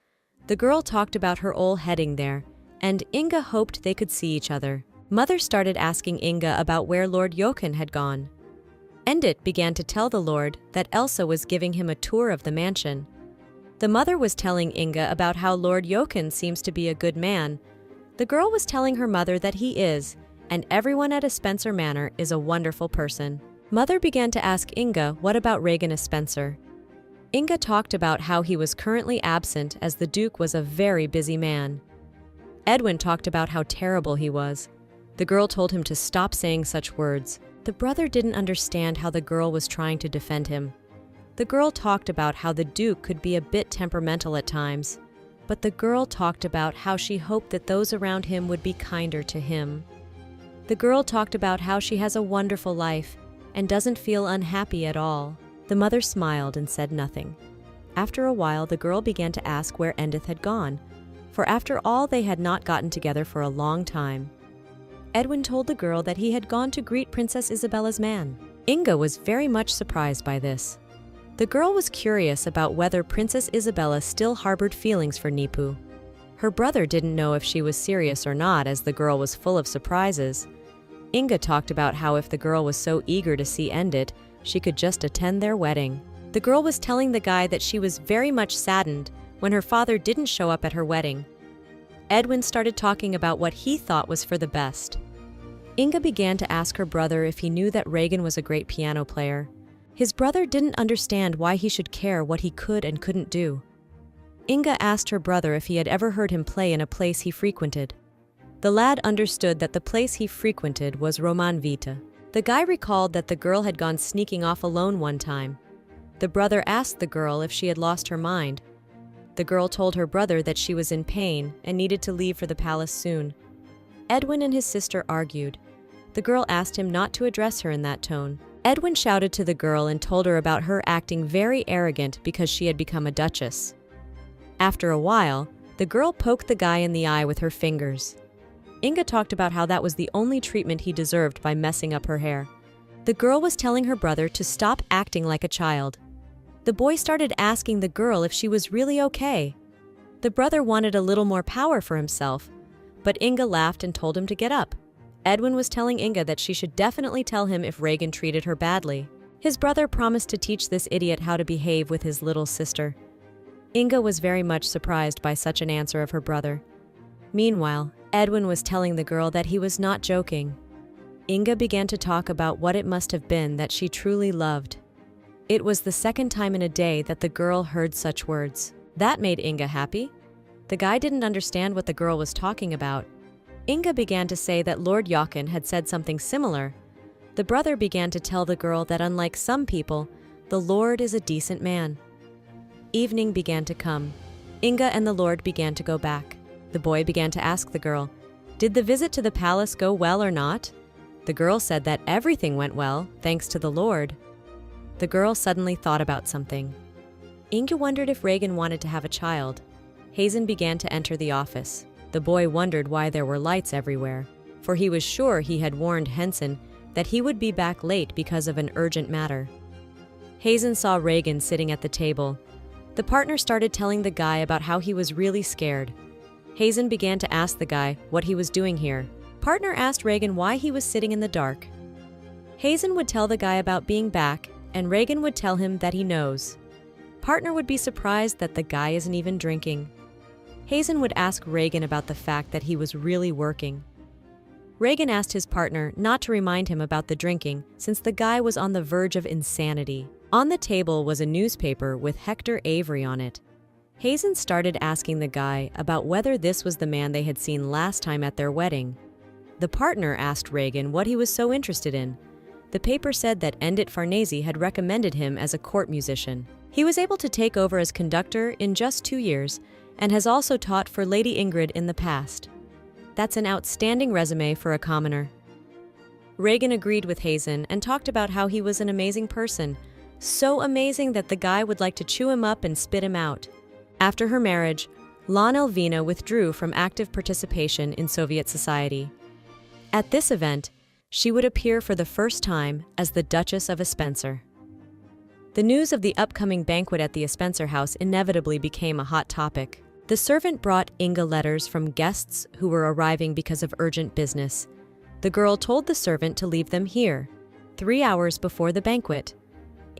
Speaker 1: The girl talked about her old heading there, and Inga hoped they could see each other. Mother started asking Inga about where Lord Jochen had gone. Endit began to tell the Lord that Elsa was giving him a tour of the mansion. The mother was telling Inga about how Lord Jochen seems to be a good man. The girl was telling her mother that he is, and everyone at a Spencer Manor is a wonderful person. Mother began to ask Inga what about Regan Spencer. Inga talked about how he was currently absent as the Duke was a very busy man. Edwin talked about how terrible he was. The girl told him to stop saying such words. The brother didn't understand how the girl was trying to defend him. The girl talked about how the Duke could be a bit temperamental at times, but the girl talked about how she hoped that those around him would be kinder to him. The girl talked about how she has a wonderful life and doesn't feel unhappy at all. The mother smiled and said nothing. After a while, the girl began to ask where Edith had gone, for after all, they had not gotten together for a long time. Edwin told the girl that he had gone to greet Princess Isabella's man. Inga was very much surprised by this. The girl was curious about whether Princess Isabella still harbored feelings for Nipu. Her brother didn't know if she was serious or not, as the girl was full of surprises. Inga talked about how if the girl was so eager to see Edith, she could just attend their wedding. The girl was telling the guy that she was very much saddened when her father didn't show up at her wedding. Edwin started talking about what he thought was for the best. Inga began to ask her brother if he knew that Regan was a great piano player. His brother didn't understand why he should care what he could and couldn't do. Inga asked her brother if he had ever heard him play in a place he frequented. The lad understood that the place he frequented was Roman Vita. The guy recalled that the girl had gone sneaking off alone one time. The brother asked the girl if she had lost her mind. The girl told her brother that she was in pain and needed to leave for the palace soon. Edwin and his sister argued. The girl asked him not to address her in that tone. Edwin shouted to the girl and told her about her acting very arrogant because she had become a duchess. After a while, the girl poked the guy in the eye with her fingers. Inga talked about how that was the only treatment he deserved by messing up her hair. The girl was telling her brother to stop acting like a child. The boy started asking the girl if she was really okay. The brother wanted a little more power for himself, but Inga laughed and told him to get up. Edwin was telling Inga that she should definitely tell him if Regan treated her badly. His brother promised to teach this idiot how to behave with his little sister. Inga was very much surprised by such an answer of her brother. Meanwhile, Edwin was telling the girl that he was not joking. Inga began to talk about what it must have been that she truly loved. It was the second time in a day that the girl heard such words. That made Inga happy. The guy didn't understand what the girl was talking about. Inga began to say that Lord Jochen had said something similar. The brother began to tell the girl that unlike some people, the Lord is a decent man. Evening began to come. Inga and the Lord began to go back. The boy began to ask the girl, "Did the visit to the palace go well or not?" The girl said that everything went well, thanks to the Lord. The girl suddenly thought about something. Inga wondered if Regan wanted to have a child. Hazen began to enter the office. The boy wondered why there were lights everywhere, for he was sure he had warned Henson that he would be back late because of an urgent matter. Hazen saw Regan sitting at the table. The partner started telling the guy about how he was really scared. Hazen began to ask the guy what he was doing here. Partner asked Regan why he was sitting in the dark. Hazen would tell the guy about being back, and Regan would tell him that he knows. Partner would be surprised that the guy isn't even drinking. Hazen would ask Regan about the fact that he was really working. Regan asked his partner not to remind him about the drinking since the guy was on the verge of insanity. On the table was a newspaper with Hector Avery on it. Hazen started asking the guy about whether this was the man they had seen last time at their wedding. The partner asked Regan what he was so interested in. The paper said that Endit Farnese had recommended him as a court musician. He was able to take over as conductor in just 2 years and has also taught for Lady Ingrid in the past. That's an outstanding resume for a commoner. Regan agreed with Hazen and talked about how he was an amazing person, so amazing that the guy would like to chew him up and spit him out. After her marriage, Lon Elvina withdrew from active participation in Soviet society. At this event, she would appear for the first time as the Duchess of Spencer. The news of the upcoming banquet at the Spencer house inevitably became a hot topic. The servant brought Inga letters from guests who were arriving because of urgent business. The girl told the servant to leave them here, 3 hours before the banquet.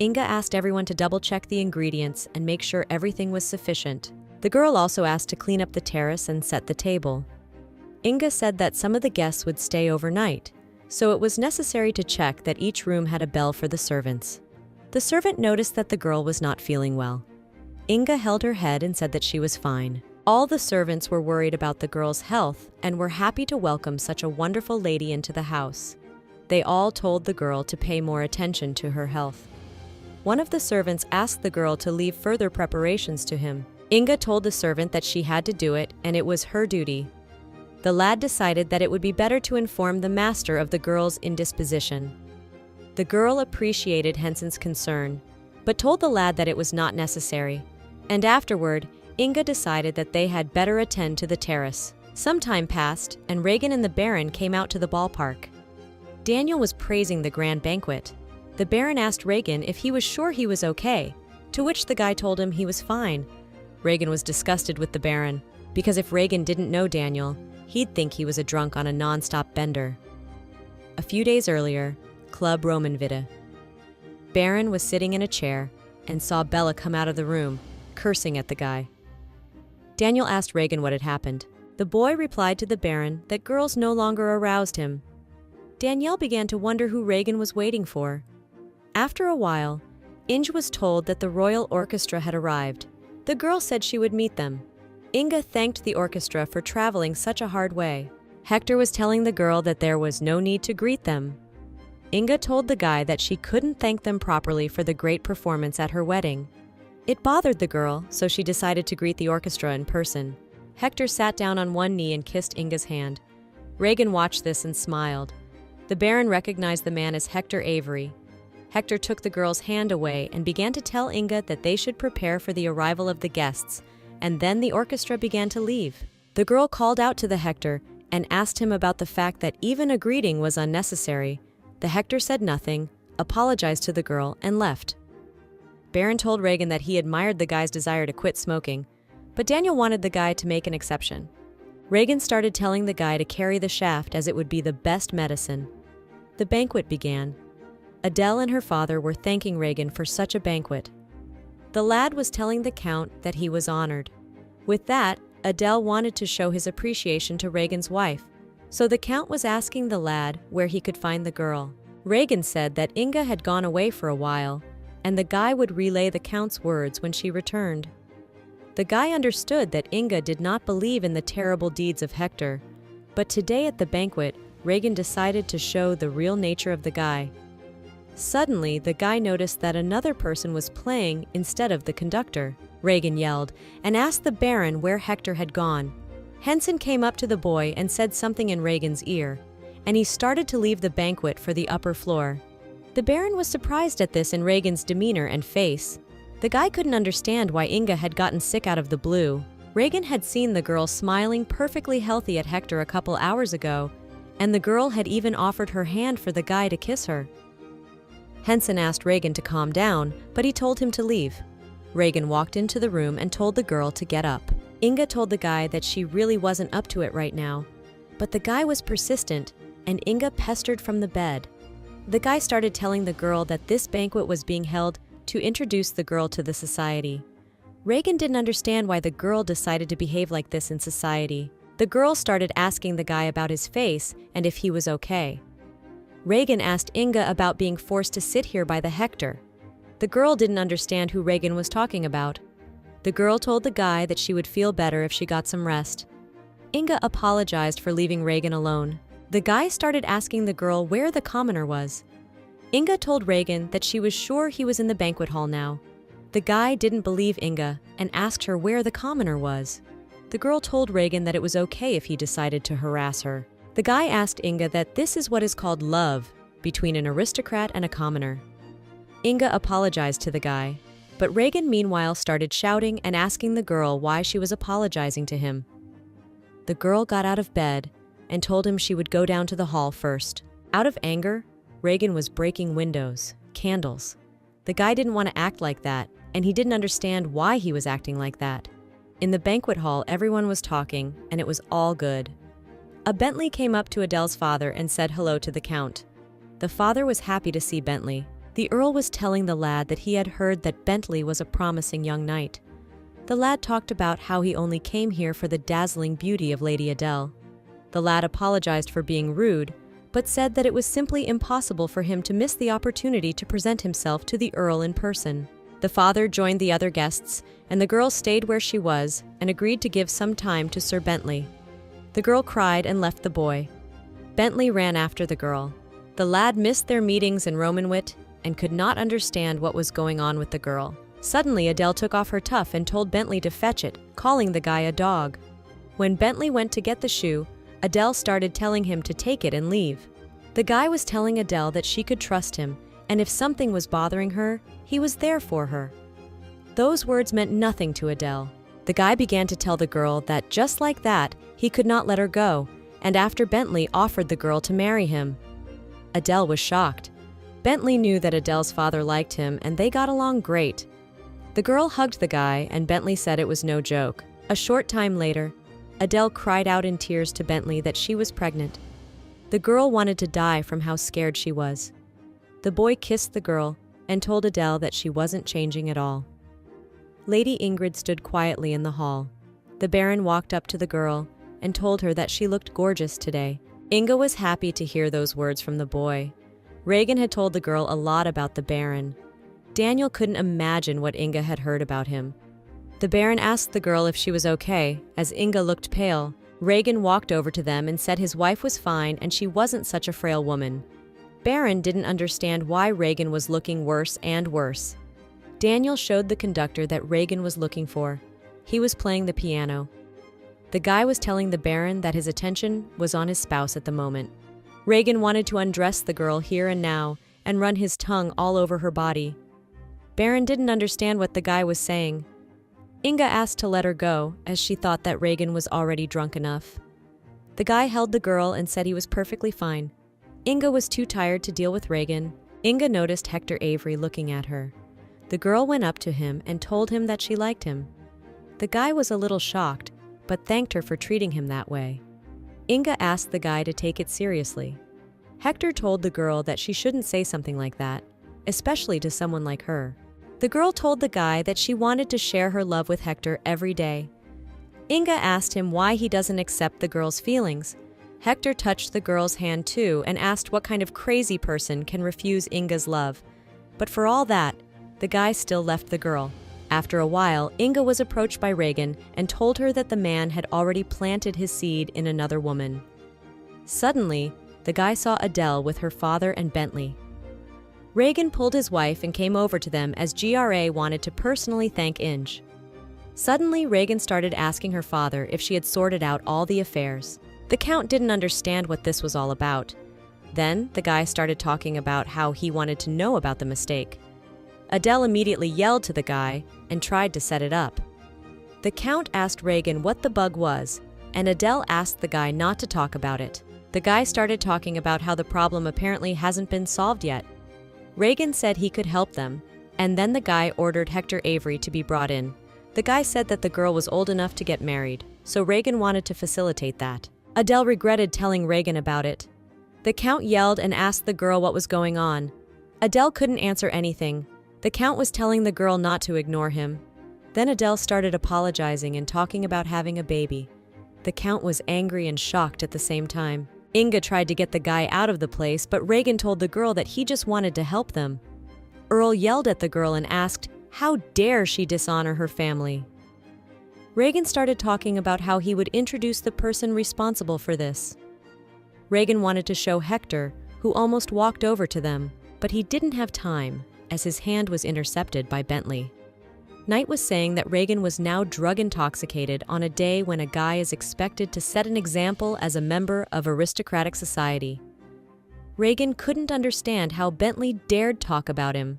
Speaker 1: Inga asked everyone to double-check the ingredients and make sure everything was sufficient. The girl also asked to clean up the terrace and set the table. Inga said that some of the guests would stay overnight, so it was necessary to check that each room had a bell for the servants. The servant noticed that the girl was not feeling well. Inga held her head and said that she was fine. All the servants were worried about the girl's health and were happy to welcome such a wonderful lady into the house. They all told the girl to pay more attention to her health. One of the servants asked the girl to leave further preparations to him. Inga told the servant that she had to do it and it was her duty. The lad decided that it would be better to inform the master of the girl's indisposition. The girl appreciated Henson's concern, but told the lad that it was not necessary. And afterward, Inga decided that they had better attend to the terrace. Some time passed, and Reagan and the Baron came out to the ballpark. Daniel was praising the grand banquet. The Baron asked Reagan if he was sure he was okay, to which the guy told him he was fine. Reagan was disgusted with the Baron, because if Reagan didn't know Daniel, he'd think he was a drunk on a non-stop bender. A few days earlier, Club Romanvita. Baron was sitting in a chair and saw Bella come out of the room, cursing at the guy. Daniel asked Reagan what had happened. The boy replied to the Baron that girls no longer aroused him. Danielle began to wonder who Reagan was waiting for. After a while, Inge was told that the Royal Orchestra had arrived. The girl said she would meet them. Inga thanked the orchestra for traveling such a hard way. Hector was telling the girl that there was no need to greet them. Inga told the guy that she couldn't thank them properly for the great performance at her wedding. It bothered the girl, so she decided to greet the orchestra in person. Hector sat down on one knee and kissed Inga's hand. Reagan watched this and smiled. The Baron recognized the man as Hector Avery. Hector took the girl's hand away and began to tell Inga that they should prepare for the arrival of the guests, and then the orchestra began to leave. The girl called out to the Hector and asked him about the fact that even a greeting was unnecessary. The Hector said nothing, apologized to the girl, and left. Baron told Reagan that he admired the guy's desire to quit smoking, but Daniel wanted the guy to make an exception. Reagan started telling the guy to carry the shaft as it would be the best medicine. The banquet began. Adele and her father were thanking Reagan for such a banquet. The lad was telling the Count that he was honored. With that, Adele wanted to show his appreciation to Reagan's wife, so the Count was asking the lad where he could find the girl. Reagan said that Inga had gone away for a while, and the guy would relay the Count's words when she returned. The guy understood that Inga did not believe in the terrible deeds of Hector, but today at the banquet, Reagan decided to show the real nature of the guy. Suddenly, the guy noticed that another person was playing instead of the conductor. Reagan yelled and asked the Baron where Hector had gone. Henson came up to the boy and said something in Reagan's ear, and he started to leave the banquet for the upper floor. The Baron was surprised at this in Reagan's demeanor and face. The guy couldn't understand why Inga had gotten sick out of the blue. Reagan had seen the girl smiling perfectly healthy at Hector a couple hours ago, and the girl had even offered her hand for the guy to kiss her. Henson asked Reagan to calm down, but he told him to leave. Reagan walked into the room and told the girl to get up. Inga told the guy that she really wasn't up to it right now, but the guy was persistent, and Inga pestered from the bed. The guy started telling the girl that this banquet was being held to introduce the girl to the society. Reagan didn't understand why the girl decided to behave like this in society. The girl started asking the guy about his face and if he was okay. Reagan asked Inga about being forced to sit here by the Hector. The girl didn't understand who Reagan was talking about. The girl told the guy that she would feel better if she got some rest. Inga apologized for leaving Reagan alone. The guy started asking the girl where the commoner was. Inga told Reagan that she was sure he was in the banquet hall now. The guy didn't believe Inga and asked her where the commoner was. The girl told Reagan that it was okay if he decided to harass her. The guy asked Inga that this is what is called love between an aristocrat and a commoner. Inga apologized to the guy, but Reagan meanwhile started shouting and asking the girl why she was apologizing to him. The girl got out of bed and told him she would go down to the hall first. Out of anger, Reagan was breaking windows, candles. The guy didn't want to act like that, and he didn't understand why he was acting like that. In the banquet hall, everyone was talking, and it was all good. A Bentley came up to Adele's father and said hello to the Count. The father was happy to see Bentley. The Earl was telling the lad that he had heard that Bentley was a promising young knight. The lad talked about how he only came here for the dazzling beauty of Lady Adele. The lad apologized for being rude, but said that it was simply impossible for him to miss the opportunity to present himself to the Earl in person. The father joined the other guests, and the girl stayed where she was and agreed to give some time to Sir Bentley. The girl cried and left the boy. Bentley ran after the girl. The lad missed their meetings in Romanwit and could not understand what was going on with the girl. Suddenly, Adele took off her tuff and told Bentley to fetch it, calling the guy a dog. When Bentley went to get the shoe, Adele started telling him to take it and leave. The guy was telling Adele that she could trust him, and if something was bothering her, he was there for her. Those words meant nothing to Adele. The guy began to tell the girl that just like that, he could not let her go, and after Bentley offered the girl to marry him. Adele was shocked. Bentley knew that Adele's father liked him, and they got along great. The girl hugged the guy, and Bentley said it was no joke. A short time later, Adele cried out in tears to Bentley that she was pregnant. The girl wanted to die from how scared she was. The boy kissed the girl and told Adele that she wasn't changing at all. Lady Ingrid stood quietly in the hall. The Baron walked up to the girl and told her that she looked gorgeous today. Inga was happy to hear those words from the boy. Regan had told the girl a lot about the Baron. Daniel couldn't imagine what Inga had heard about him. The Baron asked the girl if she was okay, as Inga looked pale. Regan walked over to them and said his wife was fine and she wasn't such a frail woman. Baron didn't understand why Regan was looking worse and worse. Daniel showed the conductor that Regan was looking for. He was playing the piano. The guy was telling the Baron that his attention was on his spouse at the moment. Regan wanted to undress the girl here and now and run his tongue all over her body. Baron didn't understand what the guy was saying. Inga asked to let her go, as she thought that Regan was already drunk enough. The guy held the girl and said he was perfectly fine. Inga was too tired to deal with Regan. Inga noticed Hector Avery looking at her. The girl went up to him and told him that she liked him. The guy was a little shocked, but thanked her for treating him that way. Inga asked the guy to take it seriously. Hector told the girl that she shouldn't say something like that, especially to someone like her. The girl told the guy that she wanted to share her love with Hector every day. Inga asked him why he doesn't accept the girl's feelings. Hector touched the girl's hand too and asked what kind of crazy person can refuse Inga's love. But for all that, the guy still left the girl. After a while, Inga was approached by Regan and told her that the man had already planted his seed in another woman. Suddenly, the guy saw Adele with her father and Bentley. Regan pulled his wife and came over to them as GRA wanted to personally thank Inge. Suddenly, Regan started asking her father if she had sorted out all the affairs. The Count didn't understand what this was all about. Then, the guy started talking about how he wanted to know about the mistake. Adele immediately yelled to the guy and tried to set it up. The Count asked Regan what the bug was, and Adele asked the guy not to talk about it. The guy started talking about how the problem apparently hasn't been solved yet. Regan said he could help them, and then the guy ordered Hector Avery to be brought in. The guy said that the girl was old enough to get married, so Regan wanted to facilitate that. Adele regretted telling Regan about it. The Count yelled and asked the girl what was going on. Adele couldn't answer anything. The Count was telling the girl not to ignore him. Then Adele started apologizing and talking about having a baby. The Count was angry and shocked at the same time. Inga tried to get the guy out of the place, but Regan told the girl that he just wanted to help them. Earl yelled at the girl and asked, how dare she dishonor her family? Regan started talking about how he would introduce the person responsible for this. Regan wanted to show Hector, who almost walked over to them, but he didn't have time, as his hand was intercepted by Bentley. Knight was saying that Regan was now drug intoxicated on a day when a guy is expected to set an example as a member of aristocratic society. Regan couldn't understand how Bentley dared talk about him.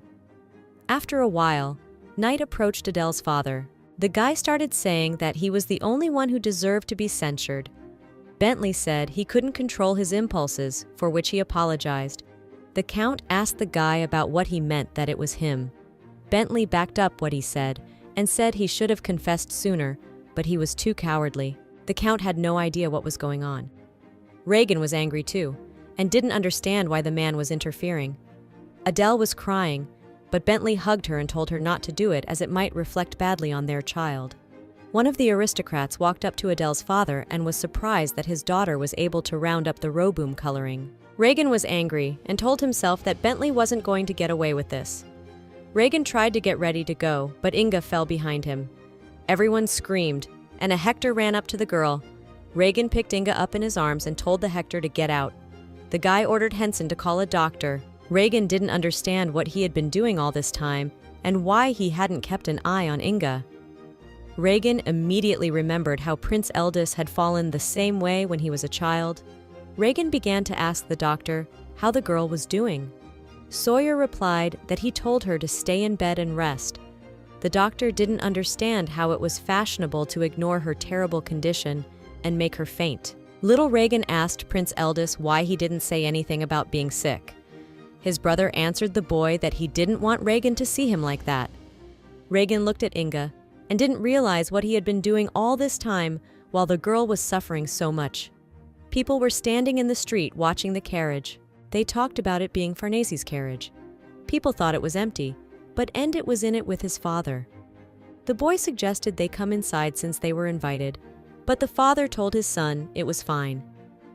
Speaker 1: After a while, Knight approached Adele's father. The guy started saying that he was the only one who deserved to be censured. Bentley said he couldn't control his impulses, for which he apologized. The Count asked the guy about what he meant that it was him. Bentley backed up what he said and said he should have confessed sooner, but he was too cowardly. The Count had no idea what was going on. Regan was angry too, and didn't understand why the man was interfering. Adele was crying, but Bentley hugged her and told her not to do it as it might reflect badly on their child. One of the aristocrats walked up to Adele's father and was surprised that his daughter was able to round up the Roboom coloring. Reagan was angry and told himself that Bentley wasn't going to get away with this. Reagan tried to get ready to go, but Inga fell behind him. Everyone screamed, and a Hector ran up to the girl. Reagan picked Inga up in his arms and told the Hector to get out. The guy ordered Henson to call a doctor. Reagan didn't understand what he had been doing all this time and why he hadn't kept an eye on Inga. Reagan immediately remembered how Prince Eldis had fallen the same way when he was a child. Reagan began to ask the doctor how the girl was doing. Sawyer replied that he told her to stay in bed and rest. The doctor didn't understand how it was fashionable to ignore her terrible condition and make her faint. Little Reagan asked Prince Eldis why he didn't say anything about being sick. His brother answered the boy that he didn't want Reagan to see him like that. Reagan looked at Inga and didn't realize what he had been doing all this time while the girl was suffering so much. People were standing in the street watching the carriage. They talked about it being Farnese's carriage. People thought it was empty, but Endit was in it with his father. The boy suggested they come inside since they were invited, but the father told his son it was fine.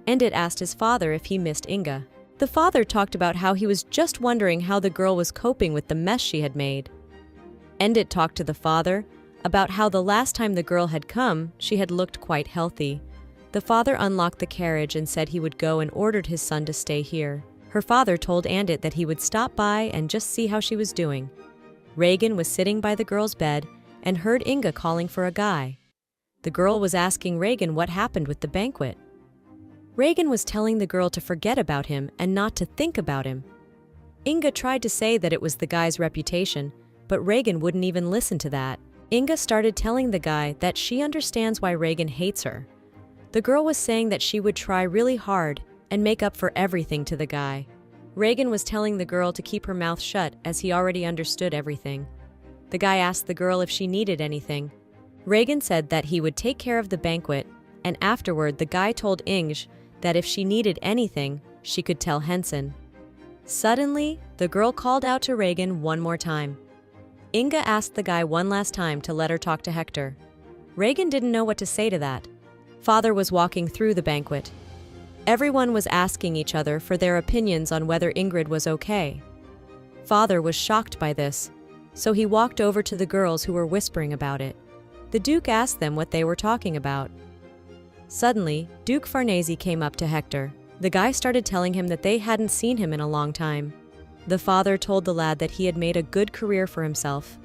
Speaker 1: Endit asked his father if he missed Inga. The father talked about how he was just wondering how the girl was coping with the mess she had made. Endit talked to the father about how the last time the girl had come, she had looked quite healthy. The father unlocked the carriage and said he would go and ordered his son to stay here. Her father told Endit that he would stop by and just see how she was doing. Reagan was sitting by the girl's bed and heard Inga calling for a guy. The girl was asking Reagan what happened with the banquet. Reagan was telling the girl to forget about him and not to think about him. Inga tried to say that it was the guy's reputation, but Reagan wouldn't even listen to that. Inga started telling the guy that she understands why Reagan hates her. The girl was saying that she would try really hard and make up for everything to the guy. Reagan was telling the girl to keep her mouth shut as he already understood everything. The guy asked the girl if she needed anything. Reagan said that he would take care of the banquet, and afterward the guy told Inge that if she needed anything, she could tell Henson. Suddenly, the girl called out to Reagan one more time. Inga asked the guy one last time to let her talk to Hector. Reagan didn't know what to say to that. Father was walking through the banquet. Everyone was asking each other for their opinions on whether Ingrid was okay. Father was shocked by this, so he walked over to the girls who were whispering about it. The Duke asked them what they were talking about. Suddenly, Duke Farnese came up to Hector. The guy started telling him that they hadn't seen him in a long time. The father told the lad that he had made a good career for himself.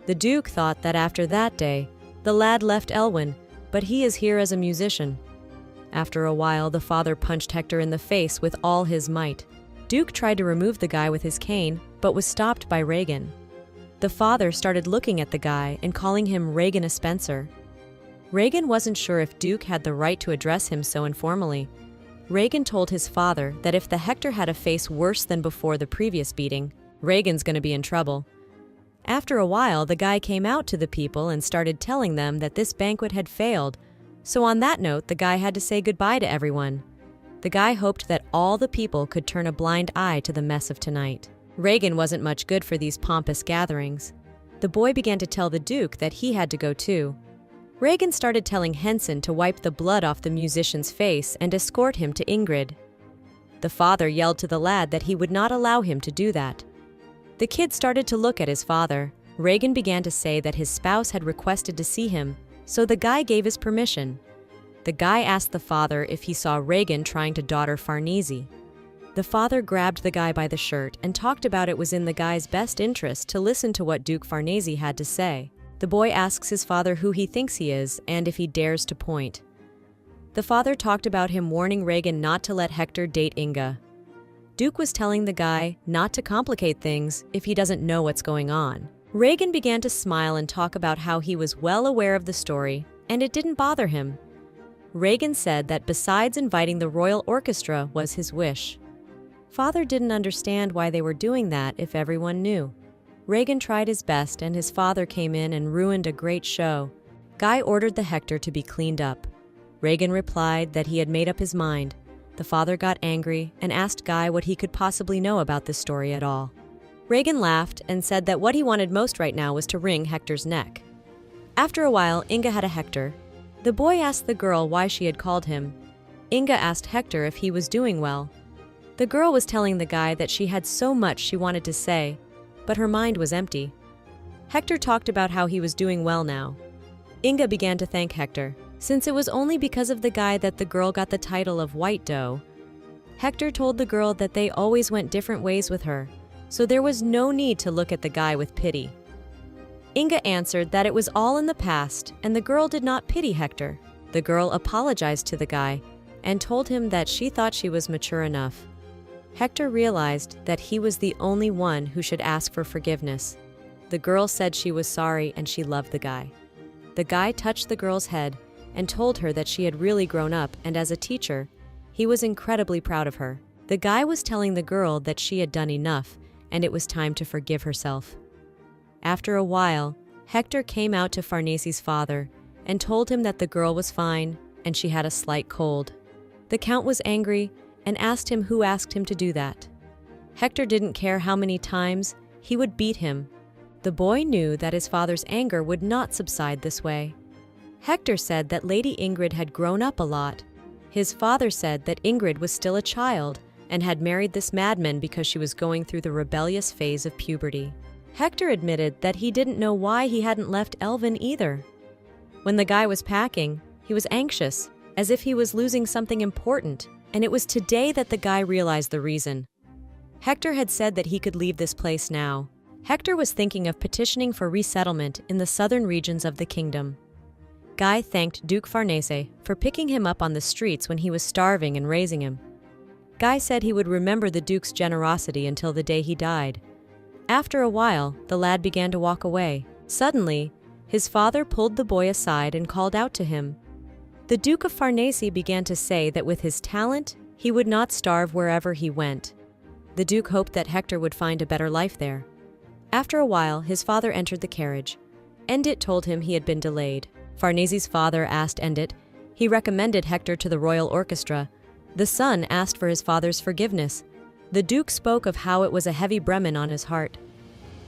Speaker 1: The Duke thought that after that day, the lad left Elwyn, but he is here as a musician. After a while, the father punched Hector in the face with all his might. Duke tried to remove the guy with his cane, but was stopped by Reagan. The father started looking at the guy and calling him Reagan a Spencer. Reagan wasn't sure if Duke had the right to address him so informally. Reagan told his father that if the Hector had a face worse than before the previous beating, Reagan's going to be in trouble. After a while, the guy came out to the people and started telling them that this banquet had failed. So on that note, the guy had to say goodbye to everyone. The guy hoped that all the people could turn a blind eye to the mess of tonight. Reagan wasn't much good for these pompous gatherings. The boy began to tell the Duke that he had to go too. Reagan started telling Henson to wipe the blood off the musician's face and escort him to Ingrid. The father yelled to the lad that he would not allow him to do that. The kid started to look at his father. Reagan began to say that his spouse had requested to see him, so the guy gave his permission. The guy asked the father if he saw Reagan trying to daughter Farnese. The father grabbed the guy by the shirt and talked about it was in the guy's best interest to listen to what Duke Farnese had to say. The boy asks his father who he thinks he is and if he dares to point. The father talked about him warning Reagan not to let Hector date Inga. Duke was telling the guy not to complicate things if he doesn't know what's going on. Reagan began to smile and talk about how he was well aware of the story, and it didn't bother him. Reagan said that besides inviting the Royal Orchestra was his wish. Father didn't understand why they were doing that if everyone knew. Reagan tried his best and his father came in and ruined a great show. Guy ordered the Hector to be cleaned up. Reagan replied that he had made up his mind. The father got angry and asked Guy what he could possibly know about this story at all. Reagan laughed and said that what he wanted most right now was to wring Hector's neck. After a while, Inga had a Hector. The boy asked the girl why she had called him. Inga asked Hector if he was doing well. The girl was telling the guy that she had so much she wanted to say, but her mind was empty. Hector talked about how he was doing well now. Inga began to thank Hector, since it was only because of the guy that the girl got the title of White Doe. Hector told the girl that they always went different ways with her, so there was no need to look at the guy with pity. Inga answered that it was all in the past and the girl did not pity Hector. The girl apologized to the guy and told him that she thought she was mature enough. Hector realized that he was the only one who should ask for forgiveness. The girl said she was sorry and she loved the guy. The guy touched the girl's head and told her that she had really grown up, and as a teacher, he was incredibly proud of her. The guy was telling the girl that she had done enough and it was time to forgive herself. After a while, Hector came out to Farnace's father and told him that the girl was fine and she had a slight cold. The count was angry and asked him who asked him to do that. Hector didn't care how many times, he would beat him. The boy knew that his father's anger would not subside this way. Hector said that Lady Ingrid had grown up a lot. His father said that Ingrid was still a child and had married this madman because she was going through the rebellious phase of puberty. Hector admitted that he didn't know why he hadn't left Elvin either. When the guy was packing, he was anxious, as if he was losing something important, and it was today that the guy realized the reason. Hector had said that he could leave this place now. Hector was thinking of petitioning for resettlement in the southern regions of the kingdom. Guy thanked Duke Farnese for picking him up on the streets when he was starving and raising him. Guy said he would remember the Duke's generosity until the day he died. After a while, the lad began to walk away. Suddenly, his father pulled the boy aside and called out to him. The Duke of Farnese began to say that with his talent, he would not starve wherever he went. The Duke hoped that Hector would find a better life there. After a while, his father entered the carriage. Endit told him he had been delayed. Farnese's father asked Endit. He recommended Hector to the royal orchestra. The son asked for his father's forgiveness. The Duke spoke of how it was a heavy Bremen on his heart.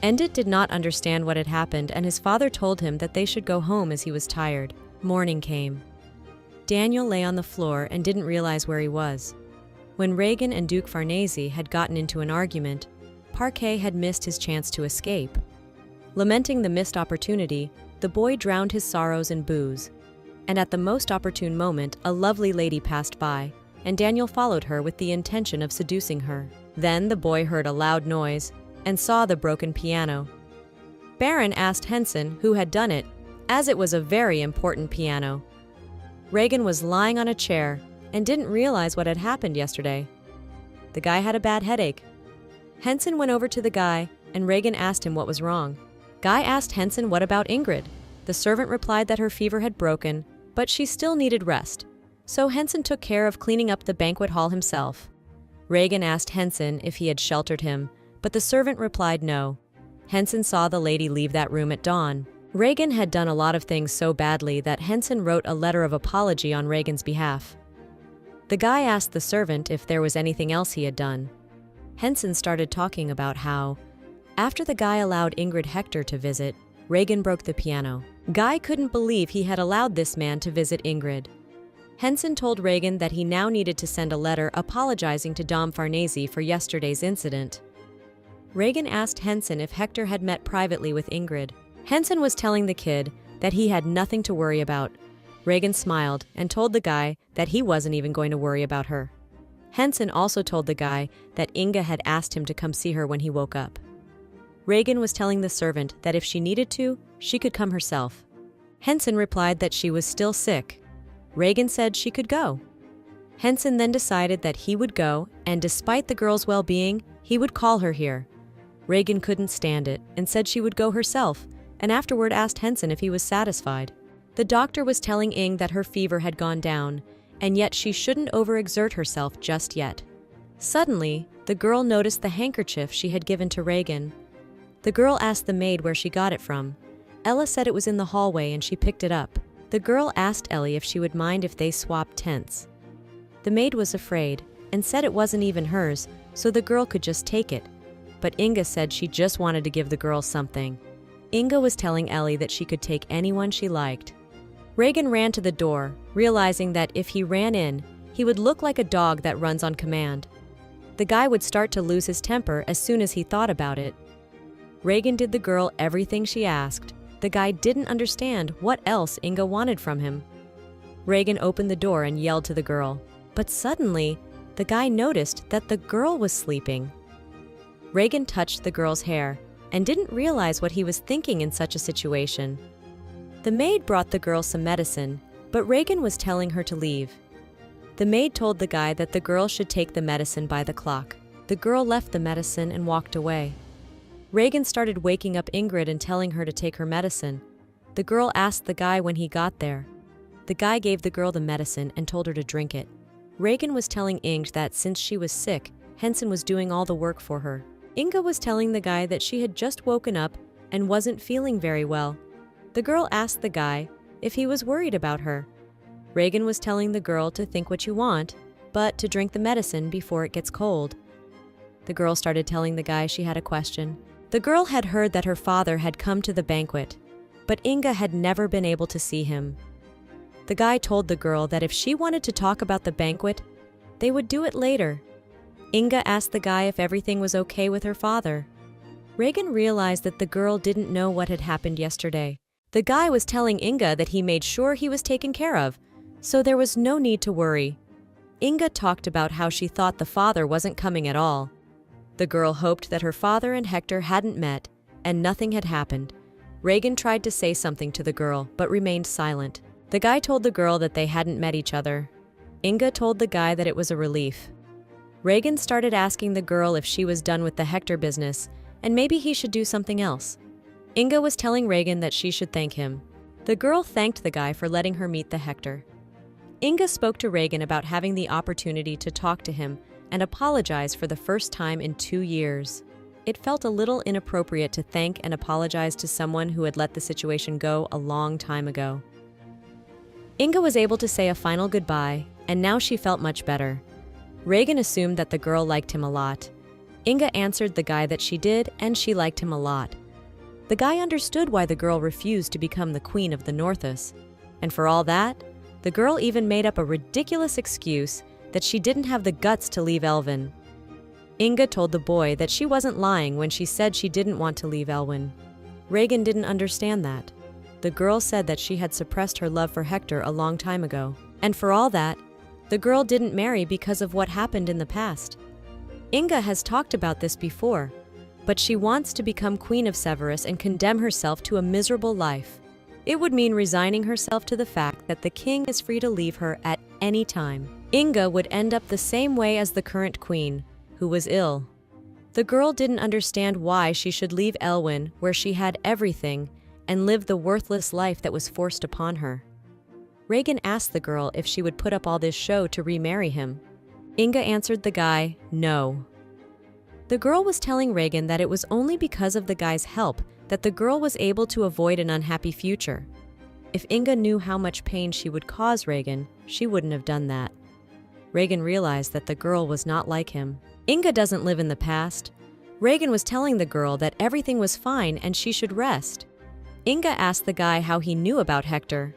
Speaker 1: Endit did not understand what had happened, and his father told him that they should go home as he was tired. Morning came. Daniel lay on the floor and didn't realize where he was. When Regan and Duke Farnese had gotten into an argument, Parquet had missed his chance to escape. Lamenting the missed opportunity, the boy drowned his sorrows in booze. And at the most opportune moment, a lovely lady passed by, and Daniel followed her with the intention of seducing her. Then the boy heard a loud noise and saw the broken piano. Baron asked Henson who had done it, as it was a very important piano. Regan was lying on a chair and didn't realize what had happened yesterday. The guy had a bad headache. Henson went over to the guy, and Regan asked him what was wrong. Guy asked Henson what about Ingrid. The servant replied that her fever had broken, but she still needed rest. So Henson took care of cleaning up the banquet hall himself. Regan asked Henson if he had sheltered him, but the servant replied no. Henson saw the lady leave that room at dawn. Regan had done a lot of things so badly that Henson wrote a letter of apology on Regan's behalf. The guy asked the servant if there was anything else he had done. Henson started talking about how, after the guy allowed Ingrid Hector to visit, Regan broke the piano. Guy couldn't believe he had allowed this man to visit Ingrid. Henson told Regan that he now needed to send a letter apologizing to Dom Farnese for yesterday's incident. Regan asked Henson if Hector had met privately with Ingrid. Henson was telling the kid that he had nothing to worry about. Regan smiled and told the guy that he wasn't even going to worry about her. Henson also told the guy that Inga had asked him to come see her when he woke up. Regan was telling the servant that if she needed to, she could come herself. Henson replied that she was still sick. Regan said she could go. Henson then decided that he would go, and despite the girl's well-being, he would call her here. Regan couldn't stand it and said she would go herself, and afterward asked Henson if he was satisfied. The doctor was telling Ing that her fever had gone down, and yet she shouldn't overexert herself just yet. Suddenly, the girl noticed the handkerchief she had given to Regan. The girl asked the maid where she got it from. Ella said it was in the hallway and she picked it up. The girl asked Ellie if she would mind if they swapped tents. The maid was afraid and said it wasn't even hers, so the girl could just take it. But Inga said she just wanted to give the girl something. Inga was telling Ellie that she could take anyone she liked. Reagan ran to the door, realizing that if he ran in, he would look like a dog that runs on command. The guy would start to lose his temper as soon as he thought about it. Reagan did the girl everything she asked. The guy didn't understand what else Inga wanted from him. Reagan opened the door and yelled to the girl, but suddenly, the guy noticed that the girl was sleeping. Reagan touched the girl's hair and didn't realize what he was thinking in such a situation. The maid brought the girl some medicine, but Reagan was telling her to leave. The maid told the guy that the girl should take the medicine by the clock. The girl left the medicine and walked away. Reagan started waking up Ingrid and telling her to take her medicine. The girl asked the guy when he got there. The guy gave the girl the medicine and told her to drink it. Reagan was telling Ingrid that since she was sick, Henson was doing all the work for her. Inga was telling the guy that she had just woken up and wasn't feeling very well. The girl asked the guy if he was worried about her. Reagan was telling the girl to think what you want, but to drink the medicine before it gets cold. The girl started telling the guy she had a question. The girl had heard that her father had come to the banquet, but Inga had never been able to see him. The guy told the girl that if she wanted to talk about the banquet, they would do it later. Inga asked the guy if everything was okay with her father. Reagan realized that the girl didn't know what had happened yesterday. The guy was telling Inga that he made sure he was taken care of, so there was no need to worry. Inga talked about how she thought the father wasn't coming at all. The girl hoped that her father and Hector hadn't met, and nothing had happened. Reagan tried to say something to the girl, but remained silent. The guy told the girl that they hadn't met each other. Inga told the guy that it was a relief. Reagan started asking the girl if she was done with the Hector business, and maybe he should do something else. Inga was telling Reagan that she should thank him. The girl thanked the guy for letting her meet the Hector. Inga spoke to Reagan about having the opportunity to talk to him and apologize for the first time in 2 years. It felt a little inappropriate to thank and apologize to someone who had let the situation go a long time ago. Inga was able to say a final goodbye, and now she felt much better. Reagan assumed that the girl liked him a lot. Inga answered the guy that she did, and she liked him a lot. The guy understood why the girl refused to become the queen of the Northus. And for all that, the girl even made up a ridiculous excuse that she didn't have the guts to leave Elwyn. Inga told the boy that she wasn't lying when she said she didn't want to leave Elwyn. Reagan didn't understand that. The girl said that she had suppressed her love for Hector a long time ago. And for all that, the girl didn't marry because of what happened in the past. Inga has talked about this before, but she wants to become Queen of Severus and condemn herself to a miserable life. It would mean resigning herself to the fact that the king is free to leave her at any time. Inga would end up the same way as the current queen, who was ill. The girl didn't understand why she should leave Elwyn, where she had everything, and live the worthless life that was forced upon her. Reagan asked the girl if she would put up all this show to remarry him. Inga answered the guy, no. The girl was telling Reagan that it was only because of the guy's help that the girl was able to avoid an unhappy future. If Inga knew how much pain she would cause Reagan, she wouldn't have done that. Reagan realized that the girl was not like him. Inga doesn't live in the past. Reagan was telling the girl that everything was fine and she should rest. Inga asked the guy how he knew about Hector.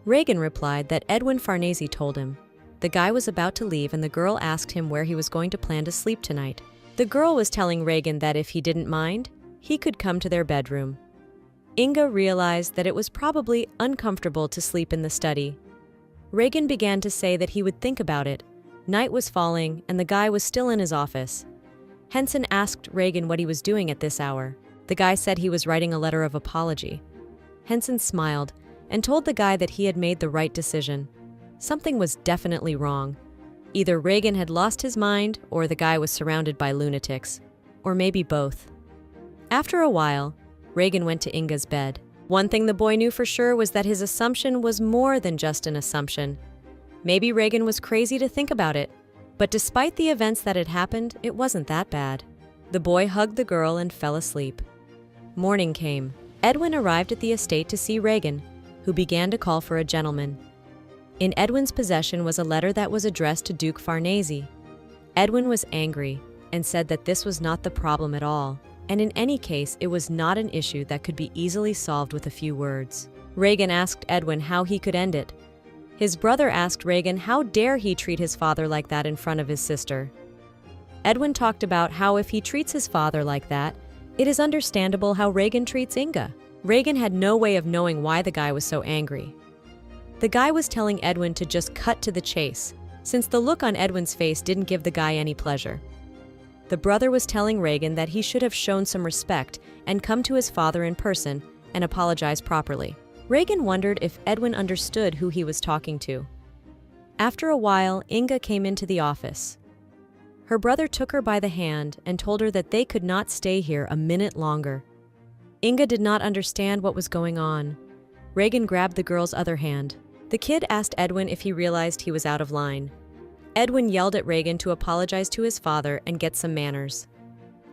Speaker 1: Reagan replied that Edwin Farnese told him. The guy was about to leave and the girl asked him where he was going to plan to sleep tonight. The girl was telling Reagan that if he didn't mind, he could come to their bedroom. Inga realized that it was probably uncomfortable to sleep in the study. Reagan began to say that he would think about it. Night was falling and the guy was still in his office. Henson asked Reagan what he was doing at this hour. The guy said he was writing a letter of apology. Henson smiled and told the guy that he had made the right decision. Something was definitely wrong. Either Reagan had lost his mind or the guy was surrounded by lunatics. Or maybe both. After a while, Reagan went to Inga's bed. One thing the boy knew for sure was that his assumption was more than just an assumption. Maybe Reagan was crazy to think about it, but despite the events that had happened, it wasn't that bad. The boy hugged the girl and fell asleep. Morning came. Edwin arrived at the estate to see Reagan, who began to call for a gentleman. In Edwin's possession was a letter that was addressed to Duke Farnese. Edwin was angry and said that this was not the problem at all. and in any case, it was not an issue that could be easily solved with a few words. Reagan asked Edwin how he could end it. His brother asked Reagan how dare he treat his father like that in front of his sister. Edwin talked about how if he treats his father like that, it is understandable how Reagan treats Inga. Reagan had no way of knowing why the guy was so angry. The guy was telling Edwin to just cut to the chase, since the look on Edwin's face didn't give the guy any pleasure. The brother was telling Reagan that he should have shown some respect and come to his father in person and apologize properly. Reagan wondered if Edwin understood who he was talking to. After a while, Inga came into the office. Her brother took her by the hand and told her that they could not stay here a minute longer. Inga did not understand what was going on. Reagan grabbed the girl's other hand. The kid asked Edwin if he realized he was out of line. Edwin yelled at Reagan to apologize to his father and get some manners.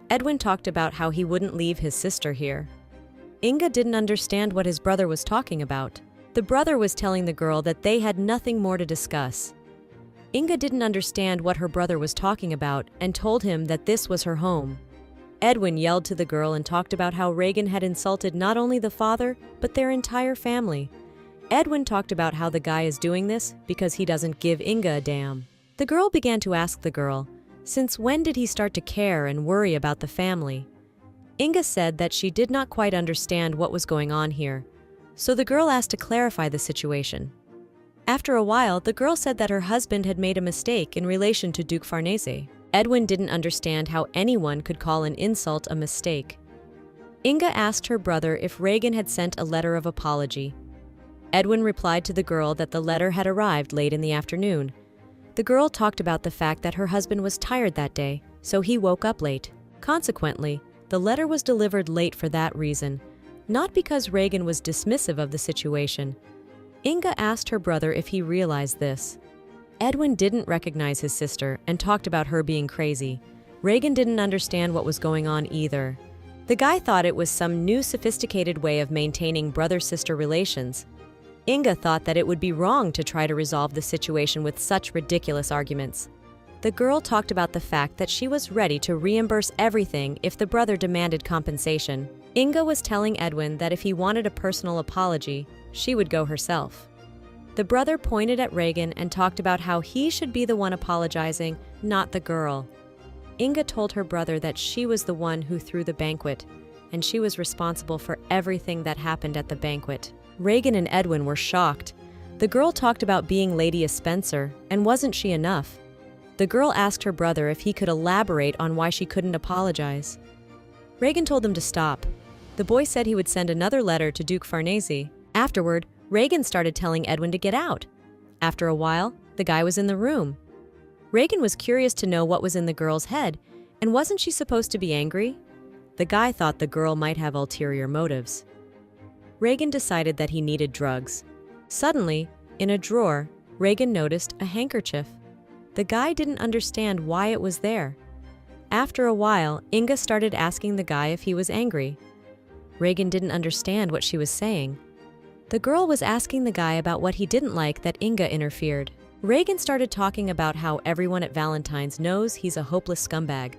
Speaker 1: Edwin talked about how he wouldn't leave his sister here. Inga didn't understand what his brother was talking about. The brother was telling the girl that they had nothing more to discuss. Inga didn't understand what her brother was talking about and told him that this was her home. Edwin yelled to the girl and talked about how Reagan had insulted not only the father, but their entire family. Edwin talked about how the guy is doing this because he doesn't give Inga a damn. The girl began to ask the girl, since when did he start to care and worry about the family? Inga said that she did not quite understand what was going on here, so the girl asked to clarify the situation. After a while, the girl said that her husband had made a mistake in relation to Duke Farnese. Edwin didn't understand how anyone could call an insult a mistake. Inga asked her brother if Reagan had sent a letter of apology. Edwin replied to the girl that the letter had arrived late in the afternoon. The girl talked about the fact that her husband was tired that day, so he woke up late. Consequently, the letter was delivered late for that reason, not because Reagan was dismissive of the situation. Inga asked her brother if he realized this. Edwin didn't recognize his sister and talked about her being crazy. Reagan didn't understand what was going on either. The guy thought it was some new sophisticated way of maintaining brother-sister relations. Inga thought that it would be wrong to try to resolve the situation with such ridiculous arguments. The girl talked about the fact that she was ready to reimburse everything if the brother demanded compensation. Inga was telling Edwin that if he wanted a personal apology, she would go herself. The brother pointed at Reagan and talked about how he should be the one apologizing, not the girl. Inga told her brother that she was the one who threw the banquet, and she was responsible for everything that happened at the banquet. Reagan and Edwin were shocked. The girl talked about being Lady Spencer, and wasn't she enough? The girl asked her brother if he could elaborate on why she couldn't apologize. Reagan told them to stop. The boy said he would send another letter to Duke Farnese. Afterward, Reagan started telling Edwin to get out. After a while, the guy was in the room. Reagan was curious to know what was in the girl's head, and wasn't she supposed to be angry? The guy thought the girl might have ulterior motives. Reagan decided that he needed drugs. Suddenly, in a drawer, Reagan noticed a handkerchief. The guy didn't understand why it was there. After a while, Inga started asking the guy if he was angry. Reagan didn't understand what she was saying. The girl was asking the guy about what he didn't like that Inga interfered. Reagan started talking about how everyone at Valentine's knows he's a hopeless scumbag,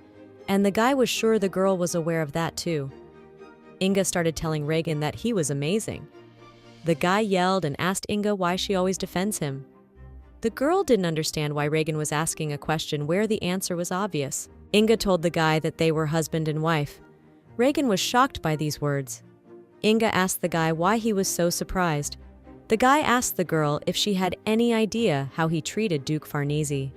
Speaker 1: and the guy was sure the girl was aware of that too. Inga started telling Reagan that he was amazing. The guy yelled and asked Inga why she always defends him. The girl didn't understand why Reagan was asking a question where the answer was obvious. Inga told the guy that they were husband and wife. Reagan was shocked by these words. Inga asked the guy why he was so surprised. The guy asked the girl if she had any idea how he treated Duke Farnese.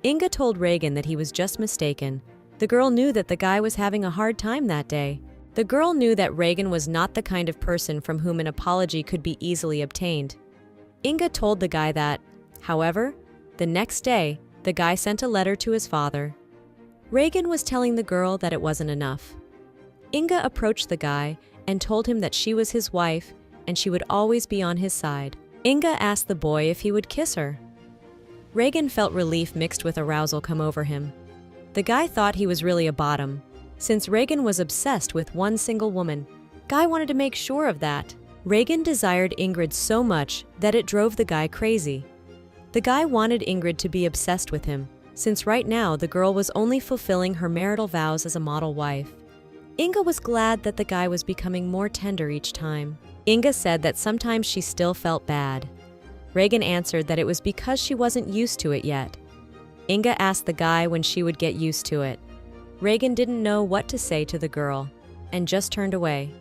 Speaker 1: Inga told Reagan that he was just mistaken. The girl knew that the guy was having a hard time that day. The girl knew that Reagan was not the kind of person from whom an apology could be easily obtained. Inga told the guy that, however, the next day, the guy sent a letter to his father. Reagan was telling the girl that it wasn't enough. Inga approached the guy and told him that she was his wife and she would always be on his side. Inga asked the boy if he would kiss her. Reagan felt relief mixed with arousal come over him. The guy thought he was really a bottom. Since Reagan was obsessed with one single woman, Guy wanted to make sure of that. Reagan desired Ingrid so much that it drove the guy crazy. The guy wanted Ingrid to be obsessed with him, since right now the girl was only fulfilling her marital vows as a model wife. Inga was glad that the guy was becoming more tender each time. Inga said that sometimes she still felt bad. Reagan answered that it was because she wasn't used to it yet. Inga asked the guy when she would get used to it. Reagan didn't know what to say to the girl and just turned away.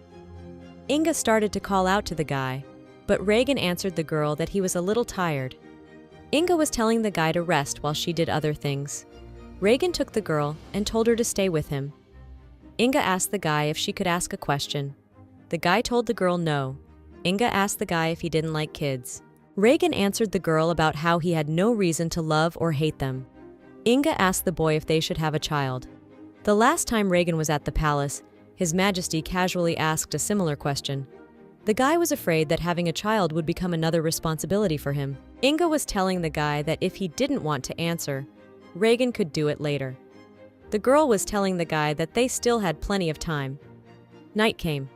Speaker 1: Inga started to call out to the guy, but Reagan answered the girl that he was a little tired. Inga was telling the guy to rest while she did other things. Reagan took the girl and told her to stay with him. Inga asked the guy if she could ask a question. The guy told the girl no. Inga asked the guy if he didn't like kids. Reagan answered the girl about how he had no reason to love or hate them. Inga asked the boy if they should have a child. The last time Reagan was at the palace, His Majesty casually asked a similar question. The guy was afraid that having a child would become another responsibility for him. Inga was telling the guy that if he didn't want to answer, Reagan could do it later. The girl was telling the guy that they still had plenty of time. Night came.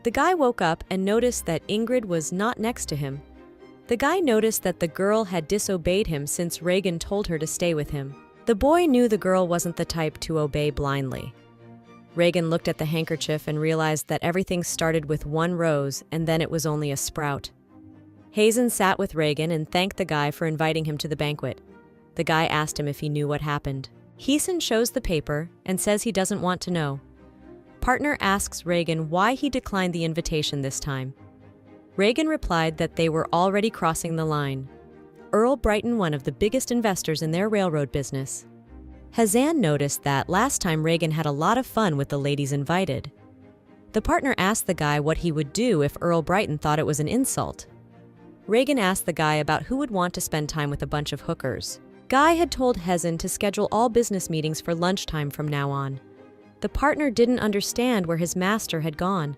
Speaker 1: The guy woke up and noticed that Ingrid was not next to him. The guy noticed that the girl had disobeyed him since Reagan told her to stay with him. The boy knew the girl wasn't the type to obey blindly. Reagan looked at the handkerchief and realized that everything started with one rose and then it was only a sprout. Hazen sat with Reagan and thanked the guy for inviting him to the banquet. The guy asked him if he knew what happened. Hazen shows the paper and says he doesn't want to know. Partner asks Reagan why he declined the invitation this time. Reagan replied that they were already crossing the line. Earl Brighton, one of the biggest investors in their railroad business. Hazan noticed that last time Reagan had a lot of fun with the ladies invited. The partner asked the guy what he would do if Earl Brighton thought it was an insult. Reagan asked the guy about who would want to spend time with a bunch of hookers. Guy had told Hazan to schedule all business meetings for lunchtime from now on. The partner didn't understand where his master had gone.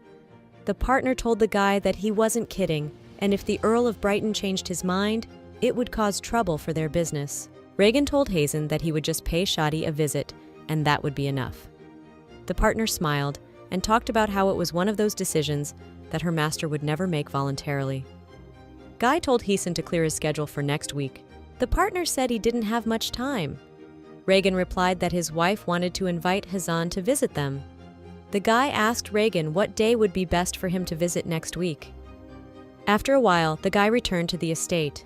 Speaker 1: The partner told the guy that he wasn't kidding, and if the Earl of Brighton changed his mind, it would cause trouble for their business. Reagan told Hazen that he would just pay Shadi a visit, and that would be enough. The partner smiled and talked about how it was one of those decisions that her master would never make voluntarily. Guy told Hazen to clear his schedule for next week. The partner said he didn't have much time. Reagan replied that his wife wanted to invite Hazan to visit them. The guy asked Reagan what day would be best for him to visit next week. After a while, the guy returned to the estate.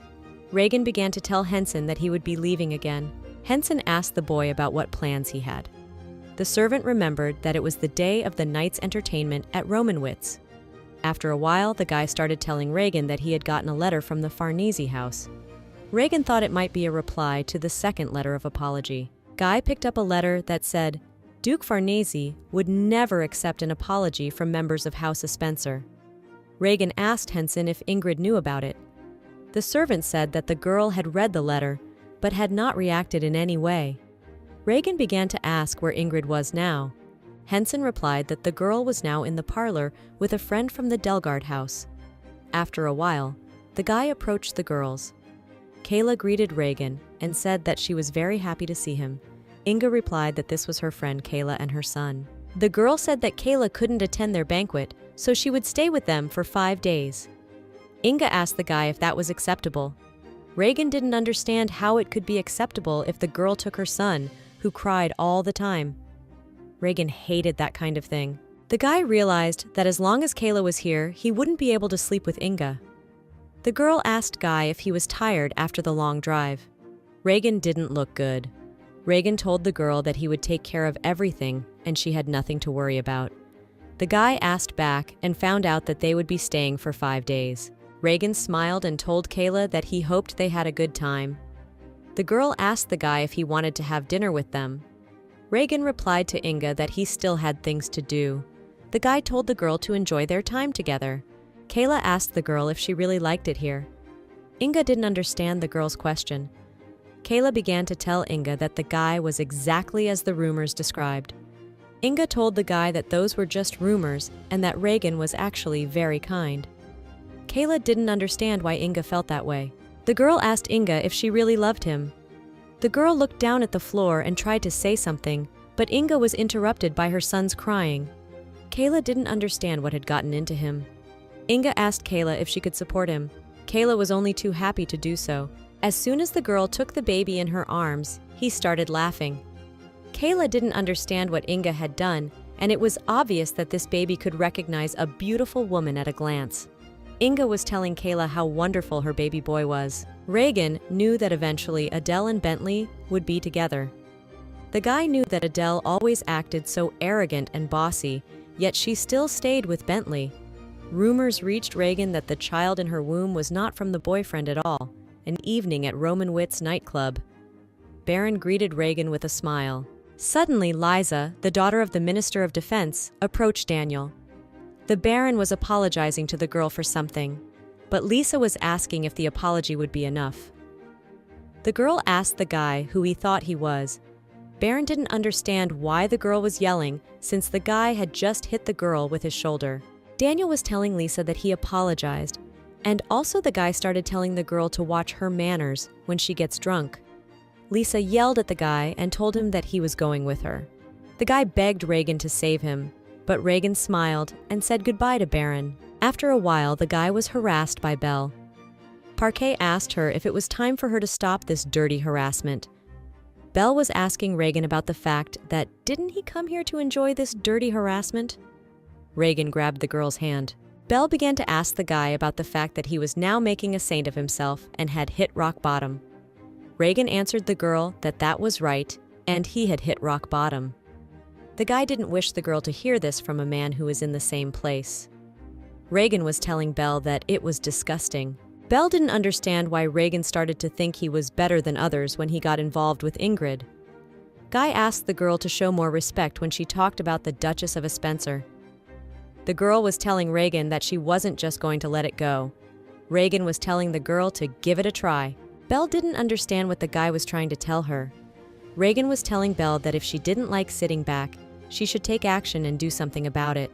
Speaker 1: Reagan began to tell Henson that he would be leaving again. Henson asked the boy about what plans he had. The servant remembered that it was the day of the night's entertainment at Romanwitz. After a while, the guy started telling Reagan that he had gotten a letter from the Farnese house. Reagan thought it might be a reply to the second letter of apology. Guy picked up a letter that said, Duke Farnese would never accept an apology from members of House of Spencer. Reagan asked Henson if Ingrid knew about it. The servant said that the girl had read the letter, but had not reacted in any way. Reagan began to ask where Ingrid was now. Henson replied that the girl was now in the parlor with a friend from the Delgard house. After a while, the guy approached the girls. Kayla greeted Reagan and said that she was very happy to see him. Inga replied that this was her friend Kayla and her son. The girl said that Kayla couldn't attend their banquet, so she would stay with them for 5 days. Inga asked the guy if that was acceptable. Reagan didn't understand how it could be acceptable if the girl took her son, who cried all the time. Reagan hated that kind of thing. The guy realized that as long as Kayla was here, he wouldn't be able to sleep with Inga. The girl asked Guy if he was tired after the long drive. Reagan didn't look good. Reagan told the girl that he would take care of everything and she had nothing to worry about. The guy asked back and found out that they would be staying for 5 days. Reagan smiled and told Kayla that he hoped they had a good time. The girl asked the guy if he wanted to have dinner with them. Reagan replied to Inga that he still had things to do. The guy told the girl to enjoy their time together. Kayla asked the girl if she really liked it here. Inga didn't understand the girl's question. Kayla began to tell Inga that the guy was exactly as the rumors described. Inga told the guy that those were just rumors and that Reagan was actually very kind. Kayla didn't understand why Inga felt that way. The girl asked Inga if she really loved him. The girl looked down at the floor and tried to say something, but Inga was interrupted by her son's crying. Kayla didn't understand what had gotten into him. Inga asked Kayla if she could support him. Kayla was only too happy to do so. As soon as the girl took the baby in her arms, he started laughing. Kayla didn't understand what Inga had done and it was obvious that this baby could recognize a beautiful woman at a glance. Inga was telling Kayla how wonderful her baby boy was. Reagan knew that eventually Adele and Bentley would be together. The guy knew that Adele always acted so arrogant and bossy, yet she still stayed with Bentley. Rumors reached Reagan that the child in her womb was not from the boyfriend at all. An evening at Roman Witt's nightclub. Baron greeted Reagan with a smile. Suddenly, Liza, the daughter of the Minister of Defense, approached Daniel. The Baron was apologizing to the girl for something, but Lisa was asking if the apology would be enough. The girl asked the guy who he thought he was. Baron didn't understand why the girl was yelling since the guy had just hit the girl with his shoulder. Daniel was telling Lisa that he apologized, and also the guy started telling the girl to watch her manners when she gets drunk. Lisa yelled at the guy and told him that he was going with her. The guy begged Reagan to save him, but Reagan smiled and said goodbye to Baron. After a while, the guy was harassed by Belle. Parquet asked her if it was time for her to stop this dirty harassment. Belle was asking Reagan about the fact that didn't he come here to enjoy this dirty harassment? Reagan grabbed the girl's hand. Belle began to ask the guy about the fact that he was now making a saint of himself and had hit rock bottom. Reagan answered the girl that that was right, and he had hit rock bottom. The guy didn't wish the girl to hear this from a man who was in the same place. Reagan was telling Belle that it was disgusting. Belle didn't understand why Reagan started to think he was better than others when he got involved with Ingrid. Guy asked the girl to show more respect when she talked about the Duchess of Spencer. The girl was telling Reagan that she wasn't just going to let it go. Reagan was telling the girl to give it a try. Belle didn't understand what the guy was trying to tell her. Reagan was telling Belle that if she didn't like sitting back, she should take action and do something about it.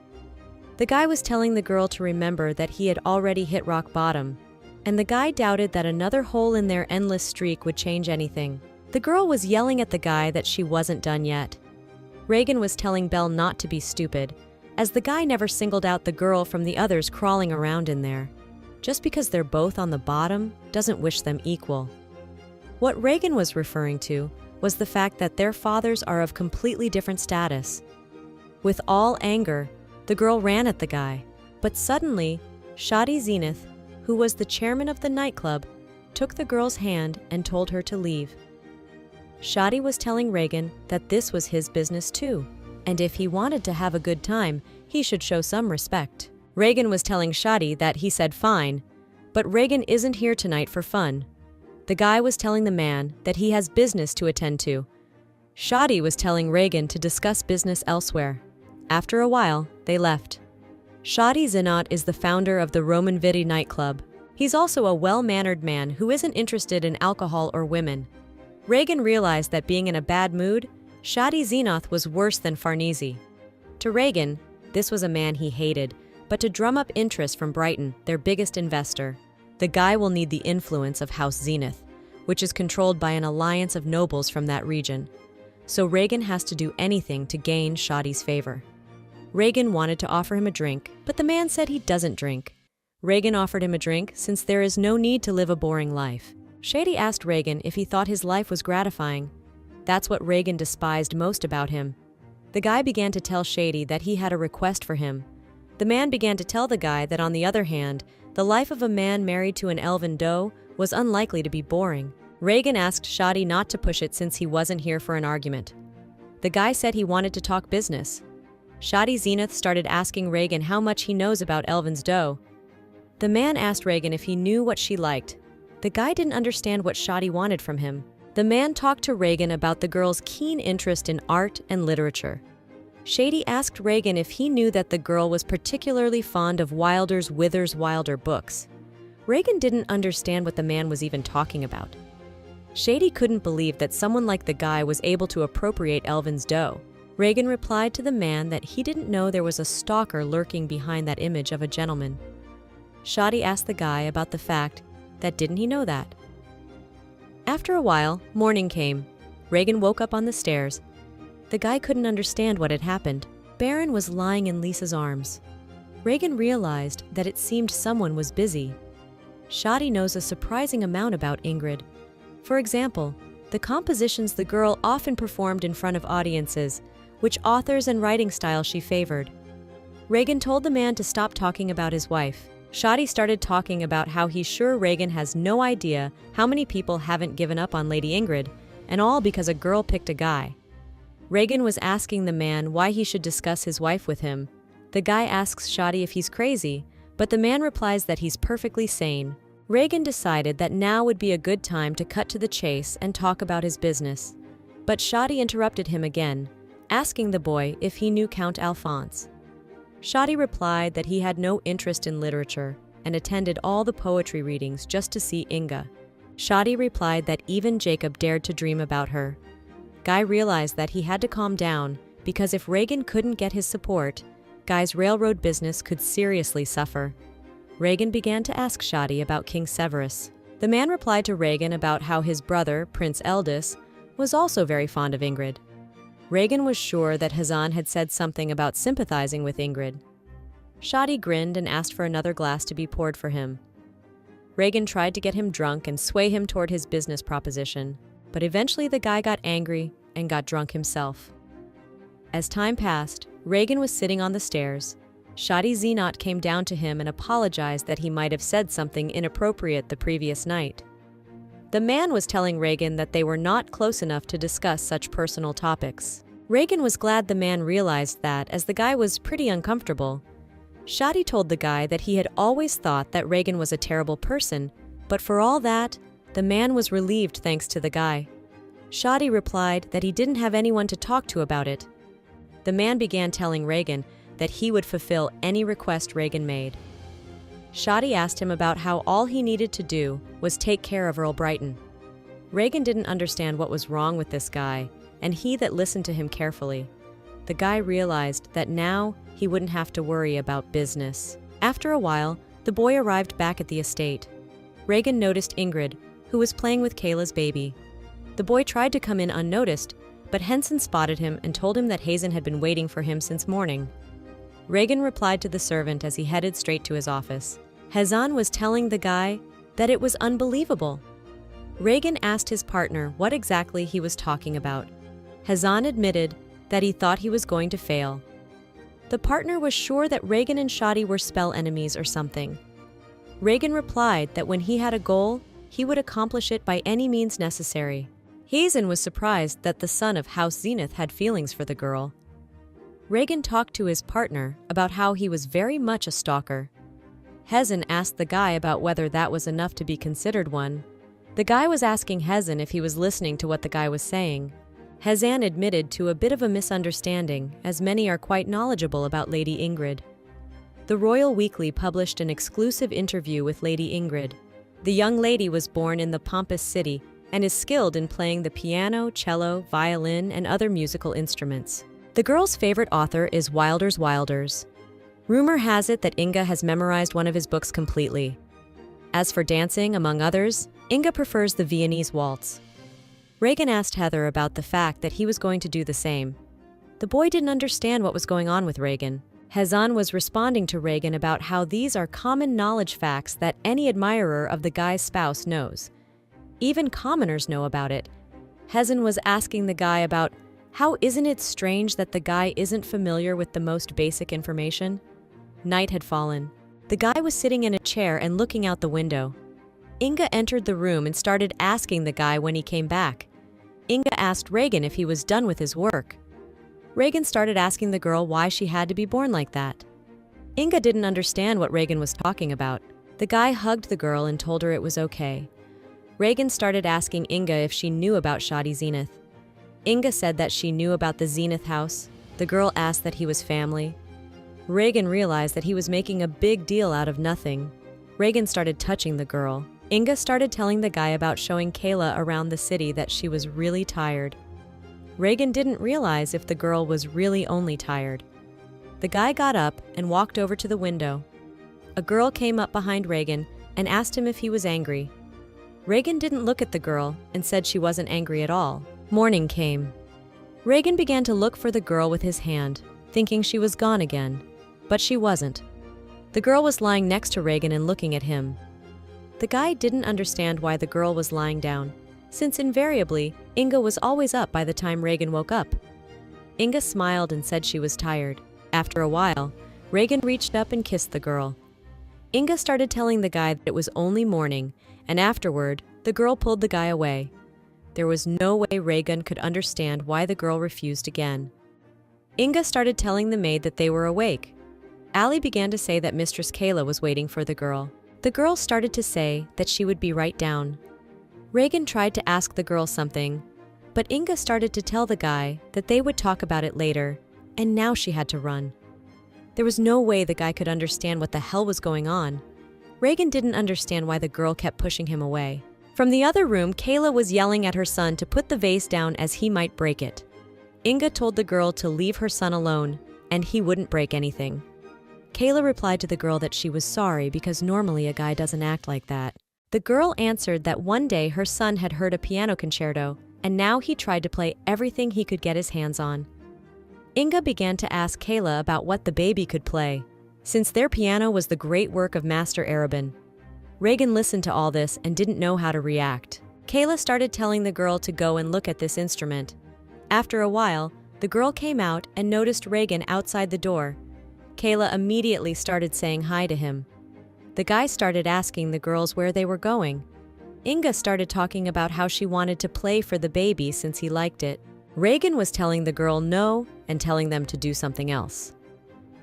Speaker 1: The guy was telling the girl to remember that he had already hit rock bottom, and the guy doubted that another hole in their endless streak would change anything. The girl was yelling at the guy that she wasn't done yet. Reagan was telling Belle not to be stupid, as the guy never singled out the girl from the others crawling around in there. Just because they're both on the bottom doesn't wish them equal. What Reagan was referring to was the fact that their fathers are of completely different status. With all anger, the girl ran at the guy, but suddenly, Shadi Zenith, who was the chairman of the nightclub, took the girl's hand and told her to leave. Shadi was telling Reagan that this was his business too, and if he wanted to have a good time, he should show some respect. Reagan was telling Shadi that he said fine, but Reagan isn't here tonight for fun. The guy was telling the man that he has business to attend to. Shadi was telling Reagan to discuss business elsewhere. After a while, they left. Shadi Zinat is the founder of the Roman Vidi nightclub. He's also a well-mannered man who isn't interested in alcohol or women. Reagan realized that being in a bad mood, Shadi Zenoth was worse than Farnese. To Reagan, this was a man he hated, but to drum up interest from Brighton, their biggest investor, the guy will need the influence of House Zenith, which is controlled by an alliance of nobles from that region. So Reagan has to do anything to gain Shadi's favor. Reagan wanted to offer him a drink, but the man said he doesn't drink. Reagan offered him a drink since there is no need to live a boring life. Shadi asked Reagan if he thought his life was gratifying. That's what Reagan despised most about him. The guy began to tell Shadi that he had a request for him. The man began to tell the guy that, on the other hand, the life of a man married to an elven doe was unlikely to be boring. Reagan asked Shadi not to push it since he wasn't here for an argument. The guy said he wanted to talk business. Shadi Zenith started asking Reagan how much he knows about Elvin's doe. The man asked Reagan if he knew what she liked. The guy didn't understand what Shadi wanted from him. The man talked to Reagan about the girl's keen interest in art and literature. Shadi asked Reagan if he knew that the girl was particularly fond of Wilder's Withers Wilder books. Reagan didn't understand what the man was even talking about. Shadi couldn't believe that someone like the guy was able to appropriate Elvin's doe. Reagan replied to the man that he didn't know there was a stalker lurking behind that image of a gentleman. Shadi asked the guy about the fact that didn't he know that. After a while, morning came. Reagan woke up on the stairs. The guy couldn't understand what had happened. Baron was lying in Lisa's arms. Reagan realized that it seemed someone was busy. Shadi knows a surprising amount about Ingrid. For example, the compositions the girl often performed in front of audiences which authors and writing style she favored. Reagan told the man to stop talking about his wife. Shadi started talking about how he's sure Reagan has no idea how many people haven't given up on Lady Ingrid, and all because a girl picked a guy. Reagan was asking the man why he should discuss his wife with him. The guy asks Shadi if he's crazy, but the man replies that he's perfectly sane. Reagan decided that now would be a good time to cut to the chase and talk about his business. But Shadi interrupted him again, asking the boy if he knew Count Alphonse. Shadi replied that he had no interest in literature and attended all the poetry readings just to see Inga. Shadi replied that even Jacob dared to dream about her. Guy realized that he had to calm down because if Reagan couldn't get his support, Guy's railroad business could seriously suffer. Reagan began to ask Shadi about King Severus. The man replied to Reagan about how his brother, Prince Eldis, was also very fond of Ingrid. Reagan was sure that Hazan had said something about sympathizing with Ingrid. Shadi grinned and asked for another glass to be poured for him. Reagan tried to get him drunk and sway him toward his business proposition, but eventually the guy got angry and got drunk himself. As time passed, Reagan was sitting on the stairs. Shadi Zenot came down to him and apologized that he might have said something inappropriate the previous night. The man was telling Reagan that they were not close enough to discuss such personal topics. Reagan was glad the man realized that, as the guy was pretty uncomfortable. Shadi told the guy that he had always thought that Reagan was a terrible person, but for all that, the man was relieved thanks to the guy. Shadi replied that he didn't have anyone to talk to about it. The man began telling Reagan that he would fulfill any request Reagan made. Shadi asked him about how all he needed to do was take care of Earl Brighton. Reagan didn't understand what was wrong with this guy, and he that listened to him carefully. The guy realized that now he wouldn't have to worry about business. After a while, the boy arrived back at the estate. Reagan noticed Ingrid, who was playing with Kayla's baby. The boy tried to come in unnoticed, but Henson spotted him and told him that Hazen had been waiting for him since morning. Reagan replied to the servant as he headed straight to his office. Hazan was telling the guy that it was unbelievable. Reagan asked his partner what exactly he was talking about. Hazan admitted that he thought he was going to fail. The partner was sure that Reagan and Shadi were spell enemies or something. Reagan replied that when he had a goal, he would accomplish it by any means necessary. Hazen was surprised that the son of House Zenith had feelings for the girl. Reagan talked to his partner about how he was very much a stalker. Hazen asked the guy about whether that was enough to be considered one. The guy was asking Hazen if he was listening to what the guy was saying. Hazan admitted to a bit of a misunderstanding, as many are quite knowledgeable about Lady Ingrid. The Royal Weekly published an exclusive interview with Lady Ingrid. The young lady was born in the pompous city and is skilled in playing the piano, cello, violin, and other musical instruments. The girl's favorite author is Wilder's Wilders. Rumor has it that Inga has memorized one of his books completely. As for dancing, among others, Inga prefers the Viennese waltz. Reagan asked Heather about the fact that he was going to do the same. The boy didn't understand what was going on with Reagan. Hazan was responding to Reagan about how these are common knowledge facts that any admirer of the guy's spouse knows. Even commoners know about it. Hazan was asking the guy about how isn't it strange that the guy isn't familiar with the most basic information? Night had fallen. The guy was sitting in a chair and looking out the window. Inga entered the room and started asking the guy when he came back. Inga asked Reagan if he was done with his work. Reagan started asking the girl why she had to be born like that. Inga didn't understand what Reagan was talking about. The guy hugged the girl and told her it was okay. Reagan started asking Inga if she knew about Shadi Zenith. Inga said that she knew about the Zenith house. The girl asked that he was family. Reagan realized that he was making a big deal out of nothing. Reagan started touching the girl. Inga started telling the guy about showing Kayla around the city that she was really tired. Reagan didn't realize if the girl was really only tired. The guy got up and walked over to the window. A girl came up behind Reagan and asked him if he was angry. Reagan didn't look at the girl and said she wasn't angry at all. Morning came. Reagan began to look for the girl with his hand, thinking she was gone again, but she wasn't. The girl was lying next to Reagan and looking at him. The guy didn't understand why the girl was lying down, since invariably, Inga was always up by the time Reagan woke up. Inga smiled and said she was tired. After a while, Reagan reached up and kissed the girl. Inga started telling the guy that it was only morning, and afterward, the girl pulled the guy away. There was no way Reagan could understand why the girl refused again. Inga started telling the maid that they were awake. Ali began to say that Mistress Kayla was waiting for the girl. The girl started to say that she would be right down. Reagan tried to ask the girl something, but Inga started to tell the guy that they would talk about it later, and now she had to run. There was no way the guy could understand what the hell was going on. Reagan didn't understand why the girl kept pushing him away. From the other room, Kayla was yelling at her son to put the vase down as he might break it. Inga told the girl to leave her son alone, and he wouldn't break anything. Kayla replied to the girl that she was sorry because normally a guy doesn't act like that. The girl answered that one day her son had heard a piano concerto, and now he tried to play everything he could get his hands on. Inga began to ask Kayla about what the baby could play, since their piano was the great work of Master Arabin. Reagan listened to all this and didn't know how to react. Kayla started telling the girl to go and look at this instrument. After a while, the girl came out and noticed Reagan outside the door. Kayla immediately started saying hi to him. The guy started asking the girls where they were going. Inga started talking about how she wanted to play for the baby since he liked it. Reagan was telling the girl no and telling them to do something else.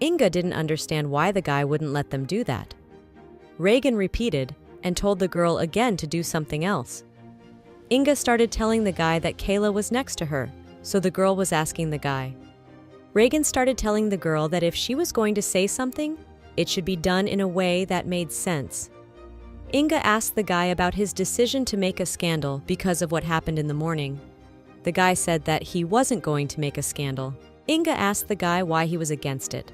Speaker 1: Inga didn't understand why the guy wouldn't let them do that. Reagan repeated and told the girl again to do something else. Inga started telling the guy that Kayla was next to her, so the girl was asking the guy. Reagan started telling the girl that if she was going to say something, it should be done in a way that made sense. Inga asked the guy about his decision to make a scandal because of what happened in the morning. The guy said that he wasn't going to make a scandal. Inga asked the guy why he was against it.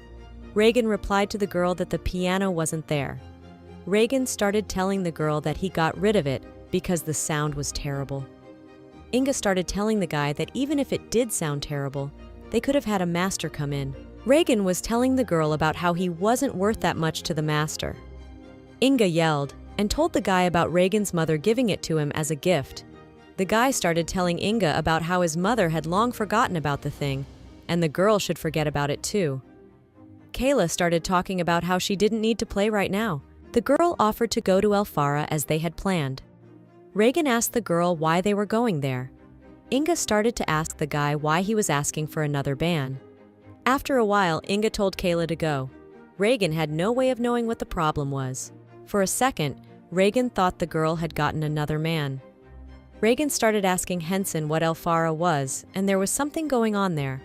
Speaker 1: Reagan replied to the girl that the piano wasn't there. Reagan started telling the girl that he got rid of it because the sound was terrible. Inga started telling the guy that even if it did sound terrible, they could have had a master come in. Reagan was telling the girl about how he wasn't worth that much to the master. Inga yelled and told the guy about Reagan's mother giving it to him as a gift. The guy started telling Inga about how his mother had long forgotten about the thing, and the girl should forget about it too. Kayla started talking about how she didn't need to play right now. The girl offered to go to El Farah as they had planned. Reagan asked the girl why they were going there. Inga started to ask the guy why he was asking for another ban. After a while, Inga told Kayla to go. Reagan had no way of knowing what the problem was. For a second, Reagan thought the girl had gotten another man. Reagan started asking Henson what El Farah was, and there was something going on there.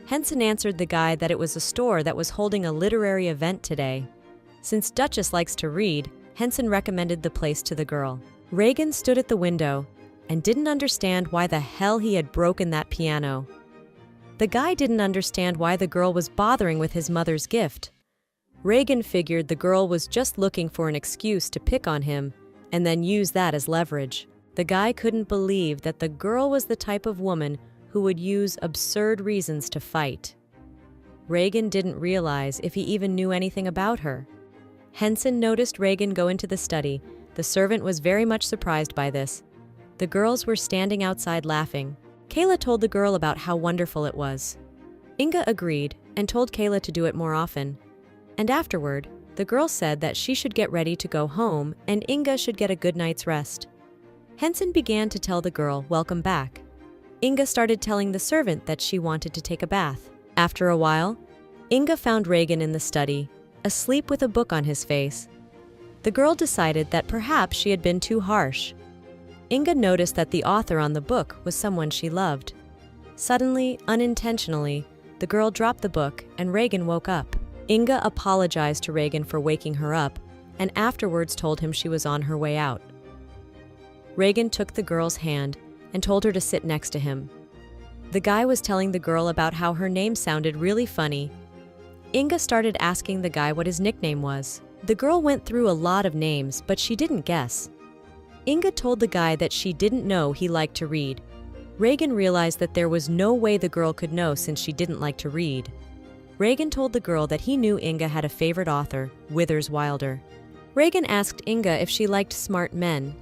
Speaker 1: Henson answered the guy that it was a store that was holding a literary event today. Since Duchess likes to read, Henson recommended the place to the girl. Reagan stood at the window and didn't understand why the hell he had broken that piano. The guy didn't understand why the girl was bothering with his mother's gift. Reagan figured the girl was just looking for an excuse to pick on him and then use that as leverage. The guy couldn't believe that the girl was the type of woman who would use absurd reasons to fight. Reagan didn't realize if he even knew anything about her. Henson noticed Reagan go into the study. The servant was very much surprised by this. The girls were standing outside laughing. Kayla told the girl about how wonderful it was. Inga agreed and told Kayla to do it more often. And afterward, the girl said that she should get ready to go home and Inga should get a good night's rest. Henson began to tell the girl, "Welcome back." Inga started telling the servant that she wanted to take a bath. After a while, Inga found Reagan in the study, asleep with a book on his face. The girl decided that perhaps she had been too harsh. Inga noticed that the author on the book was someone she loved. Suddenly, unintentionally, the girl dropped the book and Reagan woke up. Inga apologized to Reagan for waking her up and afterwards told him she was on her way out. Reagan took the girl's hand and told her to sit next to him. The guy was telling the girl about how her name sounded really funny. Inga started asking the guy what his nickname was. The girl went through a lot of names, but she didn't guess. Inga told the guy that she didn't know he liked to read. Reagan realized that there was no way the girl could know since she didn't like to read. Reagan told the girl that he knew Inga had a favorite author, Withers Wilder. Reagan asked Inga if she liked smart men.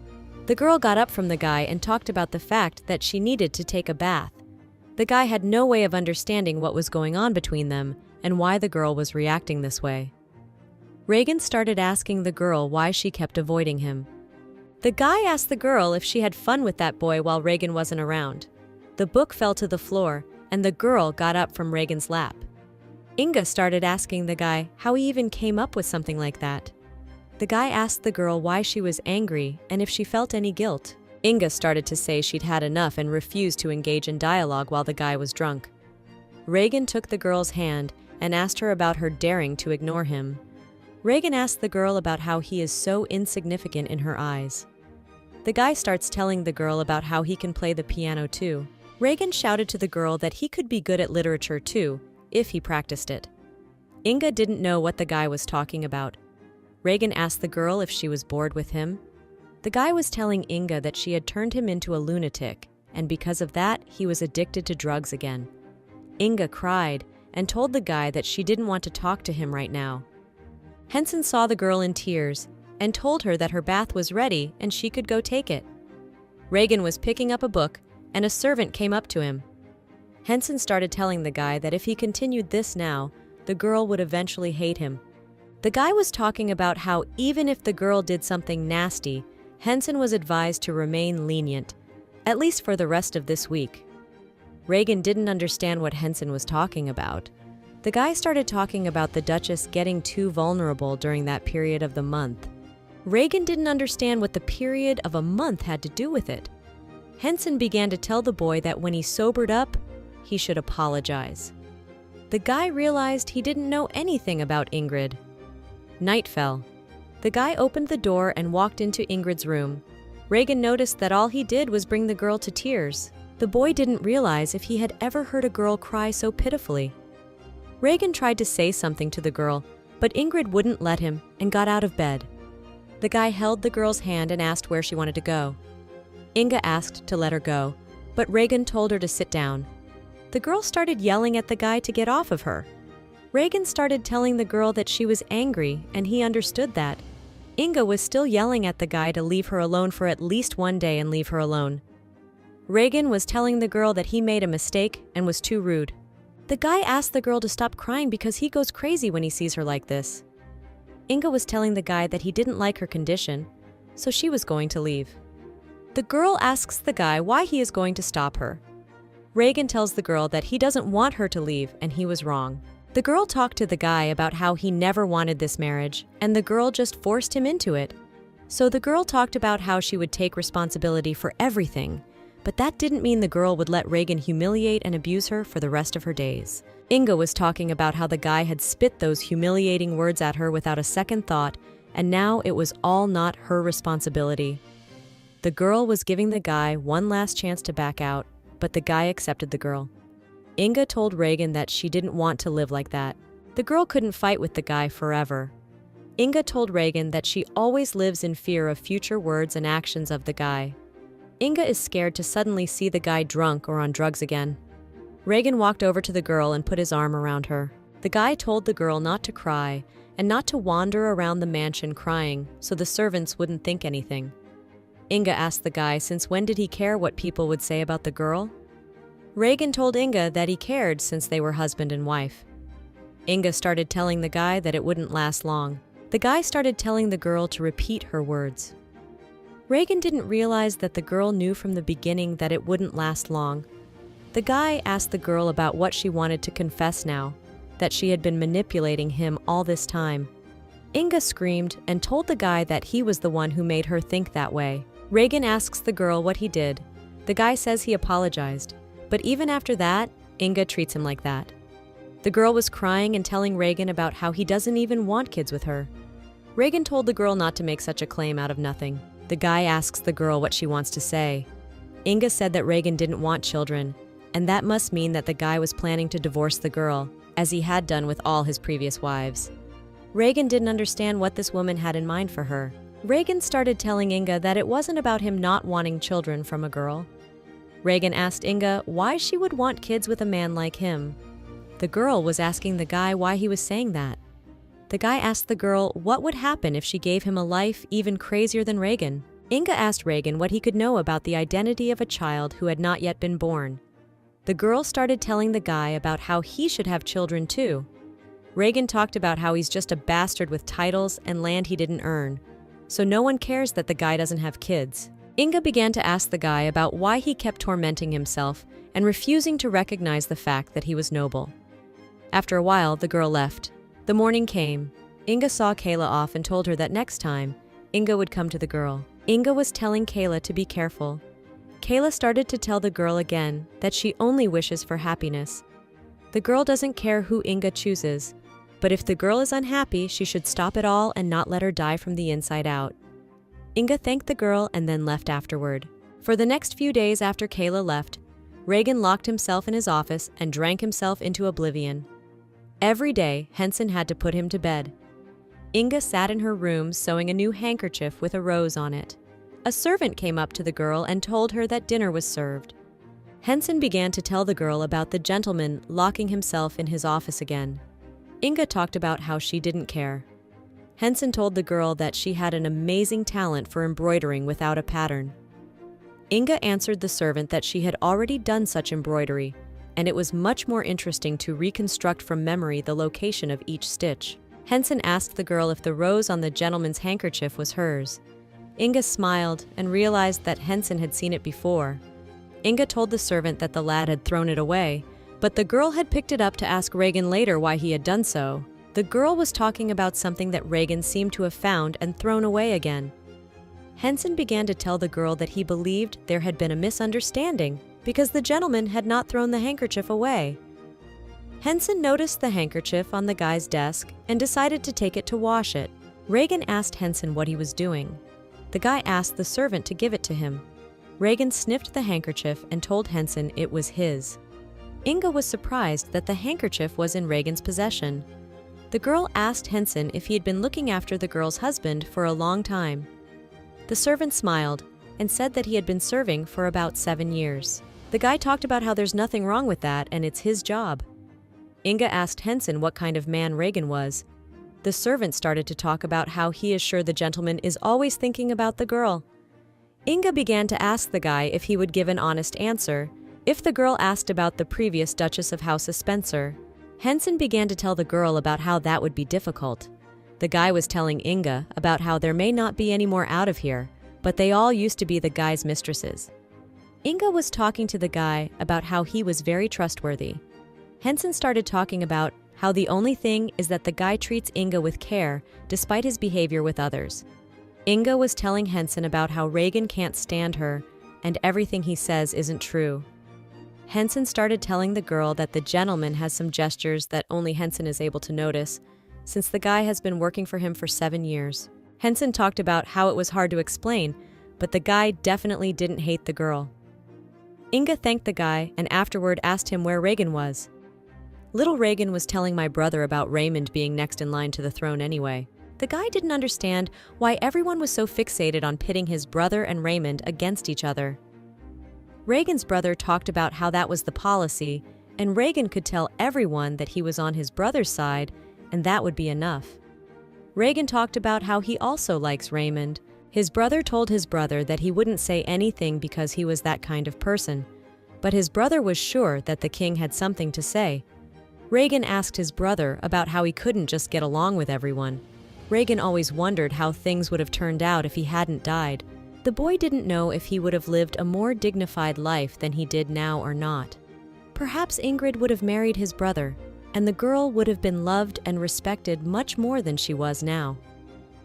Speaker 1: The girl got up from the guy and talked about the fact that she needed to take a bath. The guy had no way of understanding what was going on between them and why the girl was reacting this way. Reagan started asking the girl why she kept avoiding him. The guy asked the girl if she had fun with that boy while Reagan wasn't around. The book fell to the floor, and the girl got up from Reagan's lap. Inga started asking the guy how he even came up with something like that. The guy asked the girl why she was angry and if she felt any guilt. Inga started to say she'd had enough and refused to engage in dialogue while the guy was drunk. Reagan took the girl's hand and asked her about her daring to ignore him. Reagan asked the girl about how he is so insignificant in her eyes. The guy starts telling the girl about how he can play the piano too. Reagan shouted to the girl that he could be good at literature too, if he practiced it. Inga didn't know what the guy was talking about. Reagan asked the girl if she was bored with him. The guy was telling Inga that she had turned him into a lunatic, and because of that, he was addicted to drugs again. Inga cried and told the guy that she didn't want to talk to him right now. Henson saw the girl in tears and told her that her bath was ready and she could go take it. Reagan was picking up a book and a servant came up to him. Henson started telling the guy that if he continued this now, the girl would eventually hate him. The guy was talking about how even if the girl did something nasty, Henson was advised to remain lenient, at least for the rest of this week. Reagan didn't understand what Henson was talking about. The guy started talking about the Duchess getting too vulnerable during that period of the month. Reagan didn't understand what the period of a month had to do with it. Henson began to tell the boy that when he sobered up, he should apologize. The guy realized he didn't know anything about Ingrid. Night fell. The guy opened the door and walked into Ingrid's room. Reagan noticed that all he did was bring the girl to tears. The boy didn't realize if he had ever heard a girl cry so pitifully. Reagan tried to say something to the girl, but Ingrid wouldn't let him and got out of bed. The guy held the girl's hand and asked where she wanted to go. Inga asked to let her go, but Reagan told her to sit down. The girl started yelling at the guy to get off of her. Reagan started telling the girl that she was angry, and he understood that. Inga was still yelling at the guy to leave her alone for at least one day and leave her alone. Reagan was telling the girl that he made a mistake and was too rude. The guy asked the girl to stop crying because he goes crazy when he sees her like this. Inga was telling the guy that he didn't like her condition, so she was going to leave. The girl asks the guy why he is going to stop her. Reagan tells the girl that he doesn't want her to leave and he was wrong. The girl talked to the guy about how he never wanted this marriage, and the girl just forced him into it. So the girl talked about how she would take responsibility for everything, but that didn't mean the girl would let Reagan humiliate and abuse her for the rest of her days. Inga was talking about how the guy had spit those humiliating words at her without a second thought, and now it was all not her responsibility. The girl was giving the guy one last chance to back out, but the guy accepted the girl. Inga told Reagan that she didn't want to live like that. The girl couldn't fight with the guy forever. Inga told Reagan that she always lives in fear of future words and actions of the guy. Inga is scared to suddenly see the guy drunk or on drugs again. Reagan walked over to the girl and put his arm around her. The guy told the girl not to cry and not to wander around the mansion crying so the servants wouldn't think anything. Inga asked the guy since when did he care what people would say about the girl? Reagan told Inga that he cared since they were husband and wife. Inga started telling the guy that it wouldn't last long. The guy started telling the girl to repeat her words. Reagan didn't realize that the girl knew from the beginning that it wouldn't last long. The guy asked the girl about what she wanted to confess now, that she had been manipulating him all this time. Inga screamed and told the guy that he was the one who made her think that way. Reagan asks the girl what he did. The guy says he apologized, but even after that, Inga treats him like that. The girl was crying and telling Reagan about how he doesn't even want kids with her. Reagan told the girl not to make such a claim out of nothing. The guy asks the girl what she wants to say. Inga said that Reagan didn't want children, and that must mean that the guy was planning to divorce the girl, as he had done with all his previous wives. Reagan didn't understand what this woman had in mind for her. Reagan started telling Inga that it wasn't about him not wanting children from a girl. Reagan asked Inga why she would want kids with a man like him. The girl was asking the guy why he was saying that. The guy asked the girl what would happen if she gave him a life even crazier than Reagan. Inga asked Reagan what he could know about the identity of a child who had not yet been born. The girl started telling the guy about how he should have children too. Reagan talked about how he's just a bastard with titles and land he didn't earn, so no one cares that the guy doesn't have kids. Inga began to ask the guy about why he kept tormenting himself and refusing to recognize the fact that he was noble. After a while, the girl left. The morning came. Inga saw Kayla off and told her that next time, Inga would come to the girl. Inga was telling Kayla to be careful. Kayla started to tell the girl again that she only wishes for happiness. The girl doesn't care who Inga chooses, but if the girl is unhappy, she should stop it all and not let her die from the inside out. Inga thanked the girl and then left afterward. For the next few days after Kayla left, Reagan locked himself in his office and drank himself into oblivion. Every day, Henson had to put him to bed. Inga sat in her room sewing a new handkerchief with a rose on it. A servant came up to the girl and told her that dinner was served. Henson began to tell the girl about the gentleman locking himself in his office again. Inga talked about how she didn't care. Henson told the girl that she had an amazing talent for embroidering without a pattern. Inga answered the servant that she had already done such embroidery, and it was much more interesting to reconstruct from memory the location of each stitch. Henson asked the girl if the rose on the gentleman's handkerchief was hers. Inga smiled and realized that Henson had seen it before. Inga told the servant that the lad had thrown it away, but the girl had picked it up to ask Reagan later why he had done so. The girl was talking about something that Reagan seemed to have found and thrown away again. Henson began to tell the girl that he believed there had been a misunderstanding because the gentleman had not thrown the handkerchief away. Henson noticed the handkerchief on the guy's desk and decided to take it to wash it. Reagan asked Henson what he was doing. The guy asked the servant to give it to him. Reagan sniffed the handkerchief and told Henson it was his. Inga was surprised that the handkerchief was in Reagan's possession. The girl asked Henson if he had been looking after the girl's husband for a long time. The servant smiled and said that he had been serving for about 7 years. The guy talked about how there's nothing wrong with that and it's his job. Inga asked Henson what kind of man Reagan was. The servant started to talk about how he is sure the gentleman is always thinking about the girl. Inga began to ask the guy if he would give an honest answer if the girl asked about the previous Duchess of House of Spencer. Henson began to tell the girl about how that would be difficult. The guy was telling Inga about how there may not be any more out of here, but they all used to be the guy's mistresses. Inga was talking to the guy about how he was very trustworthy. Henson started talking about how the only thing is that the guy treats Inga with care despite his behavior with others. Inga was telling Henson about how Reagan can't stand her and everything he says isn't true. Henson started telling the girl that the gentleman has some gestures that only Henson is able to notice, since the guy has been working for him for 7 years. Henson talked about how it was hard to explain, but the guy definitely didn't hate the girl. Inga thanked the guy and afterward asked him where Reagan was. Little Reagan was telling my brother about Raymond being next in line to the throne anyway. The guy didn't understand why everyone was so fixated on pitting his brother and Raymond against each other. Reagan's brother talked about how that was the policy, and Reagan could tell everyone that he was on his brother's side, and that would be enough. Reagan talked about how he also likes Raymond. His brother told his brother that he wouldn't say anything because he was that kind of person, but his brother was sure that the king had something to say. Reagan asked his brother about how he couldn't just get along with everyone. Reagan always wondered how things would have turned out if he hadn't died. The boy didn't know if he would have lived a more dignified life than he did now or not. Perhaps Ingrid would have married his brother, and the girl would have been loved and respected much more than she was now.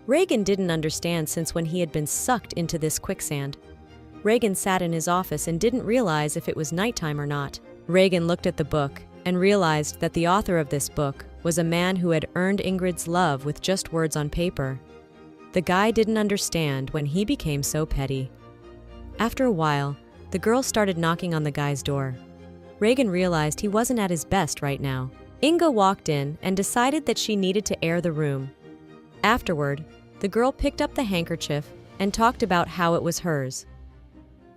Speaker 1: Reagan didn't understand since when he had been sucked into this quicksand. Reagan sat in his office and didn't realize if it was nighttime or not. Reagan looked at the book and realized that the author of this book was a man who had earned Ingrid's love with just words on paper. The guy didn't understand when he became so petty. After a while, the girl started knocking on the guy's door. Reagan realized he wasn't at his best right now. Inga walked in and decided that she needed to air the room. Afterward, the girl picked up the handkerchief and talked about how it was hers.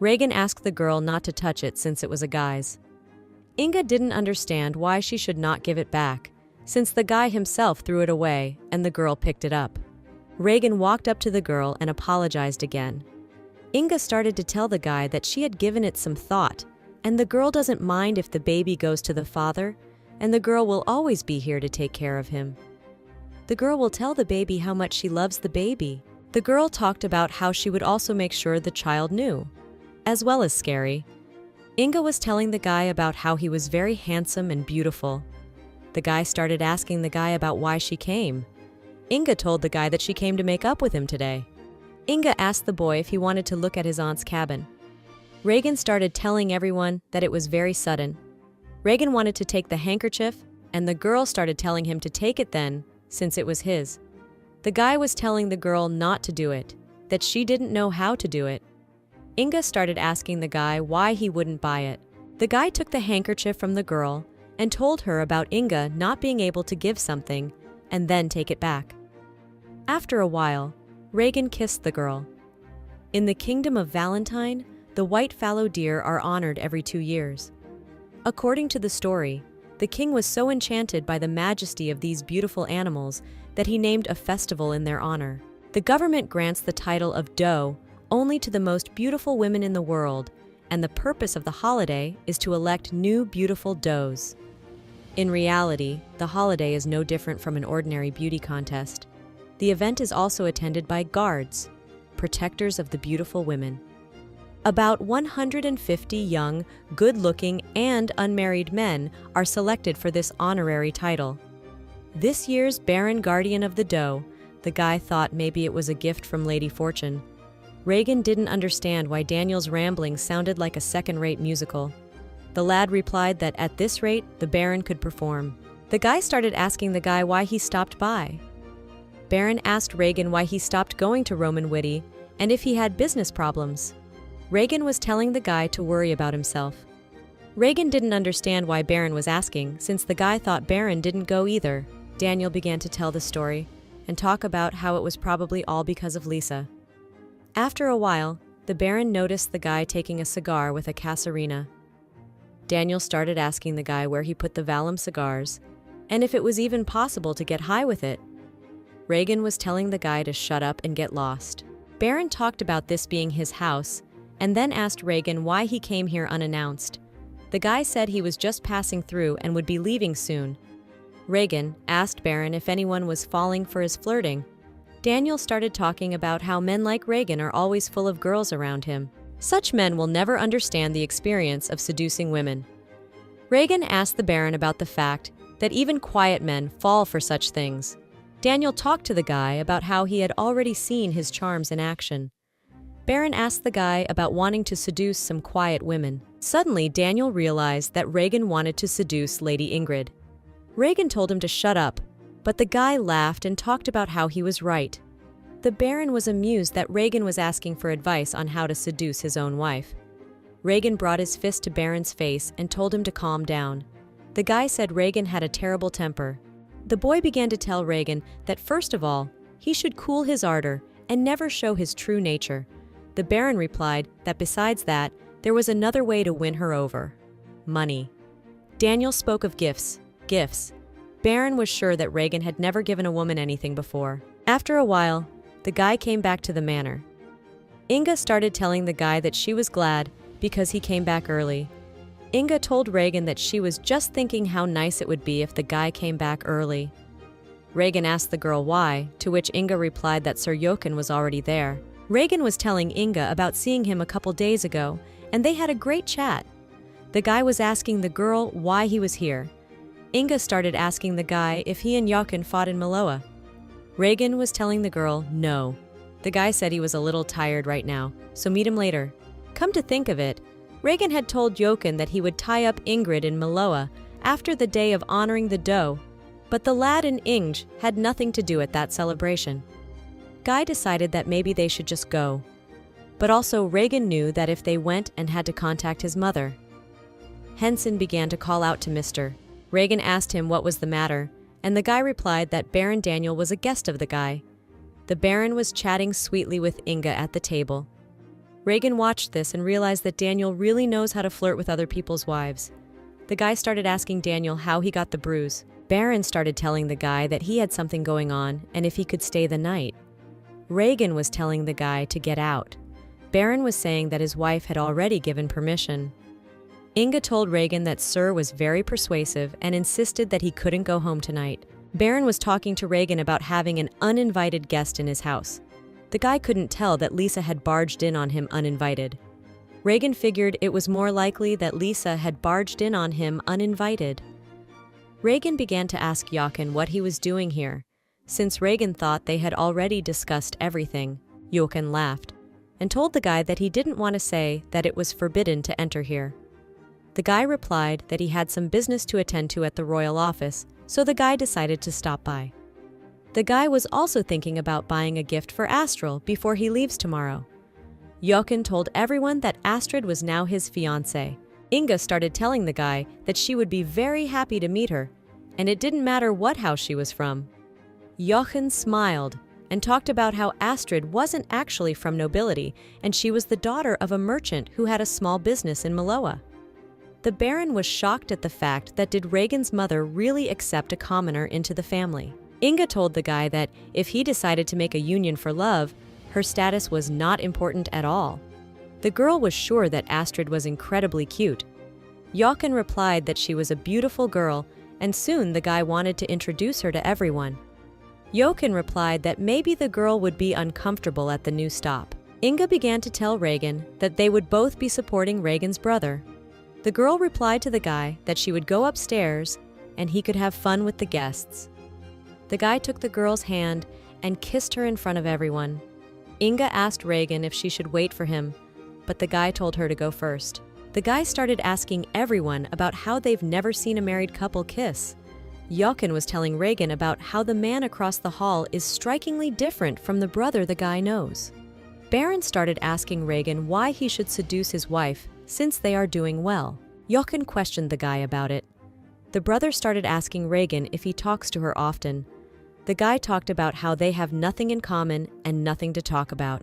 Speaker 1: Reagan asked the girl not to touch it since it was a guy's. Inga didn't understand why she should not give it back, since the guy himself threw it away and the girl picked it up. Reagan walked up to the girl and apologized again. Inga started to tell the guy that she had given it some thought And the girl doesn't mind if the baby goes to the father, and the girl will always be here to take care of him. The girl will tell the baby how much she loves the baby. The girl talked about how she would also make sure the child knew, as well as scary. Inga was telling the guy about how he was very handsome and beautiful. The guy started asking the guy about why she came. Inga told the guy that she came to make up with him today. Inga asked the boy if he wanted to look at his aunt's cabin. Reagan started telling everyone that it was very sudden. Reagan wanted to take the handkerchief, and the girl started telling him to take it then, since it was his. The guy was telling the girl not to do it, that she didn't know how to do it. Inga started asking the guy why he wouldn't buy it. The guy took the handkerchief from the girl and told her about Inga not being able to give something and then take it back. After a while, Reagan kissed the girl. In the kingdom of Valentine, the white fallow deer are honored every 2 years. According to the story, the king was so enchanted by the majesty of these beautiful animals that he named a festival in their honor. The government grants the title of doe only to the most beautiful women in the world, and the purpose of the holiday is to elect new beautiful does. In reality, the holiday is no different from an ordinary beauty contest. The event is also attended by guards, protectors of the beautiful women. About 150 young, good-looking, and unmarried men are selected for this honorary title. This year's Baron Guardian of the Doe, the guy thought maybe it was a gift from Lady Fortune. Reagan didn't understand why Daniel's ramblings sounded like a second-rate musical. The lad replied that at this rate, the Baron could perform. The guy started asking the guy why he stopped by. Baron asked Reagan why he stopped going to Roman Witty and if he had business problems. Reagan was telling the guy to worry about himself. Reagan didn't understand why Baron was asking, since the guy thought Baron didn't go either. Daniel began to tell the story and talk about how it was probably all because of Lisa. After a while, the Baron noticed the guy taking a cigar with a Casarina. Daniel started asking the guy where he put the Valum cigars and if it was even possible to get high with it. Reagan was telling the guy to shut up and get lost. Baron talked about this being his house and then asked Reagan why he came here unannounced. The guy said he was just passing through and would be leaving soon. Reagan asked Baron if anyone was falling for his flirting. Daniel started talking about how men like Reagan are always full of girls around him. Such men will never understand the experience of seducing women. Reagan asked the Baron about the fact that even quiet men fall for such things. Daniel talked to the guy about how he had already seen his charms in action. Baron asked the guy about wanting to seduce some quiet women. Suddenly, Daniel realized that Reagan wanted to seduce Lady Ingrid. Reagan told him to shut up, but the guy laughed and talked about how he was right. The Baron was amused that Reagan was asking for advice on how to seduce his own wife. Reagan brought his fist to Baron's face and told him to calm down. The guy said Reagan had a terrible temper. The boy began to tell Reagan that first of all, he should cool his ardor and never show his true nature. The Baron replied that besides that, there was another way to win her over: money. Daniel spoke of gifts. Baron was sure that Reagan had never given a woman anything before. After a while, the guy came back to the manor. Inga started telling the guy that she was glad because he came back early. Inga told Reagan that she was just thinking how nice it would be if the guy came back early. Reagan asked the girl why, to which Inga replied that Sir Jochen was already there. Reagan was telling Inga about seeing him a couple days ago, and they had a great chat. The guy was asking the girl why he was here. Inga started asking the guy if he and Jochen fought in Manhwa. Reagan was telling the girl no. The guy said he was a little tired right now, so meet him later. Come to think of it, Reagan had told Jochen that he would tie up Ingrid in Manhwa after the day of honoring the doe, but the lad and Inge had nothing to do at that celebration. Guy decided that maybe they should just go. But also Reagan knew that if they went and had to contact his mother. Henson began to call out to Mr. Reagan asked him what was the matter, and the guy replied that Baron Daniel was a guest of the guy. The Baron was chatting sweetly with Inga at the table. Reagan watched this and realized that Daniel really knows how to flirt with other people's wives. The guy started asking Daniel how he got the bruise. Baron started telling the guy that he had something going on and if he could stay the night. Reagan was telling the guy to get out. Baron was saying that his wife had already given permission. Inga told Reagan that Sir was very persuasive and insisted that he couldn't go home tonight. Baron was talking to Reagan about having an uninvited guest in his house. The guy couldn't tell that Lisa had barged in on him uninvited. Reagan figured it was more likely that Lisa had barged in on him uninvited. Reagan began to ask Jochen what he was doing here. Since Reagan thought they had already discussed everything, Jochen laughed and told the guy that he didn't want to say that it was forbidden to enter here. The guy replied that he had some business to attend to at the royal office, so the guy decided to stop by. The guy was also thinking about buying a gift for Astral before he leaves tomorrow. Jochen told everyone that Astrid was now his fiancée. Inga started telling the guy that she would be very happy to meet her, and it didn't matter what house she was from. Jochen smiled and talked about how Astrid wasn't actually from nobility and she was the daughter of a merchant who had a small business in Manhwa. The Baron was shocked at the fact that did Reagan's mother really accept a commoner into the family. Inga told the guy that if he decided to make a union for love, her status was not important at all. The girl was sure that Astrid was incredibly cute. Jochen replied that she was a beautiful girl, and soon the guy wanted to introduce her to everyone. Jochen replied that maybe the girl would be uncomfortable at the new stop. Inga began to tell Reagan that they would both be supporting Reagan's brother. The girl replied to the guy that she would go upstairs and he could have fun with the guests. The guy took the girl's hand and kissed her in front of everyone. Inga asked Reagan if she should wait for him, but the guy told her to go first. The guy started asking everyone about how they've never seen a married couple kiss. Jochen was telling Reagan about how the man across the hall is strikingly different from the brother the guy knows. Baron started asking Reagan why he should seduce his wife since they are doing well. Jochen questioned the guy about it. The brother started asking Reagan if he talks to her often. The guy talked about how they have nothing in common and nothing to talk about.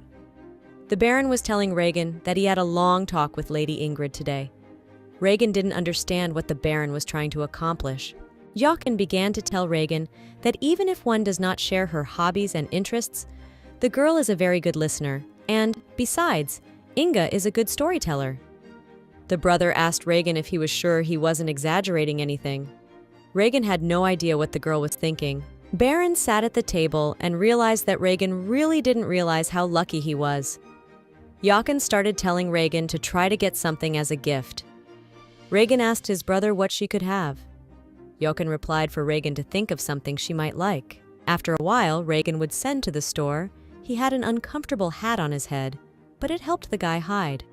Speaker 1: The Baron was telling Reagan that he had a long talk with Lady Ingrid today. Reagan didn't understand what the Baron was trying to accomplish. Jochen began to tell Reagan that even if one does not share her hobbies and interests, the girl is a very good listener, and, besides, Inga is a good storyteller. The brother asked Reagan if he was sure he wasn't exaggerating anything. Reagan had no idea what the girl was thinking. Baron sat at the table and realized that Reagan really didn't realize how lucky he was. Jochen started telling Reagan to try to get something as a gift. Reagan asked his brother what she could have. Jochen replied for Reagan to think of something she might like. After a while, Reagan would send to the store. He had an uncomfortable hat on his head, but it helped the guy hide.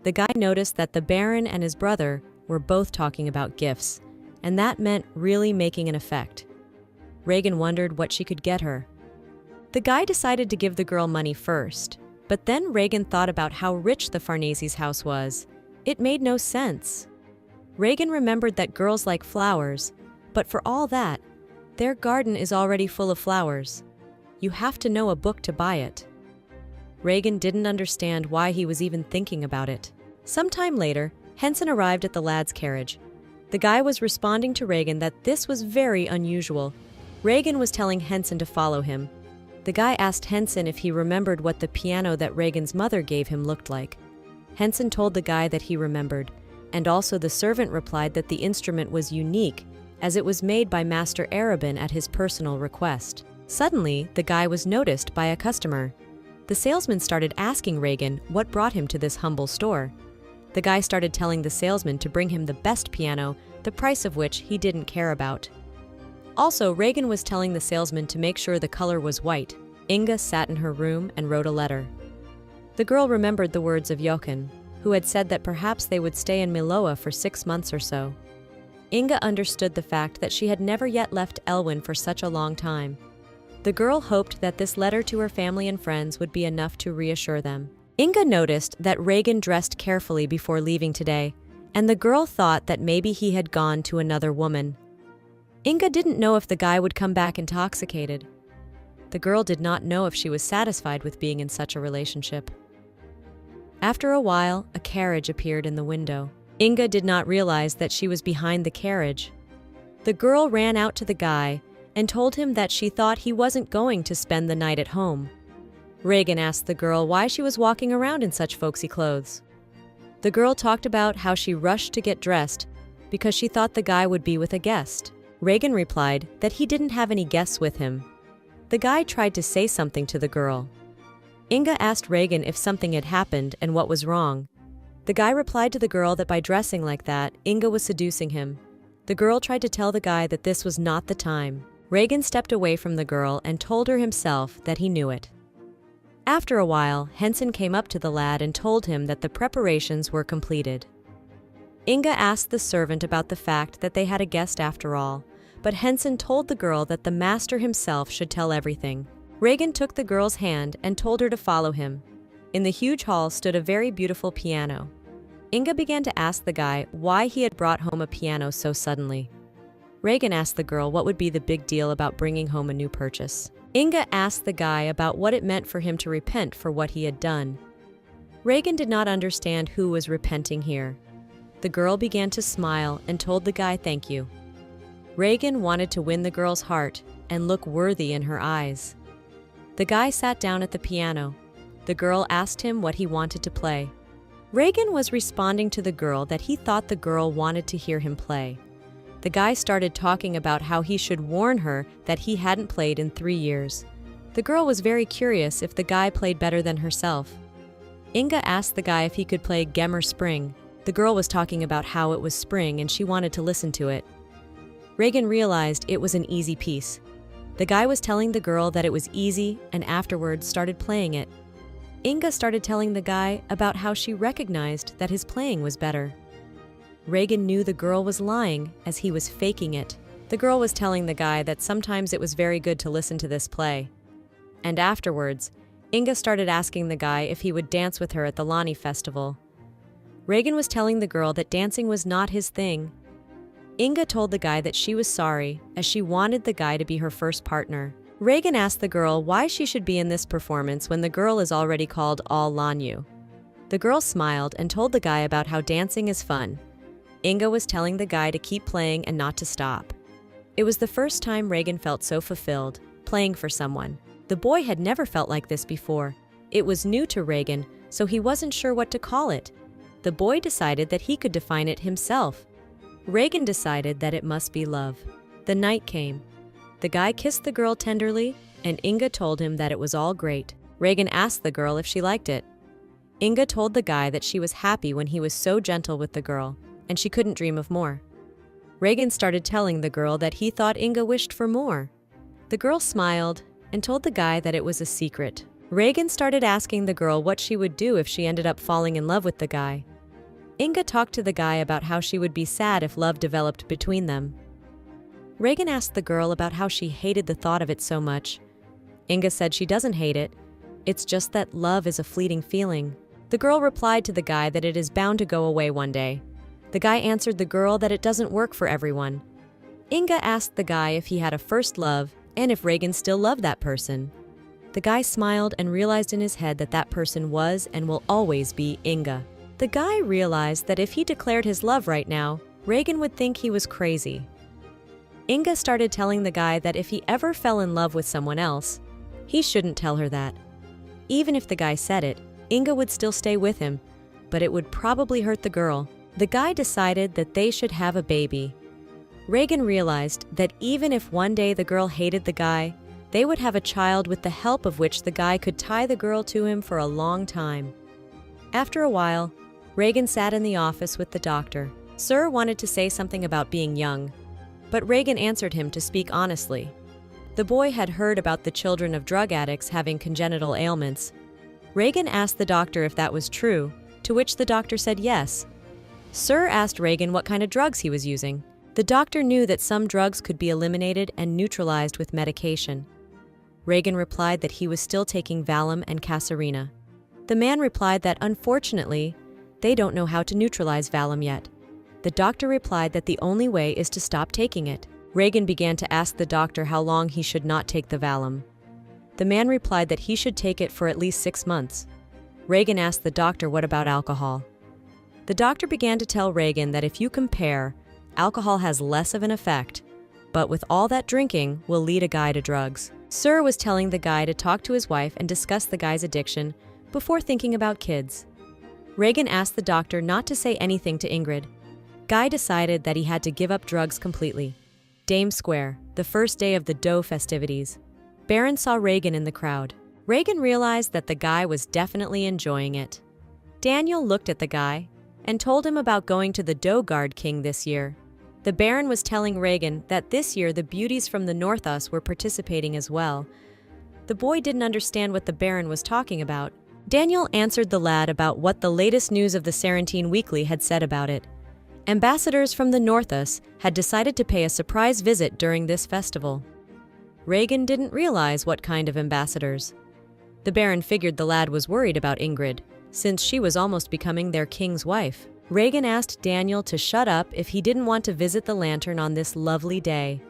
Speaker 1: The guy noticed that the Baron and his brother were both talking about gifts, and that meant really making an effect. Reagan wondered what she could get her. The guy decided to give the girl money first, but then Reagan thought about how rich the Farnese's house was. It made no sense. Reagan remembered that girls like flowers, but for all that, their garden is already full of flowers. You have to know a book to buy it. Reagan didn't understand why he was even thinking about it. Sometime later, Henson arrived at the lad's carriage. The guy was responding to Reagan that this was very unusual. Reagan was telling Henson to follow him. The guy asked Henson if he remembered what the piano that Reagan's mother gave him looked like. Henson told the guy that he remembered, and also the servant replied that the instrument was unique, as it was made by Master Arabin at his personal request. Suddenly, the guy was noticed by a customer. The salesman started asking Reagan what brought him to this humble store. The guy started telling the salesman to bring him the best piano, the price of which he didn't care about. Also, Reagan was telling the salesman to make sure the color was white. Inga sat in her room and wrote a letter. The girl remembered the words of Jochen, who had said that perhaps they would stay in Manhwa for 6 months or so. Inga understood the fact that she had never yet left Elwyn for such a long time. The girl hoped that this letter to her family and friends would be enough to reassure them. Inga noticed that Reagan dressed carefully before leaving today, and the girl thought that maybe he had gone to another woman. Inga didn't know if the guy would come back intoxicated. The girl did not know if she was satisfied with being in such a relationship. After a while, a carriage appeared in the window. Inga did not realize that she was behind the carriage. The girl ran out to the guy and told him that she thought he wasn't going to spend the night at home. Reagan asked the girl why she was walking around in such folksy clothes. The girl talked about how she rushed to get dressed because she thought the guy would be with a guest. Reagan replied that he didn't have any guests with him. The guy tried to say something to the girl. Inga asked Reagan if something had happened and what was wrong. The guy replied to the girl that by dressing like that, Inga was seducing him. The girl tried to tell the guy that this was not the time. Reagan stepped away from the girl and told her himself that he knew it. After a while, Henson came up to the lad and told him that the preparations were completed. Inga asked the servant about the fact that they had a guest after all, but Henson told the girl that the master himself should tell everything. Reagan took the girl's hand and told her to follow him. In the huge hall stood a very beautiful piano. Inga began to ask the guy why he had brought home a piano so suddenly. Reagan asked the girl what would be the big deal about bringing home a new purchase. Inga asked the guy about what it meant for him to repent for what he had done. Reagan did not understand who was repenting here. The girl began to smile and told the guy thank you. Reagan wanted to win the girl's heart and look worthy in her eyes. The guy sat down at the piano. The girl asked him what he wanted to play. Reagan was responding to the girl that he thought the girl wanted to hear him play. The guy started talking about how he should warn her that he hadn't played in 3 years. The girl was very curious if the guy played better than herself. Inga asked the guy if he could play Gemmer Spring. The girl was talking about how it was spring and she wanted to listen to it. Reagan realized it was an easy piece. The guy was telling the girl that it was easy and afterwards started playing it. Inga started telling the guy about how she recognized that his playing was better. Reagan knew the girl was lying as he was faking it. The girl was telling the guy that sometimes it was very good to listen to this play. And afterwards, Inga started asking the guy if he would dance with her at the Lani festival. Reagan was telling the girl that dancing was not his thing. Inga told the guy that she was sorry as she wanted the guy to be her first partner. Reagan asked the girl why she should be in this performance when the girl is already called All Lanyu. The girl smiled and told the guy about how dancing is fun. Inga was telling the guy to keep playing and not to stop. It was the first time Reagan felt so fulfilled, playing for someone. The boy had never felt like this before. It was new to Reagan, so he wasn't sure what to call it. The boy decided that he could define it himself. Reagan decided that it must be love. The night came. The guy kissed the girl tenderly, and Inga told him that it was all great. Reagan asked the girl if she liked it. Inga told the guy that she was happy when he was so gentle with the girl, and she couldn't dream of more. Reagan started telling the girl that he thought Inga wished for more. The girl smiled and told the guy that it was a secret. Reagan started asking the girl what she would do if she ended up falling in love with the guy. Inga talked to the guy about how she would be sad if love developed between them. Reagan asked the girl about how she hated the thought of it so much. Inga said she doesn't hate it. It's just that love is a fleeting feeling. The girl replied to the guy that it is bound to go away one day. The guy answered the girl that it doesn't work for everyone. Inga asked the guy if he had a first love and if Reagan still loved that person. The guy smiled and realized in his head that that person was and will always be Inga. The guy realized that if he declared his love right now, Reagan would think he was crazy. Inga started telling the guy that if he ever fell in love with someone else, he shouldn't tell her that. Even if the guy said it, Inga would still stay with him, but it would probably hurt the girl. The guy decided that they should have a baby. Reagan realized that even if one day the girl hated the guy, they would have a child with the help of which the guy could tie the girl to him for a long time. After a while, Reagan sat in the office with the doctor. Sir wanted to say something about being young, but Reagan answered him to speak honestly. The boy had heard about the children of drug addicts having congenital ailments. Reagan asked the doctor if that was true, to which the doctor said yes. Sir asked Reagan what kind of drugs he was using. The doctor knew that some drugs could be eliminated and neutralized with medication. Reagan replied that he was still taking Valium and Casarina. The man replied that unfortunately, they don't know how to neutralize Valium yet. The doctor replied that the only way is to stop taking it. Reagan began to ask the doctor how long he should not take the Valium. The man replied that he should take it for at least 6 months. Reagan asked the doctor what about alcohol. The doctor began to tell Reagan that if you compare, alcohol has less of an effect, but with all that drinking will lead a guy to drugs. Sir was telling the guy to talk to his wife and discuss the guy's addiction before thinking about kids. Reagan asked the doctor not to say anything to Ingrid. Guy decided that he had to give up drugs completely. Dame Square, the first day of the Doe festivities. Baron saw Reagan in the crowd. Reagan realized that the guy was definitely enjoying it. Daniel looked at the guy and told him about going to the Doe Guard King this year. The Baron was telling Reagan that this year the beauties from the Northus were participating as well. The boy didn't understand what the Baron was talking about. Daniel answered the lad about what the latest news of the Sarantine Weekly had said about it. Ambassadors from the Northus had decided to pay a surprise visit during this festival. Reagan didn't realize what kind of ambassadors. The Baron figured the lad was worried about Ingrid, since she was almost becoming their king's wife. Reagan asked Daniel to shut up if he didn't want to visit the lantern on this lovely day.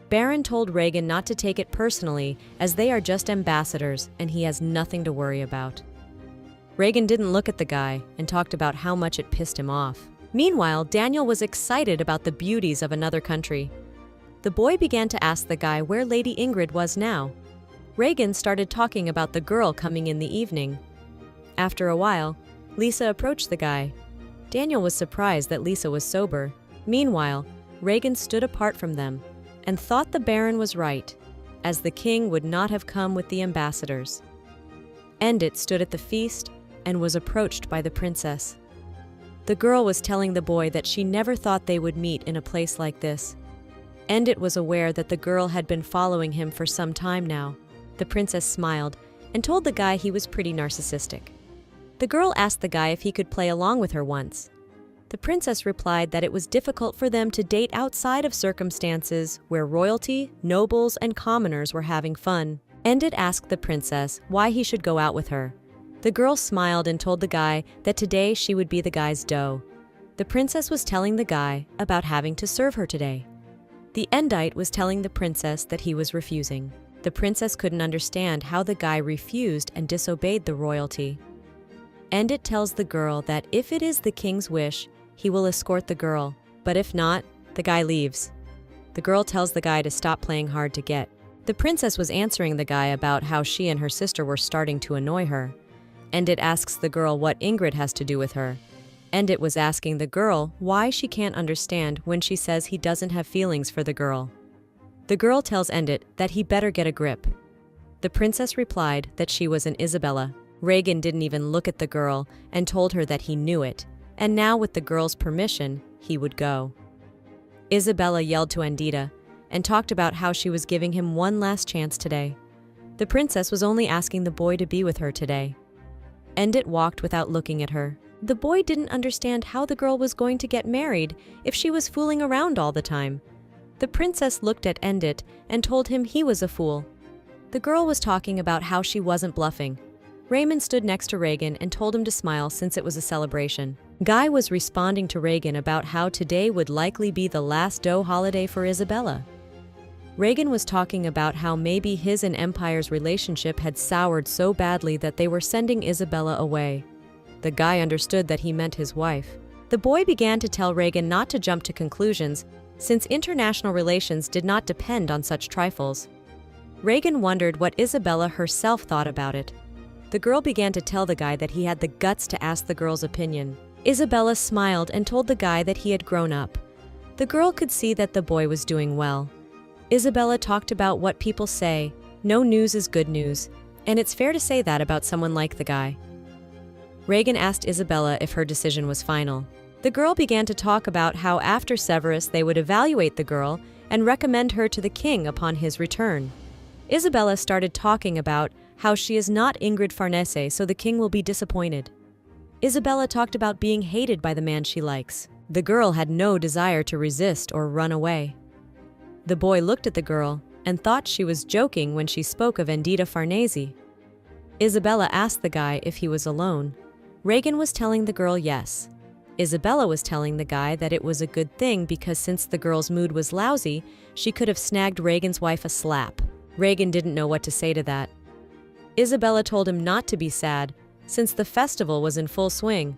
Speaker 1: Baron told Reagan not to take it personally, as they are just ambassadors and he has nothing to worry about. Reagan didn't look at the guy and talked about how much it pissed him off. Meanwhile, Daniel was excited about the beauties of another country. The boy began to ask the guy where Lady Ingrid was now. Reagan started talking about the girl coming in the evening. After a while, Lisa approached the guy. Daniel was surprised that Lisa was sober. Meanwhile, Reagan stood apart from them and thought the Baron was right, as the king would not have come with the ambassadors. Endit stood at the feast and was approached by the princess. The girl was telling the boy that she never thought they would meet in a place like this. Endit was aware that the girl had been following him for some time now. The princess smiled and told the guy he was pretty narcissistic. The girl asked the guy if he could play along with her once. The princess replied that it was difficult for them to date outside of circumstances where royalty, nobles, and commoners were having fun. Endit asked the princess why he should go out with her. The girl smiled and told the guy that today she would be the guy's doe. The princess was telling the guy about having to serve her today. The Endite was telling the princess that he was refusing. The princess couldn't understand how the guy refused and disobeyed the royalty. Endit tells the girl that if it is the king's wish, he will escort the girl, but if not, the guy leaves. The girl tells the guy to stop playing hard to get. The princess was answering the guy about how she and her sister were starting to annoy her. Endit asks the girl what Ingrid has to do with her. Endit was asking the girl why she can't understand when she says he doesn't have feelings for the girl. The girl tells Endit that he better get a grip. The princess replied that she was an Isabella. Reagan didn't even look at the girl and told her that he knew it, and now with the girl's permission, he would go. Isabella yelled to Endita and talked about how she was giving him one last chance today. The princess was only asking the boy to be with her today. Endit walked without looking at her. The boy didn't understand how the girl was going to get married if she was fooling around all the time. The princess looked at Endit and told him he was a fool. The girl was talking about how she wasn't bluffing. Raymond stood next to Reagan and told him to smile since it was a celebration. Guy was responding to Reagan about how today would likely be the last Doe holiday for Isabella. Reagan was talking about how maybe his and Empire's relationship had soured so badly that they were sending Isabella away. The guy understood that he meant his wife. The boy began to tell Reagan not to jump to conclusions, since international relations did not depend on such trifles. Reagan wondered what Isabella herself thought about it. The girl began to tell the guy that he had the guts to ask the girl's opinion. Isabella smiled and told the guy that he had grown up. The girl could see that the boy was doing well. Isabella talked about what people say, no news is good news, and it's fair to say that about someone like the guy. Reagan asked Isabella if her decision was final. The girl began to talk about how after Severus they would evaluate the girl and recommend her to the king upon his return. Isabella started talking about how she is not Ingrid Farnese, so the king will be disappointed. Isabella talked about being hated by the man she likes. The girl had no desire to resist or run away. The boy looked at the girl and thought she was joking when she spoke of Endita Farnese. Isabella asked the guy if he was alone. Reagan was telling the girl yes. Isabella was telling the guy that it was a good thing because since the girl's mood was lousy, she could have snagged Reagan's wife a slap. Reagan didn't know what to say to that. Isabella told him not to be sad, since the festival was in full swing.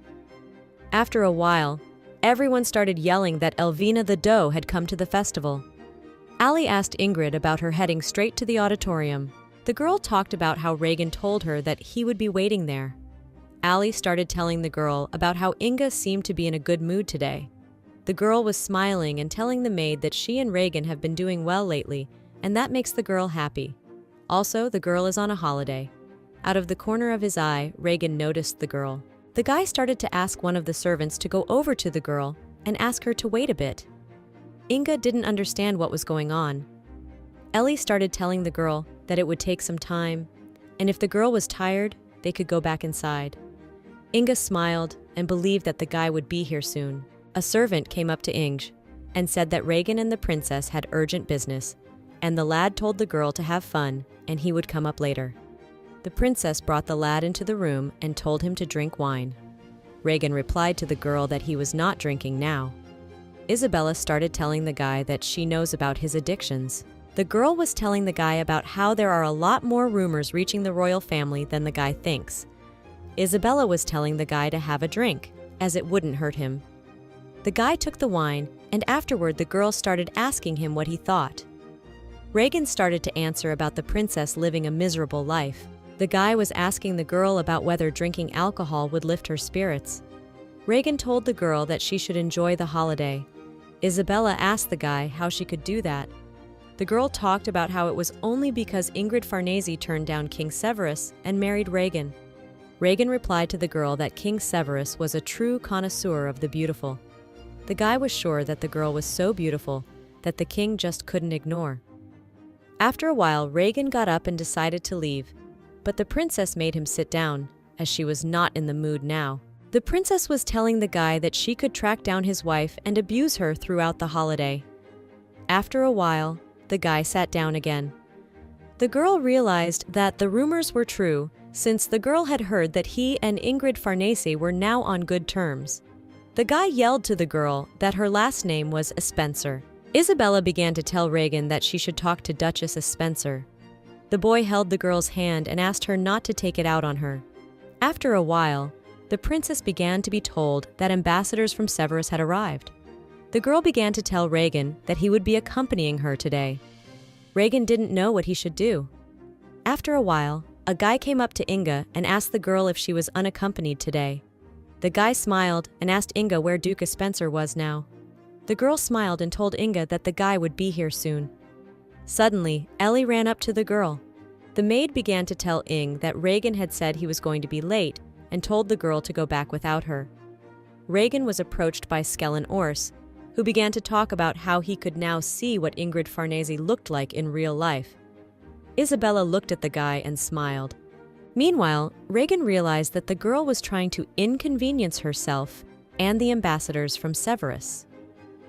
Speaker 1: After a while, everyone started yelling that Elvina the Doe had come to the festival. Ali asked Ingrid about her heading straight to the auditorium. The girl talked about how Reagan told her that he would be waiting there. Ali started telling the girl about how Inga seemed to be in a good mood today. The girl was smiling and telling the maid that she and Reagan have been doing well lately, and that makes the girl happy. Also, the girl is on a holiday. Out of the corner of his eye, Reagan noticed the girl. The guy started to ask one of the servants to go over to the girl and ask her to wait a bit. Inga didn't understand what was going on. Ellie started telling the girl that it would take some time, and if the girl was tired, they could go back inside. Inga smiled and believed that the guy would be here soon. A servant came up to Inge and said that Reagan and the princess had urgent business, and the lad told the girl to have fun and he would come up later. The princess brought the lad into the room and told him to drink wine. Reagan replied to the girl that he was not drinking now. Isabella started telling the guy that she knows about his addictions. The girl was telling the guy about how there are a lot more rumors reaching the royal family than the guy thinks. Isabella was telling the guy to have a drink, as it wouldn't hurt him. The guy took the wine, and afterward the girl started asking him what he thought. Reagan started to answer about the princess living a miserable life. The guy was asking the girl about whether drinking alcohol would lift her spirits. Reagan told the girl that she should enjoy the holiday. Isabella asked the guy how she could do that. The girl talked about how it was only because Ingrid Farnese turned down King Severus and married Reagan. Reagan replied to the girl that King Severus was a true connoisseur of the beautiful. The guy was sure that the girl was so beautiful that the king just couldn't ignore. After a while, Reagan got up and decided to leave, but the princess made him sit down, as she was not in the mood now. The princess was telling the guy that she could track down his wife and abuse her throughout the holiday. After a while, the guy sat down again. The girl realized that the rumors were true, since the girl had heard that he and Ingrid Farnese were now on good terms. The guy yelled to the girl that her last name was Spencer. Isabella began to tell Reagan that she should talk to Duchess Spencer. The boy held the girl's hand and asked her not to take it out on her. After a while, the princess began to be told that ambassadors from Severus had arrived. The girl began to tell Reagan that he would be accompanying her today. Reagan didn't know what he should do. After a while, a guy came up to Inga and asked the girl if she was unaccompanied today. The guy smiled and asked Inga where Duke Spencer was now. The girl smiled and told Inga that the guy would be here soon. Suddenly, Ellie ran up to the girl. The maid began to tell Ing that Reagan had said he was going to be late and told the girl to go back without her. Reagan was approached by Skellen Ors, who began to talk about how he could now see what Ingrid Farnese looked like in real life. Isabella looked at the guy and smiled. Meanwhile, Reagan realized that the girl was trying to inconvenience herself and the ambassadors from Severus.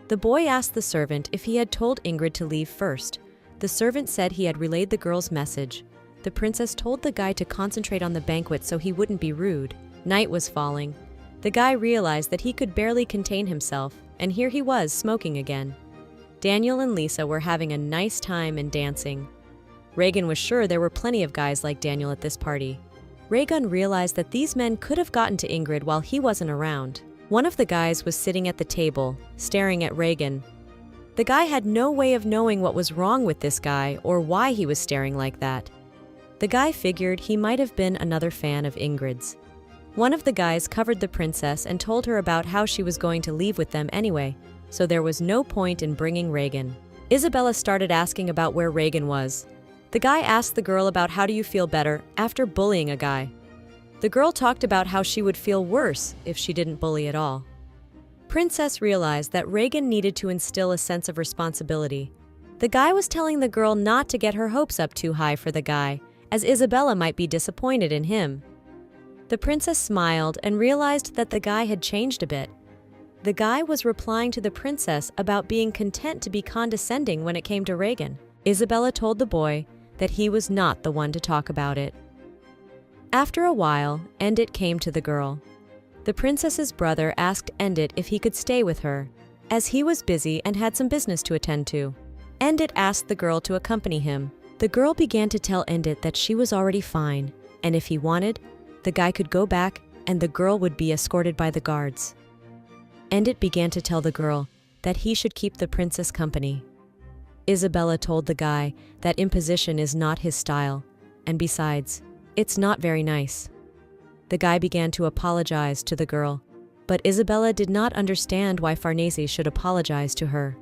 Speaker 1: The boy asked the servant if he had told Ingrid to leave first. The servant said he had relayed the girl's message. The princess told the guy to concentrate on the banquet so he wouldn't be rude. Night was falling. The guy realized that he could barely contain himself, and here he was smoking again. Daniel and Lisa were having a nice time and dancing. Reagan was sure there were plenty of guys like Daniel at this party. Reagan realized that these men could have gotten to Ingrid while he wasn't around. One of the guys was sitting at the table, staring at Reagan. The guy had no way of knowing what was wrong with this guy or why he was staring like that. The guy figured he might have been another fan of Ingrid's. One of the guys covered the princess and told her about how she was going to leave with them anyway, so there was no point in bringing Reagan. Isabella started asking about where Reagan was. The guy asked the girl about how do you feel better after bullying a guy. The girl talked about how she would feel worse if she didn't bully at all. Princess realized that Reagan needed to instill a sense of responsibility. The guy was telling the girl not to get her hopes up too high for the guy, as Isabella might be disappointed in him. The princess smiled and realized that the guy had changed a bit. The guy was replying to the princess about being content to be condescending when it came to Reagan. Isabella told the boy that he was not the one to talk about it. After a while, Endit came to the girl. The princess's brother asked Endit if he could stay with her, as he was busy and had some business to attend to. Endit asked the girl to accompany him. The girl began to tell Endit that she was already fine, and if he wanted, the guy could go back and the girl would be escorted by the guards. Endit began to tell the girl that he should keep the princess company. Isabella told the guy that imposition is not his style, and besides, it's not very nice. the guy began to apologize to the girl. But Isabella did not understand why Farnese should apologize to her.